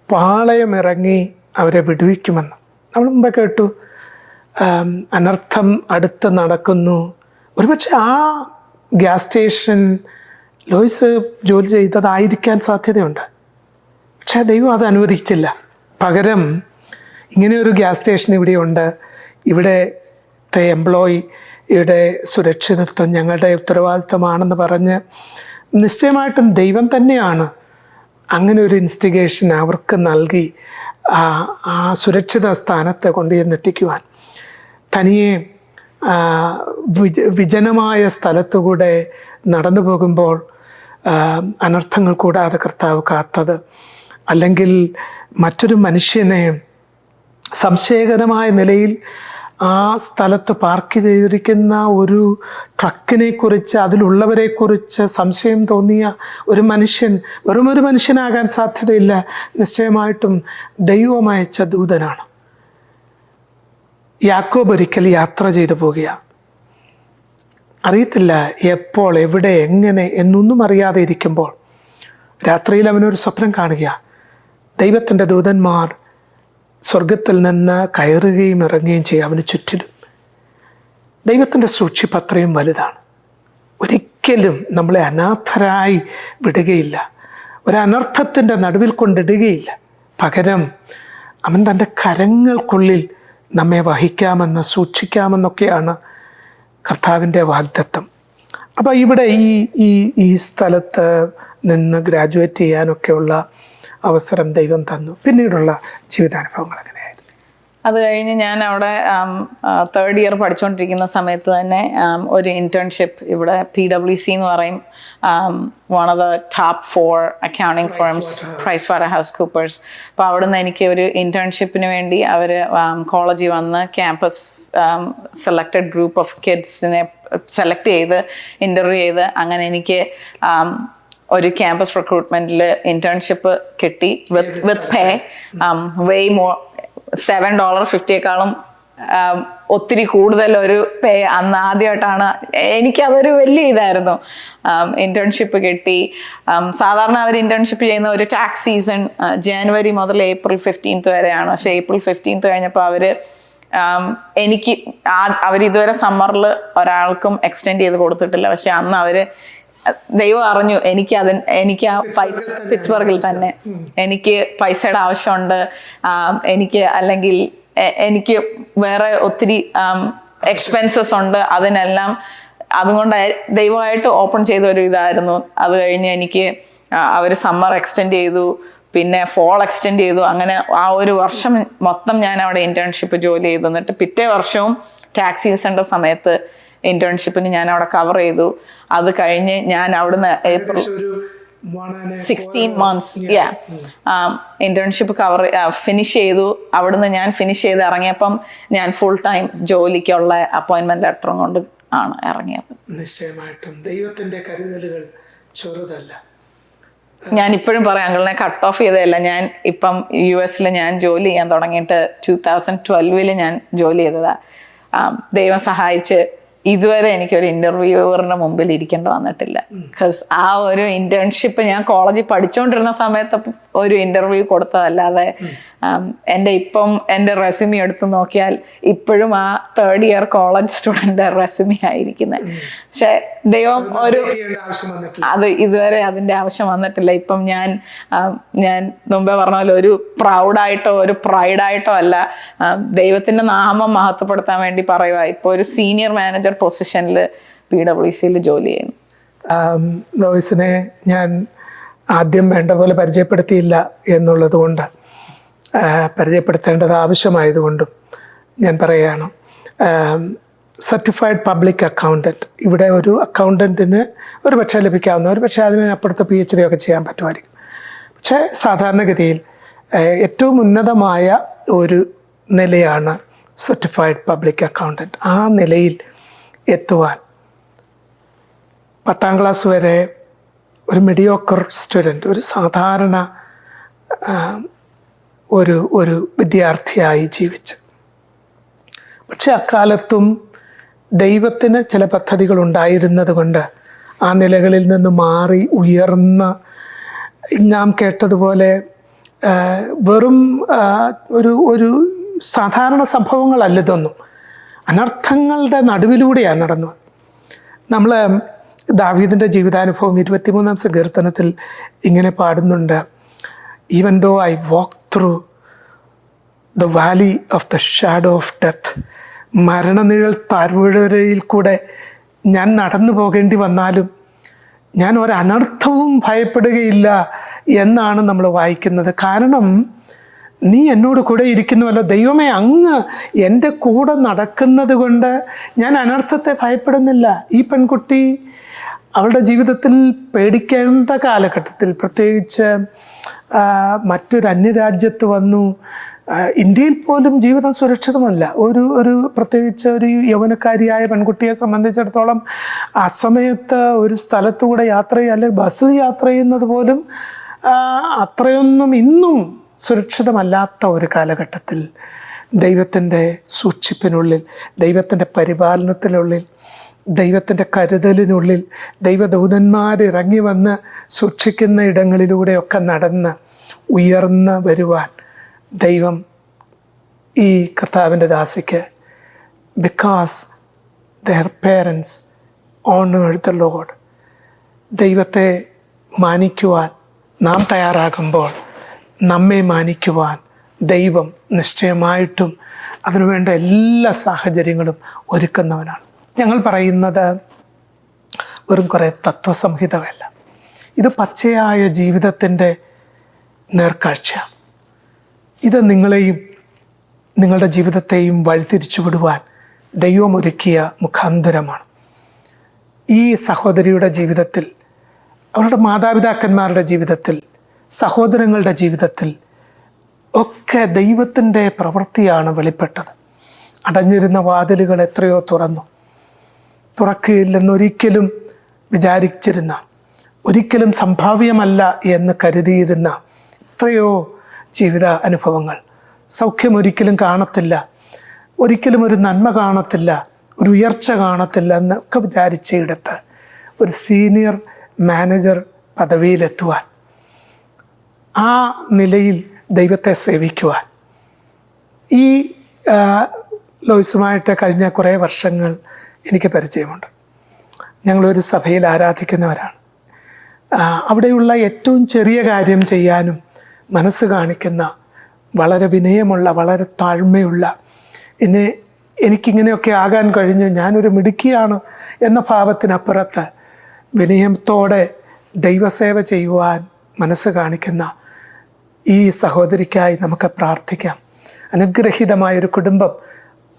പാളയമിറങ്ങി അവരെ വിടുവിക്കുമെന്ന് നമ്മൾ മുമ്പേ കേട്ടു. അനർത്ഥം അടുത്ത് നടക്കുന്നു. ഒരുപക്ഷെ ആ ഗ്യാസ് സ്റ്റേഷൻ ലോയ്സ് ജോലി ചെയ്തതായിരിക്കാൻ സാധ്യതയുണ്ട്. പക്ഷേ ദൈവം അത് അനുവദിച്ചില്ല. പകരം ഇങ്ങനെയൊരു ഗ്യാസ് സ്റ്റേഷൻ ഇവിടെയുണ്ട്, ഇവിടുത്തെ എംപ്ലോയിയുടെ സുരക്ഷിതത്വം ഞങ്ങളുടെ ഉത്തരവാദിത്തമാണെന്ന് പറഞ്ഞ് നിശ്ചയമായിട്ടും ദൈവം തന്നെയാണ് അങ്ങനെ ഒരു ഇൻസ്റ്റിഗേഷൻ അവർക്ക് നൽകി ആ സുരക്ഷിത സ്ഥാനത്ത് കൊണ്ടുചെന്നെത്തിക്കുവാൻ. തനിയെ വിജനമായ സ്ഥലത്തുകൂടെ നടന്നു പോകുമ്പോൾ അനർത്ഥങ്ങൾ കൂടാതെ കർത്താവ് കാത്തത്, അല്ലെങ്കിൽ മറ്റൊരു മനുഷ്യനെ സംശയകരമായ നിലയിൽ ആ സ്ഥലത്ത് പാർക്ക് ചെയ്തിരിക്കുന്ന ഒരു ട്രക്കിനെ കുറിച്ച്, അതിലുള്ളവരെക്കുറിച്ച് സംശയം തോന്നിയ ഒരു മനുഷ്യൻ വെറുമൊരു മനുഷ്യനാകാൻ സാധ്യതയില്ല, നിശ്ചയമായിട്ടും ദൈവം അയച്ച ദൂതനാണ്. യാക്കോബ് ഒരിക്കൽ യാത്ര ചെയ്തു പോകുകയാണ്. അറിയത്തില്ല എപ്പോൾ, എവിടെ, എങ്ങനെ എന്നൊന്നും അറിയാതെ ഇരിക്കുമ്പോൾ രാത്രിയിൽ അവനൊരു സ്വപ്നം കാണുക. ദൈവത്തിൻ്റെ ദൂതന്മാർ സ്വർഗത്തിൽ നിന്ന് കയറുകയും ഇറങ്ങുകയും ചെയ്യും അവന് ചുറ്റിലും. ദൈവത്തിൻ്റെ സൂക്ഷിപ്പ് അത്രയും വലുതാണ്. ഒരിക്കലും നമ്മളെ അനാഥരായി വിടുകയില്ല, ഒരനർത്ഥത്തിൻ്റെ നടുവിൽ കൊണ്ടിടുകയില്ല. പകരം അവൻ തൻ്റെ കരങ്ങൾക്കുള്ളിൽ നമ്മെ വഹിക്കാമെന്ന്, സൂക്ഷിക്കാമെന്നൊക്കെയാണ് കർത്താവിൻ്റെ വാഗ്ദത്തം. അപ്പോൾ ഇവിടെ ഈ സ്ഥലത്ത് നിന്ന് ഗ്രാജുവേറ്റ് ചെയ്യാനൊക്കെയുള്ള അവസരം ദൈവം തന്നു. പിന്നീടുള്ള ജീവിതാനുഭവങ്ങൾ എങ്ങനെയായിരുന്നു? അത് കഴിഞ്ഞ് ഞാൻ അവിടെ 3rd ഇയർ പഠിച്ചുകൊണ്ടിരിക്കുന്ന സമയത്ത് തന്നെ ഒരു ഇന്റേൺഷിപ്പ് ഇവിടെ PwC എന്ന് പറയും, one of the top 4 accounting firms, PricewaterhouseCoopers. അപ്പോൾ അവിടുന്ന് എനിക്ക് ഒരു ഇന്റേൺഷിപ്പിന് വേണ്ടി അവർ കോളേജിൽ വന്ന് ക്യാമ്പസ് സെലക്റ്റഡ് ഗ്രൂപ്പ് ഓഫ് കിഡ്സിനെ സെലക്ട് ചെയ്ത് ഇൻ്റർവ്യൂ ചെയ്ത് അങ്ങനെ എനിക്ക് ഒരു ക്യാമ്പസ് റിക്രൂട്ട്മെന്റിൽ ഇന്റേൺഷിപ്പ് കിട്ടി വിത്ത് പേ വേ മോർ $7.50 ഒത്തിരി കൂടുതൽ ഒരു പേ. അന്ന് ആദ്യമായിട്ടാണ് എനിക്കതൊരു വലിയ ഇതായിരുന്നു. ഇന്റേൺഷിപ്പ് കിട്ടി. സാധാരണ അവർ ഇന്റേൺഷിപ്പ് ചെയ്യുന്ന ഒരു ടാക്സ് സീസൺ ജനുവരി മുതൽ April 15th വരെയാണ്. പക്ഷേ April 15th കഴിഞ്ഞപ്പോൾ എനിക്ക് അവരിതുവരെ സമ്മറിൽ ഒരാൾക്കും എക്സ്റ്റെൻഡ് ചെയ്ത് കൊടുത്തിട്ടില്ല. പക്ഷെ അന്ന് ദൈവം അറിഞ്ഞു എനിക്ക് ആ പൈസ പിറ്റ്സ്ബർഗിൽ തന്നെ എനിക്ക് പൈസയുടെ ആവശ്യമുണ്ട്, അല്ലെങ്കിൽ എനിക്ക് വേറെ ഒത്തിരി എക്സ്പെൻസസ് ഉണ്ട്, അതിനെല്ലാം അതുകൊണ്ട് ദൈവമായിട്ട് ഓപ്പൺ ചെയ്ത ഒരു ഇതായിരുന്നു. അത് കഴിഞ്ഞ് എനിക്ക് അവർ സമ്മർ എക്സ്റ്റെൻഡ് ചെയ്തു, പിന്നെ ഫോൾ എക്സ്റ്റെൻഡ് ചെയ്തു. അങ്ങനെ ആ ഒരു വർഷം മൊത്തം ഞാൻ അവിടെ ഇന്റേൺഷിപ്പ് ജോലി ചെയ്തു. എന്നിട്ട് പിറ്റേ വർഷവും ടാക്സ് സീസണിൻ്റെ സമയത്ത് ഇന്റേൺഷിപ്പിന് ഞാൻ അവിടെ കവർ ചെയ്തു. അത് കഴിഞ്ഞ് ഞാൻ അവിടുന്ന് April 16 months ഇന്റേൺഷിപ്പ് ഫിനിഷ് ചെയ്തു. അവിടുന്ന് ഞാൻ ഫിനിഷ് ചെയ്ത് ഇറങ്ങിയപ്പം ഞാൻ ഫുൾ ടൈം ജോലിക്കുള്ള അപ്പോയിന്റ്മെന്റ് ലെറ്ററും കൊണ്ട് ആണ് ഇറങ്ങിയത്. നിശ്ചയമായിട്ടും ദൈവത്തിന്റെ കരുതലുകൾ ചെറുതല്ല. ഞാൻ ഇപ്പോഴും പറയാം, അങ്കിളിനെ കട്ട് ഓഫ് ചെയ്തതല്ല. ഞാൻ ഇപ്പം US ഞാൻ ജോലി ചെയ്യാൻ തുടങ്ങിയിട്ട് 2012 ഞാൻ ജോലി ചെയ്തതാ. ദൈവം സഹായിച്ച് ഇതുവരെ എനിക്കൊരു ഇന്റർവ്യൂവറിന്റെ മുമ്പിൽ ഇരിക്കേണ്ടി വന്നിട്ടില്ല. ബിക്കോസ് ആ ഒരു ഇന്റേൺഷിപ്പ് ഞാൻ കോളേജിൽ പഠിച്ചുകൊണ്ടിരുന്ന സമയത്ത് ഒരു ഇന്റർവ്യൂ കൊടുത്തതല്ലാതെ എൻ്റെ റെസ്യൂമി എടുത്ത് നോക്കിയാൽ ഇപ്പോഴും ആ 3rd year college student resume ആയിരിക്കുന്നത്. പക്ഷെ ദൈവം ഇതുവരെ അതിന്റെ ആവശ്യം വന്നിട്ടില്ല. ഇപ്പം ഞാൻ മുമ്പേ പറഞ്ഞ പോലെ ഒരു പ്രൗഡായിട്ടോ ഒരു പ്രൈഡായിട്ടോ അല്ല, ദൈവത്തിന്റെ നാമം മഹത്വപ്പെടുത്താൻ വേണ്ടി പറയുക. ഇപ്പൊ ഒരു സീനിയർ മാനേജർ പൊസിഷനിൽ PwC ജോലി ചെയ്യുന്നു. ലോയിസിനെ ഞാൻ ആദ്യം വേണ്ട പോലെ പരിചയപ്പെടുത്തിയില്ല എന്നുള്ളത് കൊണ്ട്, പരിചയപ്പെടുത്തേണ്ടത് ആവശ്യമായതുകൊണ്ടും ഞാൻ പറയുകയാണ്. സർട്ടിഫൈഡ് പബ്ലിക് അക്കൗണ്ടൻറ്റ്, ഇവിടെ ഒരു അക്കൗണ്ടൻറ്റിന് ഒരു പക്ഷേ ലഭിക്കാവുന്ന, ഒരു പക്ഷേ അതിനപ്പുറത്ത് PhD ഒക്കെ ചെയ്യാൻ പറ്റുമായിരിക്കും. പക്ഷേ സാധാരണഗതിയിൽ ഏറ്റവും ഉന്നതമായ ഒരു നിലയാണ് സർട്ടിഫൈഡ് പബ്ലിക് അക്കൗണ്ടൻറ്റ്. ആ നിലയിൽ എത്തുവാൻ 10ാം ക്ലാസ് വരെ ഒരു മീഡിയോക്കർ സ്റ്റുഡൻറ്റ്, ഒരു സാധാരണ ഒരു വിദ്യാർത്ഥിയായി ജീവിച്ച്, പക്ഷെ അക്കാലത്തും ദൈവത്തിന് ചില പദ്ധതികൾ ഉണ്ടായിരുന്നത് കൊണ്ട് ആ നിലകളിൽ നിന്ന് മാറി ഉയർന്ന, നാം കേട്ടതുപോലെ വെറും ഒരു സാധാരണ സംഭവങ്ങളല്ല ഇതൊന്നും, അനർത്ഥങ്ങളുടെ നടുവിലൂടെയാണ് നടന്നത്. നമ്മൾ ദാവീദിൻ്റെ ജീവിതാനുഭവം 23ാം സങ്കീർത്തനത്തിൽ ഇങ്ങനെ പാടുന്നുണ്ട്, even though I walk through the valley of the shadow of death, മരണനിഴൽ താഴ്വരയിൽ കൂടെ ഞാൻ നടന്നു പോകേണ്ടി വന്നാലും ഞാൻ ഒരനർത്ഥവും ഭയപ്പെടുകയില്ല എന്നാണ് നമ്മൾ വായിക്കുന്നത്. കാരണം നീ എന്നോട് കൂടെ ഇരിക്കുന്നുവല്ലോ, ദൈവമേ അങ്ങ് എൻ്റെ കൂടെ നടക്കുന്നത് കൊണ്ട് ഞാൻ അനർത്ഥത്തെ ഭയപ്പെടുന്നില്ല. ഈ പെൺകുട്ടി അവളുടെ ജീവിതത്തിൽ പേടിക്കേണ്ട കാലഘട്ടത്തിൽ, പ്രത്യേകിച്ച് മറ്റൊരു അന്യരാജ്യത്ത് വന്നു, ഇന്ത്യയിൽ പോലും ജീവിതം സുരക്ഷിതമല്ല. ഒരു പ്രത്യേകിച്ച് ഒരു യൗവനക്കാരിയായ പെൺകുട്ടിയെ സംബന്ധിച്ചിടത്തോളം ആ സമയത്ത് ഒരു സ്ഥലത്തുകൂടെ യാത്ര ചെയ്യുക, അല്ലെങ്കിൽ ബസ് യാത്ര ചെയ്യുന്നത് പോലും അത്രയൊന്നും ഇന്നും സുരക്ഷിതമല്ലാത്ത ഒരു കാലഘട്ടത്തിൽ ദൈവത്തിൻ്റെ സൂക്ഷിപ്പിനുള്ളിൽ, ദൈവത്തിൻ്റെ പരിപാലനത്തിനുള്ളിൽ, ദൈവത്തിൻ്റെ കരുതലിനുള്ളിൽ, ദൈവദൂതന്മാരിറങ്ങി വന്ന് സൂക്ഷിക്കുന്ന ഇടങ്ങളിലൂടെയൊക്കെ നടന്ന് ഉയർന്ന് വരുവാൻ ദൈവം ഈ കർത്താവിൻ്റെ ദാസിക്ക്, because their parents honoured the Lord, ദൈവത്തെ മാനിക്കുവാൻ നാം തയ്യാറാകുമ്പോൾ നമ്മെ മാനിക്കുവാൻ ദൈവം നിശ്ചയമായിട്ടും അതിനുവേണ്ട എല്ലാ സാഹചര്യങ്ങളും ഒരുക്കുന്നവനാണ്. ഞങ്ങൾ പറയുന്നത് വെറും കുറേ തത്വസംഹിതമല്ല, ഇത് പച്ചയായ ജീവിതത്തിൻ്റെ നേർക്കാഴ്ച. ഇത് നിങ്ങളെയും നിങ്ങളുടെ ജീവിതത്തെയും വഴിതിരിച്ചു വിടുവാൻ ദൈവം ഒരുക്കിയ മുഖാന്തരമാണ്. ഈ സഹോദരിയുടെ ജീവിതത്തിൽ, അവരുടെ മാതാപിതാക്കന്മാരുടെ ജീവിതത്തിൽ, സഹോദരങ്ങളുടെ ജീവിതത്തിൽ ഒക്കെ ദൈവത്തിൻ്റെ പ്രവൃത്തിയാണ് വെളിപ്പെട്ടത്. അടഞ്ഞിരുന്ന വാതിലുകൾ എത്രയോ തുറക്കുകയില്ലെന്നൊരിക്കലും വിചാരിച്ചിരുന്ന, ഒരിക്കലും സംഭാവ്യമല്ല എന്ന് കരുതിയിരുന്ന എത്രയോ ജീവിത അനുഭവങ്ങൾ, സൗഖ്യം ഒരിക്കലും കാണത്തില്ല, ഒരിക്കലും ഒരു നന്മ കാണത്തില്ല, ഒരു ഉയർച്ച കാണത്തില്ല എന്നൊക്കെ വിചാരിച്ചയിടത്ത് ഒരു സീനിയർ മാനേജർ പദവിയിലെത്തുവാൻ, ആ നിലയിൽ ദൈവത്തെ സേവിക്കുവാൻ, ഈ ലോയ്സുമായിട്ട് കഴിഞ്ഞ കുറേ വർഷങ്ങൾ എനിക്ക് പരിചയമുണ്ട്. ഞങ്ങളൊരു സഭയിൽ ആരാധിക്കുന്നവരാണ്. അവിടെയുള്ള ഏറ്റവും ചെറിയ കാര്യം ചെയ്യാനും മനസ്സ് കാണിക്കുന്ന, വളരെ വിനയമുള്ള, വളരെ താഴ്മയുള്ള, എനിക്കിങ്ങനെയൊക്കെ ആകാൻ കഴിഞ്ഞു, ഞാനൊരു മിടുക്കിയാണ് എന്ന ഭാവത്തിനപ്പുറത്ത് വിനയത്തോടെ ദൈവസേവ ചെയ്യുവാൻ മനസ്സ് കാണിക്കുന്ന ഈ സഹോദരിക്കായി നമുക്ക് പ്രാർത്ഥിക്കാം. അനുഗ്രഹീതമായൊരു കുടുംബം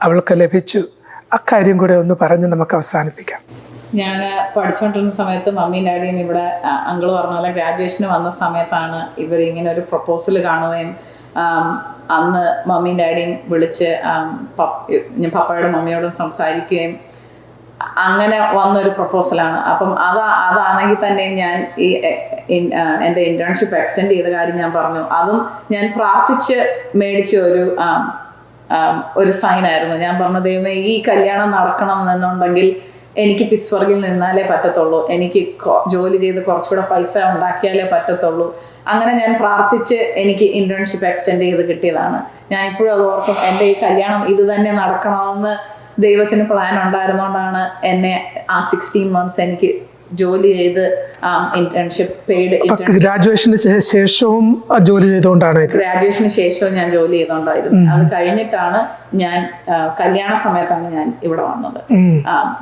അവൾക്ക് ലഭിച്ചു. അക്കാര്യം കൂടെ ഒന്ന് പറഞ്ഞ് നമുക്ക് അവസാനിപ്പിക്കാം. ഞാൻ പഠിച്ചുകൊണ്ടിരുന്ന സമയത്ത് മമ്മിയും ഡാഡിയും ഇവിടെ അങ്കിള് പറഞ്ഞ പോലെ ഗ്രാജുവേഷന് വന്ന സമയത്താണ് ഇവർ ഇങ്ങനെ ഒരു പ്രൊപ്പോസൽ കാണുകയും അന്ന് മമ്മിയും ഡാഡിയും വിളിച്ച് ഞാൻ പപ്പയോടും മമ്മിയോടും സംസാരിക്കുകയും അങ്ങനെ വന്നൊരു പ്രൊപ്പോസലാണ്. അപ്പം അതാണെങ്കിൽ തന്നെ ഞാൻ ഈ എൻ്റെ ഇൻറ്റേൺഷിപ്പ് എക്സ്റ്റെൻഡ് ചെയ്ത കാര്യം ഞാൻ പറഞ്ഞു. അതും ഞാൻ പ്രാർത്ഥിച്ച് മേടിച്ച ഒരു സൈനായിരുന്നു. ഞാൻ പറഞ്ഞു, ദൈവമേ ഈ കല്യാണം നടക്കണം എന്നുണ്ടെങ്കിൽ എനിക്ക് പിറ്റ്സ്ബർഗിൽ നിന്നാലേ പറ്റത്തുള്ളൂ, എനിക്ക് ജോലി ചെയ്ത് കുറച്ചുകൂടെ പൈസ ഉണ്ടാക്കിയാലേ പറ്റത്തുള്ളൂ. അങ്ങനെ ഞാൻ പ്രാർത്ഥിച്ച് എനിക്ക് ഇൻറ്റേൺഷിപ്പ് എക്സ്റ്റെൻഡ് ചെയ്ത് കിട്ടിയതാണ്. ഞാൻ ഇപ്പോഴും അത് ഓർക്കും, എൻ്റെ ഈ കല്യാണം ഇത് തന്നെ നടക്കണമെന്ന് ദൈവത്തിന് പ്ലാൻ ഉണ്ടായിരുന്നുകൊണ്ടാണ് എന്നെ ആ 16 months എനിക്ക് ജോലി ചെയ്ത് ഇന്റേൺഷിപ്പ് പെയ്ഡ് ഗ്രാജുവേഷന് ശേഷവും ജോലി ചെയ്തുകൊണ്ടാണ് ഗ്രാജുവേഷന് ശേഷവും ഞാൻ ജോലി ചെയ്തുകൊണ്ടായിരുന്നു. അത് കഴിഞ്ഞിട്ടാണ് ഞാൻ കല്യാണ സമയത്താണ് ഞാൻ ഇവിടെ വന്നത്.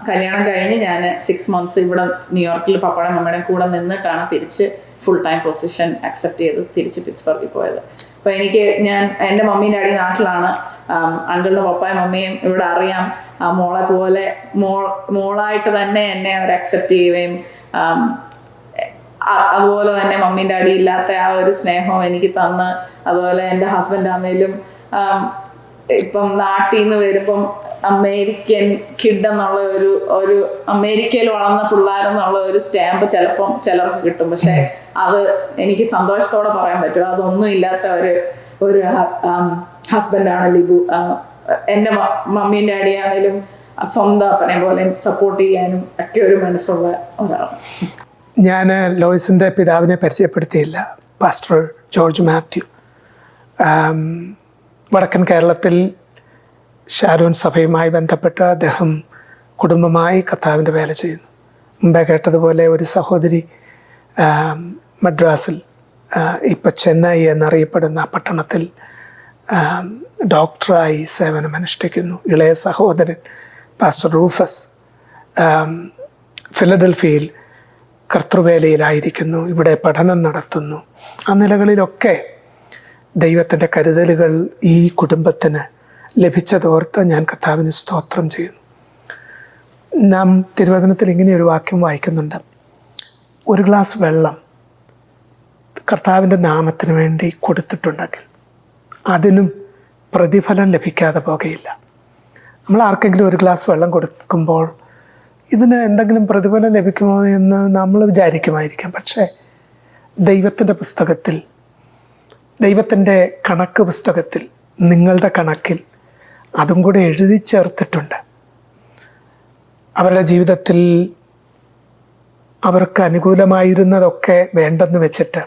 കല്യാണം കഴിഞ്ഞ് ഞാൻ 6 months ഇവിടെ ന്യൂയോർക്കിൽ പപ്പയുടെ മമ്മയുടെ കൂടെ നിന്നിട്ടാണ് തിരിച്ച് ഫുൾ ടൈം പൊസിഷൻ അക്സെപ്റ്റ് ചെയ്ത് തിരിച്ച് പിറ്റ്സ്ബർഗിൽ പോയത്. അപ്പൊ എനിക്ക് എൻ്റെ മമ്മീൻ്റെ ഡാഡി നാട്ടിലാണ്. അങ്കിളിൻ്റെ പപ്പായും മമ്മിയും ഇവിടെ അറിയാം. മോളെ പോലെ മോളായിട്ട് തന്നെ എന്നെ അവർ അക്സെപ്റ്റ് ചെയ്യുകയും അതുപോലെ തന്നെ മമ്മീൻ്റെ ഡാഡി ഇല്ലാത്ത ആ ഒരു സ്നേഹവും എനിക്ക് തന്ന്, അതുപോലെ എൻ്റെ ഹസ്ബൻഡ് ആണെങ്കിലും ഇപ്പം നാട്ടിൽ നിന്ന് വരുമ്പം അമേരിക്കൻ കിഡ് എന്നുള്ള ഒരു അമേരിക്കയിൽ വളർന്ന പിള്ളേരെന്നുള്ള ഒരു സ്റ്റാമ്പ് ചിലപ്പം ചിലർക്ക് കിട്ടും. പക്ഷെ അത് എനിക്ക് സന്തോഷത്തോടെ പറയാൻ പറ്റും, അതൊന്നും ഇല്ലാത്ത ഒരു ഹസ്ബൻഡാണ് ലിബു. എൻ്റെ മമ്മീൻ്റെ ഡാഡി ആണെങ്കിലും സ്വന്തം അപ്പനെ പോലെ സപ്പോർട്ട് ചെയ്യാനും ഒക്കെ ഒരു മനസ്സുള്ള ഒരാളാണ്. ഞാൻ ലോയ്സിൻ്റെ പിതാവിനെ പരിചയപ്പെടുത്തിയില്ല, പാസ്റ്റർ ജോർജ് മാത്യു. വടക്കൻ കേരളത്തിൽ ഷാരോൺ സഭയുമായി ബന്ധപ്പെട്ട് അദ്ദേഹം കുടുംബമായി കർത്താവിൻ്റെ വേല ചെയ്യുന്നു. മുമ്പേ കേട്ടതുപോലെ ഒരു സഹോദരി മദ്രാസിൽ, ഇപ്പോൾ ചെന്നൈ എന്നറിയപ്പെടുന്ന പട്ടണത്തിൽ ഡോക്ടറായി സേവനമനുഷ്ഠിക്കുന്നു. ഇളയ സഹോദരൻ പാസ്റ്റർ റൂഫസ് ഫിലഡൽഫിയയിൽ കർത്തൃവേലയിലായിരിക്കുന്നു, ഇവിടെ പഠനം നടത്തുന്നു. ആ നിലകളിലൊക്കെ ദൈവത്തിൻ്റെ കരുതലുകൾ ഈ കുടുംബത്തിന് ലഭിച്ചതോർത്ത് ഞാൻ കർത്താവിന് സ്തോത്രം ചെയ്യുന്നു. നാം തിരുവചനത്തിൽ ഇങ്ങനെയൊരു വാക്യം വായിക്കുന്നുണ്ട്: ഒരു ഗ്ലാസ് വെള്ളം കർത്താവിൻ്റെ നാമത്തിന് വേണ്ടി കൊടുത്തിട്ടുണ്ടെങ്കിൽ അതിനും പ്രതിഫലം ലഭിക്കാതെ പോകുകയില്ല. നമ്മൾ ആർക്കെങ്കിലും ഒരു ഗ്ലാസ് വെള്ളം കൊടുക്കുമ്പോൾ ഇതിന് എന്തെങ്കിലും പ്രതിഫലം ലഭിക്കുമോ എന്ന് നമ്മൾ വിചാരിക്കുമായിരിക്കാം. പക്ഷേ ദൈവത്തിൻ്റെ പുസ്തകത്തിൽ, ദൈവത്തിൻ്റെ കണക്ക് പുസ്തകത്തിൽ, നിങ്ങളുടെ കണക്കിൽ അതും കൂടെ എഴുതി ചേർത്തിട്ടുണ്ട്. അവരുടെ ജീവിതത്തിൽ അവർക്ക് അനുകൂലമായിരുന്നതൊക്കെ വേണ്ടെന്ന് വെച്ചിട്ട്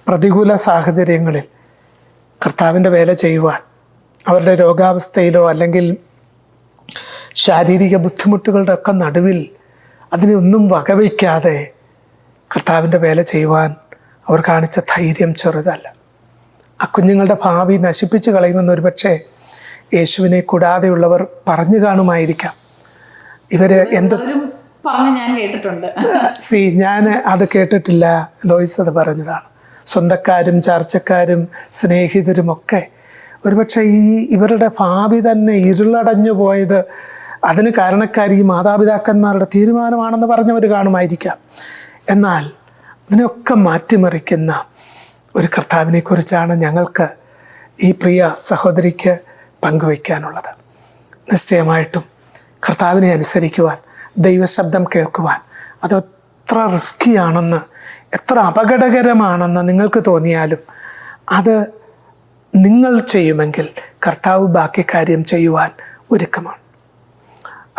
പ്രതികൂല സാഹചര്യങ്ങളിൽ കർത്താവിൻ്റെ വേല ചെയ്യുവാൻ, അവരുടെ രോഗാവസ്ഥയിലോ അല്ലെങ്കിൽ ശാരീരിക ബുദ്ധിമുട്ടുകളുടെ ഒക്കെ നടുവിൽ അതിനെ ഒന്നും വകവയ്ക്കാതെ കർത്താവിൻ്റെ വേല ചെയ്യുവാൻ അവർ കാണിച്ച ധൈര്യം ചെറുതല്ല. ആ കുഞ്ഞുങ്ങളുടെ ഭാവി നശിപ്പിച്ച് കളയുമെന്ന് ഒരുപക്ഷെ യേശുവിനെ കൂടാതെയുള്ളവർ പറഞ്ഞു കാണുമായിരിക്കാം. ഇവർ എന്ത് പറഞ്ഞ് ഞാൻ കേട്ടിട്ടുണ്ട്. ഞാൻ അത് കേട്ടിട്ടില്ല, ലോയിസ് അത് പറഞ്ഞതാണ്. സ്വന്തക്കാരും ചാർച്ചക്കാരും സ്നേഹിതരുമൊക്കെ ഒരുപക്ഷെ ഇവരുടെ ഭാവി തന്നെ ഇരുളടഞ്ഞു പോയത് അതിന് കാരണക്കാരി ഈ മാതാപിതാക്കന്മാരുടെ തീരുമാനമാണെന്ന് പറഞ്ഞവർ കാണുമായിരിക്കാം. എന്നാൽ ഇതിനൊക്കെ മാറ്റിമറിക്കുന്ന ഒരു കർത്താവിനെക്കുറിച്ചാണ് ഞങ്ങൾക്ക് ഈ പ്രിയ സഹോദരിക്ക് പങ്കുവയ്ക്കാനുള്ളത്. നിശ്ചയമായിട്ടും കർത്താവിനെ അനുസരിക്കുവാൻ, ദൈവശബ്ദം കേൾക്കുവാൻ അത് എത്ര റിസ്കിയാണെന്ന്, എത്ര അപകടകരമാണെന്ന് നിങ്ങൾക്ക് തോന്നിയാലും അത് നിങ്ങൾ ചെയ്യുമെങ്കിൽ കർത്താവ് ബാക്കി കാര്യം ചെയ്യുവാൻ ഒരുക്കമാണ്.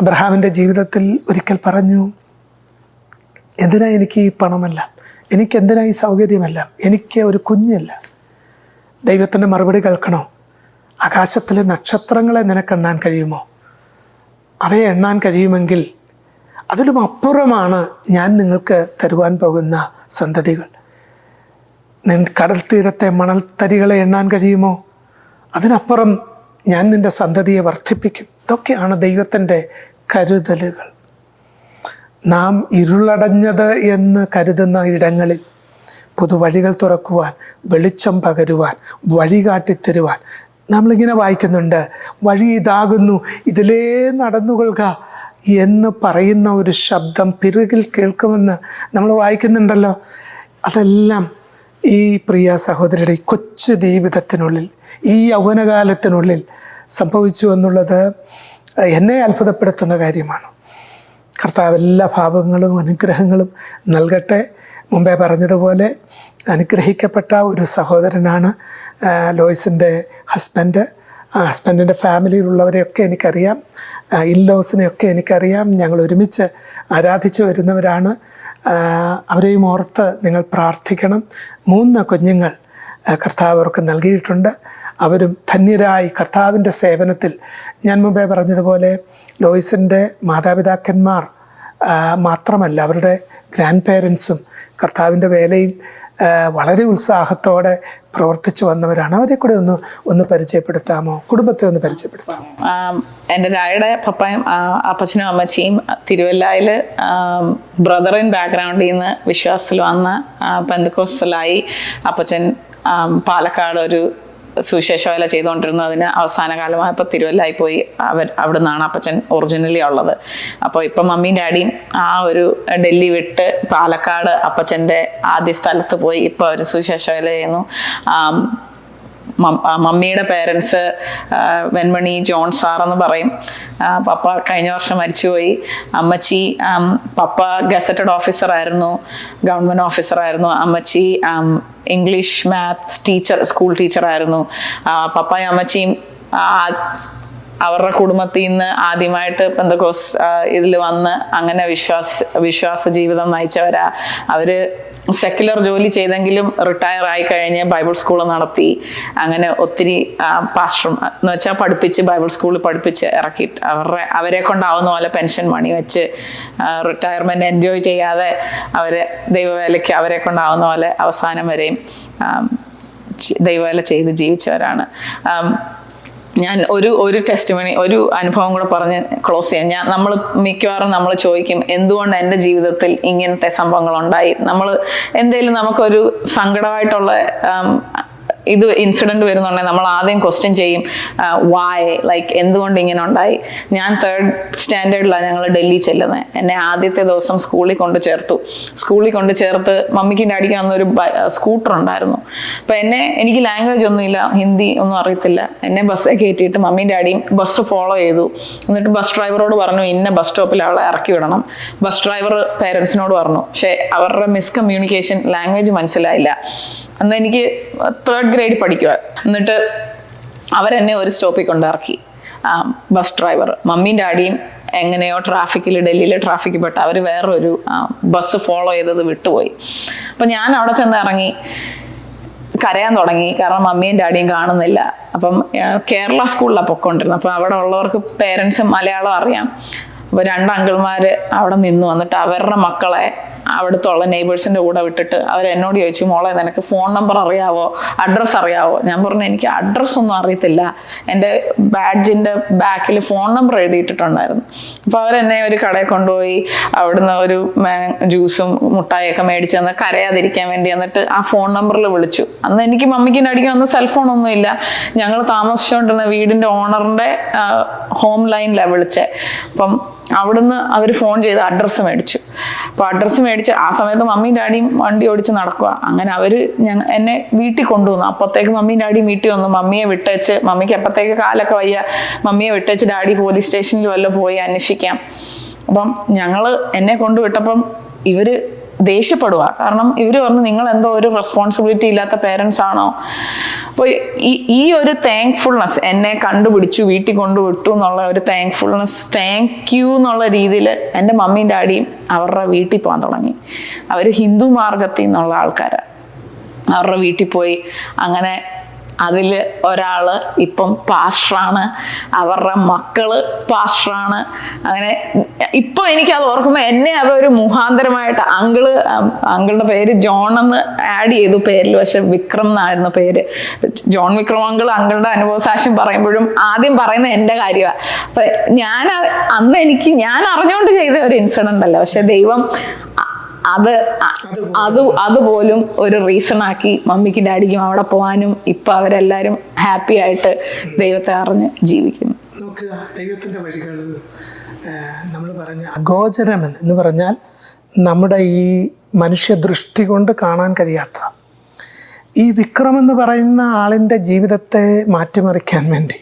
അബ്രഹാമിൻ്റെ ജീവിതത്തിൽ ഒരിക്കൽ പറഞ്ഞു, എന്തിനാ എനിക്ക് ഈ പണമെല്ലാം, എനിക്കെന്തിനാ ഈ സൗകര്യമെല്ലാം, എനിക്ക് ഒരു കുഞ്ഞില്ല. ദൈവത്തിൻ്റെ മറുപടി കേൾക്കണോ? ആകാശത്തിലെ നക്ഷത്രങ്ങളെ നിനക്കെണ്ണാൻ കഴിയുമോ? അവയെ എണ്ണാൻ കഴിയുമെങ്കിൽ അതിലും അപ്പുറമാണ് ഞാൻ നിങ്ങൾക്ക് തരുവാൻ പോകുന്ന സന്തതികൾ. കടൽ തീരത്തെ മണൽത്തരികളെ എണ്ണാൻ കഴിയുമോ? അതിനപ്പുറം ഞാൻ നിൻ്റെ സന്തതിയെ വർദ്ധിപ്പിക്കും. ഇതൊക്കെയാണ് ദൈവത്തിൻ്റെ കരുതലുകൾ. നാം ഇരുളടഞ്ഞത് എന്ന് കരുതുന്ന ഇടങ്ങളിൽ പുതുവഴികൾ തുറക്കുവാൻ, വെളിച്ചം പകരുവാൻ, വഴി കാട്ടിത്തരുവാൻ നമ്മളിങ്ങനെ വായിക്കുന്നുണ്ട്. വഴി ഇതാകുന്നു, ഇതിലേ നടന്നുകൊള്ളുക എന്ന് പറയുന്ന ഒരു ശബ്ദം പിറകിൽ കേൾക്കുമെന്ന് നമ്മൾ വായിക്കുന്നുണ്ടല്ലോ. അതെല്ലാം ഈ പ്രിയ സഹോദരിയുടെ ഈ കൊച്ചു ജീവിതത്തിനുള്ളിൽ, ഈ യൗവനകാലത്തിനുള്ളിൽ സംഭവിച്ചു എന്നുള്ളത് എന്നെ അത്ഭുതപ്പെടുത്തുന്ന കാര്യമാണ്. കർത്താവ് എല്ലാ ഭാവങ്ങളും അനുഗ്രഹങ്ങളും നൽകട്ടെ. മുമ്പേ പറഞ്ഞതുപോലെ അനുഗ്രഹിക്കപ്പെട്ട ഒരു സഹോദരനാണ് ലോയ്സിൻ്റെ ഹസ്ബൻഡ്. ആ ഹസ്ബൻഡിൻ്റെ ഫാമിലിയിലുള്ളവരെയൊക്കെ എനിക്കറിയാം, ഇൻലോസിനെയൊക്കെ എനിക്കറിയാം. ഞങ്ങൾ ഒരുമിച്ച് ആരാധിച്ച് വരുന്നവരാണ്. അവരെയും ഓർത്ത് നിങ്ങൾ പ്രാർത്ഥിക്കണം. 3 കുഞ്ഞുങ്ങൾ കർത്താവ് അവർക്ക് നൽകിയിട്ടുണ്ട്. അവരും ധന്യരായി കർത്താവിൻ്റെ സേവനത്തിൽ, ഞാൻ മുമ്പേ പറഞ്ഞതുപോലെ ലോയ്സിൻ്റെ മാതാപിതാക്കന്മാർ മാത്രമല്ല, അവരുടെ ഗ്രാൻഡ് പേരൻസും കർത്താവിൻ്റെ വേലയിൽ വളരെ ഉത്സാഹത്തോടെ പ്രവർത്തിച്ചു വന്നവരാണ്. അവരെ കൂടെ ഒന്ന് പരിചയപ്പെടുത്താമോ? കുടുംബത്തെ ഒന്ന് പരിചയപ്പെടുത്താമോ? എൻ്റെ രായുടെ പപ്പയും അപ്പച്ചനും അമ്മച്ചിയും തിരുവല്ലയിൽ ബ്രദറിൻ ബാക്ക്ഗ്രൗണ്ടിൽ നിന്ന് വിശ്വാസത്തിൽ വന്ന് പെന്തക്കോസ്റ്റലായി. അപ്പച്ചൻ പാലക്കാട് ഒരു സുവിശേഷ വേല ചെയ്തുകൊണ്ടിരുന്നു. അതിന് അവസാന കാലമായപ്പോൾ തിരുവല്ലായി പോയി. അവിടെ നിന്നാണ് അപ്പച്ചൻ ഒറിജിനലി ഉള്ളത്. അപ്പോൾ ഇപ്പം മമ്മിയും ഡാഡിയും ആ ഒരു ഡൽഹി വിട്ട് പാലക്കാട് അപ്പച്ചൻ്റെ ആദ്യ സ്ഥലത്ത് പോയി ഇപ്പോൾ അവർ സുവിശേഷ വേല ചെയ്യുന്നു. മമ്മിയുടെ പേരൻസ് വെൺമണി ജോൺ സാർ എന്ന് പറയും. പപ്പ കഴിഞ്ഞ വർഷം മരിച്ചുപോയി. അമ്മച്ചി, പപ്പ ഗസറ്റഡ് ഓഫീസറായിരുന്നു, ഗവൺമെൻറ് ഓഫീസറായിരുന്നു. അമ്മച്ചി ഇംഗ്ലീഷ് മാത്സ് ടീച്ചർ, സ്കൂൾ ടീച്ചറായിരുന്നു. പപ്പായും അമ്മച്ചിയും അവരുടെ കുടുംബത്തിൽ നിന്ന് ആദ്യമായിട്ട് പെന്തക്കോസ് ഇതിൽ വന്ന് അങ്ങനെ വിശ്വാസ ജീവിതം നയിച്ചവരാ. അവർ സെക്യുലർ ജോലി ചെയ്തെങ്കിലും റിട്ടയർ ആയി കഴിഞ്ഞ് ബൈബിൾ സ്കൂൾ നടത്തി. അങ്ങനെ ഒത്തിരി പാസ്റ്റർ എന്ന് വെച്ചാൽ പഠിപ്പിച്ച്, ബൈബിൾ സ്കൂളിൽ പഠിപ്പിച്ച് ഇറക്കിയിട്ട് അവരെ കൊണ്ടാവുന്ന പോലെ പെൻഷൻ മണി വെച്ച് റിട്ടയർമെൻറ്റ് എൻജോയ് ചെയ്യാതെ ദൈവവേലയ്ക്ക് അവരെ കൊണ്ടാവുന്ന പോലെ അവസാനം വരെയും ദൈവവേല ചെയ്ത് ജീവിച്ചവരാണ്. ഞാൻ ഒരു ടെസ്റ്റിമണി, ഒരു അനുഭവം കൂടെ പറഞ്ഞ് ക്ലോസ് ചെയ്യാം. നമ്മൾ മിക്കവാറും നമ്മൾ ചോദിക്കും, എന്തുകൊണ്ട് എൻ്റെ ജീവിതത്തിൽ ഇങ്ങനത്തെ സംഭവങ്ങൾ ഉണ്ടായി. നമ്മൾ എന്തെങ്കിലും നമുക്കൊരു സങ്കടമായിട്ടുള്ള ഇത് ഇൻസിഡൻറ്റ് വരുന്നുണ്ടെങ്കിൽ നമ്മൾ ആദ്യം ക്വസ്റ്റ്യൻ ചെയ്യും വായ്, ലൈക്ക് എന്തുകൊണ്ട് ഇങ്ങനെ ഉണ്ടായി. ഞാൻ 3rd സ്റ്റാൻഡേർഡിലാണ് ഞങ്ങൾ ഡൽഹി ചെല്ലുന്നത്. എന്നെ ആദ്യത്തെ ദിവസം സ്കൂളിൽ കൊണ്ട് ചേർത്ത് മമ്മിക്കും ഡാഡിക്കും അന്നൊരു സ്കൂട്ടർ ഉണ്ടായിരുന്നു. അപ്പം എനിക്ക് ലാംഗ്വേജ് ഒന്നുമില്ല, ഹിന്ദി ഒന്നും അറിയത്തില്ല. എന്നെ ബസ്സേ കയറ്റിയിട്ട് മമ്മിയും ഡാഡിയും ബസ് ഫോളോ ചെയ്തു. എന്നിട്ട് ബസ് ഡ്രൈവറോട് പറഞ്ഞു ഇന്ന ബസ് സ്റ്റോപ്പിൽ അവളെ ഇറക്കി വിടണം. ബസ് ഡ്രൈവർ പേരൻസിനോട് പറഞ്ഞു. പക്ഷേ അവരുടെ മിസ്കമ്മ്യൂണിക്കേഷൻ, ലാംഗ്വേജ് മനസ്സിലായില്ല. അന്ന് എനിക്ക് 3rd ഗ്രേഡ് പഠിക്കുക. എന്നിട്ട് അവരെന്നെ ഒരു സ്റ്റോപ്പിൽ കൊണ്ടിറക്കി ബസ് ഡ്രൈവർ. മമ്മിയും ഡാഡിയും എങ്ങനെയോ ഡൽഹിയിലെ ട്രാഫിക്കിൽ പെട്ട് അവർ വേറൊരു ബസ് ഫോളോ ചെയ്തത് വിട്ടുപോയി. അപ്പം ഞാൻ അവിടെ ചെന്ന് ഇറങ്ങി കരയാൻ തുടങ്ങി. കാരണം മമ്മിയും ഡാഡിയും കാണുന്നില്ല. അപ്പം കേരള സ്കൂളിലാണ് പൊക്കോണ്ടിരുന്നത്. അപ്പം അവിടെ ഉള്ളവർക്ക് പേരൻസ് മലയാളം അറിയാം. അപ്പോൾ 2 അങ്കിൾമാർ അവിടെ നിന്നു. വന്നിട്ട് അവരുടെ മക്കളെ അവിടുത്തെ ഉള്ള നെയ്ബേഴ്സിൻ്റെ കൂടെ വിട്ടിട്ട് അവരെന്നോട് ചോദിച്ചു, മോളെ നിനക്ക് ഫോൺ നമ്പർ അറിയാവോ, അഡ്രസ്സ് അറിയാവോ? ഞാൻ പറഞ്ഞു എനിക്ക് അഡ്രസ്സൊന്നും അറിയത്തില്ല. എൻ്റെ ബാഡ്ജിൻ്റെ ബാക്കിൽ ഫോൺ നമ്പർ എഴുതിയിട്ടിട്ടുണ്ടായിരുന്നു. അപ്പോൾ അവരെന്നെ ഒരു കടയിൽ കൊണ്ടുപോയി അവിടുന്ന് ഒരു ജ്യൂസും മുട്ടായൊക്കെ മേടിച്ച് തന്ന് കരയാതിരിക്കാൻ വേണ്ടി. എന്നിട്ട് ആ ഫോൺ നമ്പറിൽ വിളിച്ചു. അന്ന് എനിക്ക് മമ്മിക്കും ഡാഡിക്കും അന്ന് സെൽഫോണൊന്നും ഇല്ല. ഞങ്ങൾ താമസിച്ചുകൊണ്ടിരുന്ന വീടിൻ്റെ ഓണറിൻ്റെ ഹോം ലൈനിലാണ് വിളിച്ചത്. അപ്പം അവിടുന്ന് അവർ ഫോൺ ചെയ്ത് അഡ്രസ്സ് മേടിച്ചു. അപ്പോൾ അഡ്രസ്സ് മേടിച്ച് ആ സമയത്ത് മമ്മിയും ഡാഡിയും വണ്ടി ഓടിച്ച് നടക്കുക. അങ്ങനെ അവർ എന്നെ വീട്ടിൽ കൊണ്ടുവന്നു. അപ്പോഴത്തേക്ക് മമ്മിയും ഡാഡിയും വീട്ടിൽ വന്നു. മമ്മിയെ വിട്ടേച്ച്, മമ്മിക്ക് അപ്പോഴത്തേക്ക് കാലൊക്കെ വയ്യ, മമ്മിയെ വിട്ടേച്ച് ഡാഡി പോലീസ് സ്റ്റേഷനിൽ വല്ലതും പോയി അന്വേഷിക്കാം. അപ്പം എന്നെ കൊണ്ടുവിട്ടപ്പം ഇവർ ദേഷ്യപ്പെടുക. കാരണം ഇവർ പറഞ്ഞു നിങ്ങൾ എന്തോ ഒരു റെസ്പോൺസിബിലിറ്റി ഇല്ലാത്ത പേരൻസ് ആണോ. അപ്പോൾ ഈ ഒരു താങ്ക്ഫുൾനെസ്, എന്നെ കണ്ടുപിടിച്ചു വീട്ടിൽ കൊണ്ടുവിട്ടു എന്നുള്ള ഒരു താങ്ക്ഫുൾനെസ്, താങ്ക് യു എന്നുള്ള രീതിയിൽ എൻ്റെ മമ്മിയും ഡാഡിയും അവരുടെ വീട്ടിൽ പോകാൻ തുടങ്ങി. അവർ ഹിന്ദു മാർഗത്തിൽ നിന്നുള്ള ആൾക്കാരാണ്. അവരുടെ വീട്ടിൽ പോയി. അങ്ങനെ അതിൽ ഒരാൾ ഇപ്പം പാസ്റ്ററാണ്, അവരുടെ മക്കള് പാസ്റ്ററാണ്. അങ്ങനെ ഇപ്പോൾ എനിക്കത് ഓർക്കുമ്പോൾ എന്നെ അതൊരു മുഖാന്തരമായിട്ട് അങ്കിളുടെ പേര് ജോൺ എന്ന് ആഡ് ചെയ്തു പേരിൽ. പക്ഷെ വിക്രം എന്നായിരുന്നു പേര്. ജോൺ വിക്രം അങ്കിളുടെ അനുഭവസാക്ഷ്യം പറയുമ്പോഴും ആദ്യം പറയുന്നത് എൻ്റെ കാര്യമാണ്. അപ്പം ഞാൻ അറിഞ്ഞുകൊണ്ട് ചെയ്ത ഒരു ഇൻസിഡൻ്റ് അല്ല. പക്ഷെ ദൈവം അതുപോലും ഒരു റീസൺ ആക്കി മമ്മിക്കും ഡാഡിക്കും അവിടെ പോകാനും ഇപ്പൊ അവരെല്ലാരും ഹാപ്പി ആയിട്ട് ദൈവത്തെ അറിഞ്ഞ് ജീവിക്കുന്നു. നോക്കുക, ദൈവത്തിൻ്റെ വഴികൾ നമ്മൾ പറഞ്ഞ അഗോചരം എന്ന് പറഞ്ഞാൽ നമ്മുടെ ഈ മനുഷ്യദൃഷ്ടി കൊണ്ട് കാണാൻ കഴിയാത്ത ഈ വിക്രം എന്ന് പറയുന്ന ആളിൻ്റെ ജീവിതത്തെ മാറ്റിമറിക്കാൻ വേണ്ടി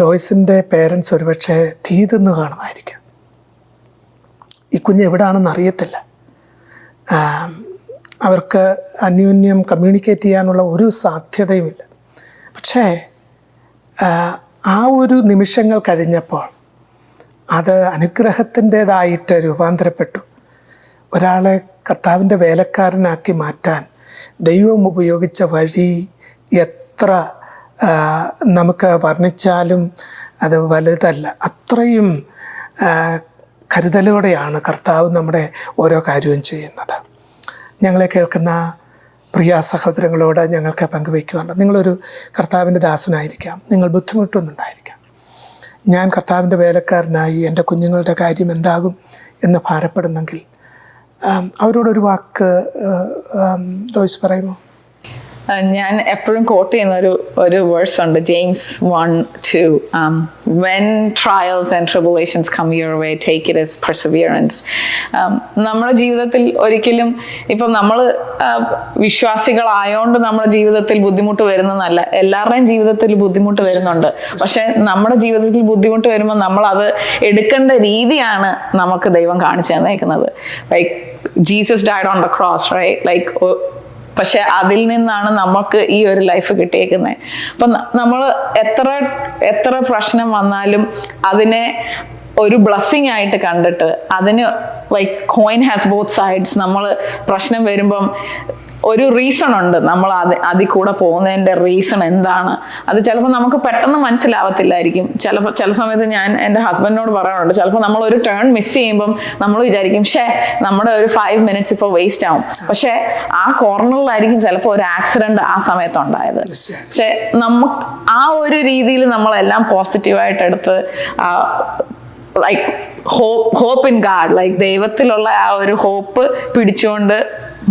ലോയ്സിൻ്റെ പേരൻസ് ഒരുപക്ഷെ തീ തിന്ന് കാണുമായിരിക്കാം. ഈ കുഞ്ഞ് എവിടാണെന്ന് അറിയത്തില്ല. അവർക്ക് അന്യോന്യം കമ്മ്യൂണിക്കേറ്റ് ചെയ്യാനുള്ള ഒരു സാധ്യതയുമില്ല. പക്ഷേ ആ ഒരു നിമിഷങ്ങൾ കഴിഞ്ഞപ്പോൾ അത് അനുഗ്രഹത്തിൻ്റേതായിട്ട് രൂപാന്തരപ്പെട്ടു. ഒരാളെ കർത്താവിൻ്റെ വേലക്കാരനാക്കി മാറ്റാൻ ദൈവം ഉപയോഗിച്ച വഴി എത്ര നമുക്ക് വർണ്ണിച്ചാലും അത് വലുതല്ല. അത്രയും കരുതലോടെയാണ് കർത്താവ് നമ്മുടെ ഓരോ കാര്യവും ചെയ്യുന്നത്. ഞങ്ങളെ കേൾക്കുന്ന പ്രിയ സഹോദരങ്ങളോട് ഞങ്ങൾക്ക് പങ്കുവയ്ക്കുവാനുണ്ട്. നിങ്ങളൊരു കർത്താവിൻ്റെ ദാസനായിരിക്കാം, നിങ്ങൾ ബുദ്ധിമുട്ടൊന്നുണ്ടായിരിക്കാം. ഞാൻ കർത്താവിൻ്റെ വേലക്കാരനായി എൻ്റെ കുഞ്ഞുങ്ങളുടെ കാര്യം എന്താകും എന്ന് ഭാരപ്പെടുന്നെങ്കിൽ അവരോടൊരു വാക്ക് ലോയ്സ് പറയുമോ? ഞാൻ എപ്പോഴും കോട്ട് ചെയ്യുന്ന ഒരു വേഴ്സ് ഉണ്ട്, James 1:2. When trials and tribulations come your way, take it as perseverance. നമ്മുടെ ജീവിതത്തിൽ ഒരിക്കലും ഇപ്പം നമ്മൾ വിശ്വാസികളായോണ്ട് നമ്മുടെ ജീവിതത്തിൽ ബുദ്ധിമുട്ട് വരുന്നതല്ല. എല്ലാവരുടെയും ജീവിതത്തിൽ ബുദ്ധിമുട്ട് വരുന്നുണ്ട്. പക്ഷെ നമ്മുടെ ജീവിതത്തിൽ ബുദ്ധിമുട്ട് വരുമ്പോൾ നമ്മൾ അത് എടുക്കേണ്ട രീതിയാണ് നമുക്ക് ദൈവം കാണിച്ചു തന്നേക്കുന്നത്. Like Jesus died on the cross, right? Like പക്ഷെ അതിൽ നിന്നാണ് നമുക്ക് ഈ ഒരു ലൈഫ് കിട്ടിയേക്കുന്നത്. അപ്പം നമ്മൾ എത്ര പ്രശ്നം വന്നാലും അതിനെ ഒരു ബ്ലെസ്സിങ് ആയിട്ട് കണ്ടിട്ട് അതിന് like coin has both sides. നമ്മൾ പ്രശ്നം വരുമ്പം ഒരു റീസൺ ഉണ്ട്, നമ്മൾ അതിൽ കൂടെ പോകുന്നതിൻ്റെ റീസൺ എന്താണ് അത് ചിലപ്പോൾ നമുക്ക് പെട്ടെന്ന് മനസ്സിലാവത്തില്ലായിരിക്കും. ചില സമയത്ത് ഞാൻ എൻ്റെ ഹസ്ബൻഡിനോട് പറയാറുണ്ട്, ചിലപ്പോൾ നമ്മൾ ഒരു ടേൺ മിസ് ചെയ്യുമ്പം നമ്മൾ വിചാരിക്കും നമ്മുടെ ഒരു 5 minutes ഇപ്പോൾ വേസ്റ്റ് ആവും. പക്ഷെ ആ കോർണറിലായിരിക്കും ചിലപ്പോൾ ഒരു ആക്സിഡന്റ് ആ സമയത്ത് ഉണ്ടായത്. പക്ഷെ നമുക്ക് ആ ഒരു രീതിയിൽ നമ്മളെല്ലാം പോസിറ്റീവായിട്ട് എടുത്ത് like hope in God, like ദൈവത്തിലുള്ള ആ ഒരു ഹോപ്പ് പിടിച്ചുകൊണ്ട്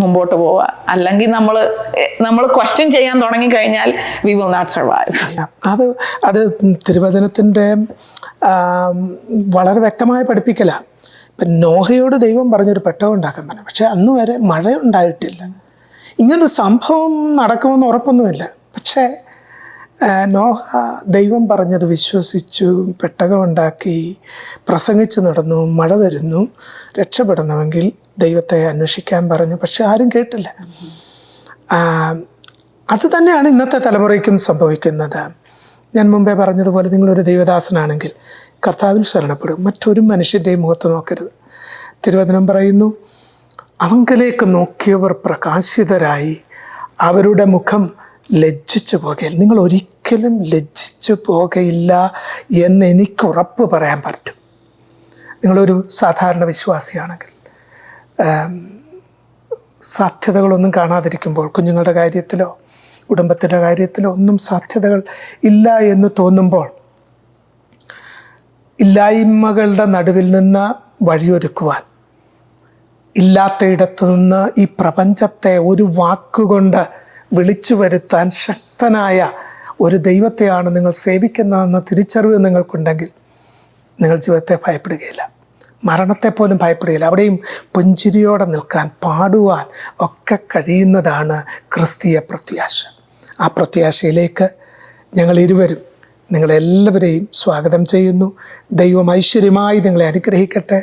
മുമ്പോട്ട് പോവുക. അല്ലെങ്കിൽ നമ്മൾ ക്വസ്റ്റ്യൻ ചെയ്യാൻ തുടങ്ങിക്കഴിഞ്ഞാൽ വി വിൽ നോട്ട് സർവൈവ്. അത് തിരുവചനത്തിൻ്റെ വളരെ വ്യക്തമായ പഠിപ്പിക്കലാണ്. ഇപ്പം നോഹയോട് ദൈവം പറഞ്ഞൊരു പെട്ടകം ഉണ്ടാക്കാൻ പറഞ്ഞു, പക്ഷെ അന്ന് വരെ മഴ ഉണ്ടായിട്ടില്ല. ഇങ്ങനൊരു സംഭവം നടക്കുമെന്ന് ഉറപ്പൊന്നുമില്ല. പക്ഷേ നോഹ ദൈവം പറഞ്ഞത് വിശ്വസിച്ചു, പെട്ടകമുണ്ടാക്കി, പ്രസംഗിച്ച് നടന്നു, മഴ വരുന്നു, രക്ഷപ്പെടണമെങ്കിൽ ദൈവത്തെ അന്വേഷിക്കാൻ പറഞ്ഞു. പക്ഷെ ആരും കേട്ടില്ല. അത് തന്നെയാണ് ഇന്നത്തെ തലമുറയ്ക്കും സംഭവിക്കുന്നത്. ഞാൻ മുമ്പേ പറഞ്ഞതുപോലെ നിങ്ങളൊരു ദൈവദാസനാണെങ്കിൽ കർത്താവിൽ ശരണപ്പെടും, മറ്റൊരു മനുഷ്യൻ്റെയും മുഖത്ത് നോക്കരുത്. തിരുവചനം പറയുന്നു, അവങ്കലേക്ക് നോക്കിയവർ പ്രകാശിതരായി അവരുടെ മുഖം ലജ്ജിച്ചു പോകുകയില്ല. നിങ്ങൾ ഒരിക്കലും ലജ്ജിച്ചു പോകുകയില്ല എന്ന് എനിക്ക് ഉറപ്പ് പറയാൻ പറ്റും. നിങ്ങളൊരു സാധാരണ വിശ്വാസിയാണെങ്കിൽ സാധ്യതകളൊന്നും കാണാതിരിക്കുമ്പോൾ, കുഞ്ഞുങ്ങളുടെ കാര്യത്തിലോ കുടുംബത്തിൻ്റെ കാര്യത്തിലോ ഒന്നും സാധ്യതകൾ ഇല്ല എന്ന് തോന്നുമ്പോൾ, ഇല്ലായ്മകളുടെ നടുവിൽ നിന്ന് വഴിയൊരുക്കുവാൻ, ഇല്ലാത്തയിടത്തു നിന്ന് ഈ പ്രപഞ്ചത്തെ ഒരു വാക്കുകൊണ്ട് വിളിച്ചു വരുത്താൻ ശക്തനായ ഒരു ദൈവത്തെയാണ് നിങ്ങൾ സേവിക്കുന്നതെന്ന തിരിച്ചറിവ് നിങ്ങൾക്കുണ്ടെങ്കിൽ നിങ്ങൾ ജീവിതത്തെ ഭയപ്പെടുകയില്ല, മരണത്തെപ്പോലും ഭയപ്പെടുകയില്ല. അവിടെയും പുഞ്ചിരിയോടെ നിൽക്കാൻ, പാടുവാൻ ഒക്കെ കഴിയുന്നതാണ് ക്രിസ്തീയ പ്രത്യാശ. ആ പ്രത്യാശയിലേക്ക് ഞങ്ങൾ ഇരുവരും നിങ്ങളെല്ലാവരെയും സ്വാഗതം ചെയ്യുന്നു. ദൈവം ഐശ്വര്യമായി നിങ്ങളെ അനുഗ്രഹിക്കട്ടെ.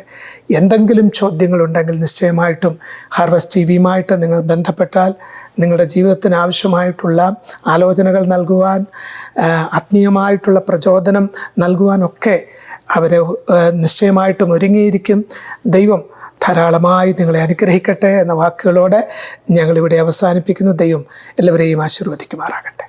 എന്തെങ്കിലും ചോദ്യങ്ങളുണ്ടെങ്കിൽ നിശ്ചയമായിട്ടും ഹാർവസ്റ്റ് ടിവിയുമായിട്ട് നിങ്ങൾ ബന്ധപ്പെട്ടാൽ നിങ്ങളുടെ ജീവിതത്തിന് ആവശ്യമായിട്ടുള്ള ആലോചനകൾ നൽകുവാൻ, ആത്മീയമായിട്ടുള്ള പ്രചോദനം നൽകുവാനൊക്കെ അവരെ നിശ്ചയമായിട്ടും ഒരുങ്ങിയിരിക്കും. ദൈവം ധാരാളമായി നിങ്ങളെ അനുഗ്രഹിക്കട്ടെ എന്ന വാക്കുകളോടെ ഞങ്ങളിവിടെ അവസാനിപ്പിക്കുന്നു. ദൈവം എല്ലാവരെയും ആശീർവദിക്കുമാറാകട്ടെ.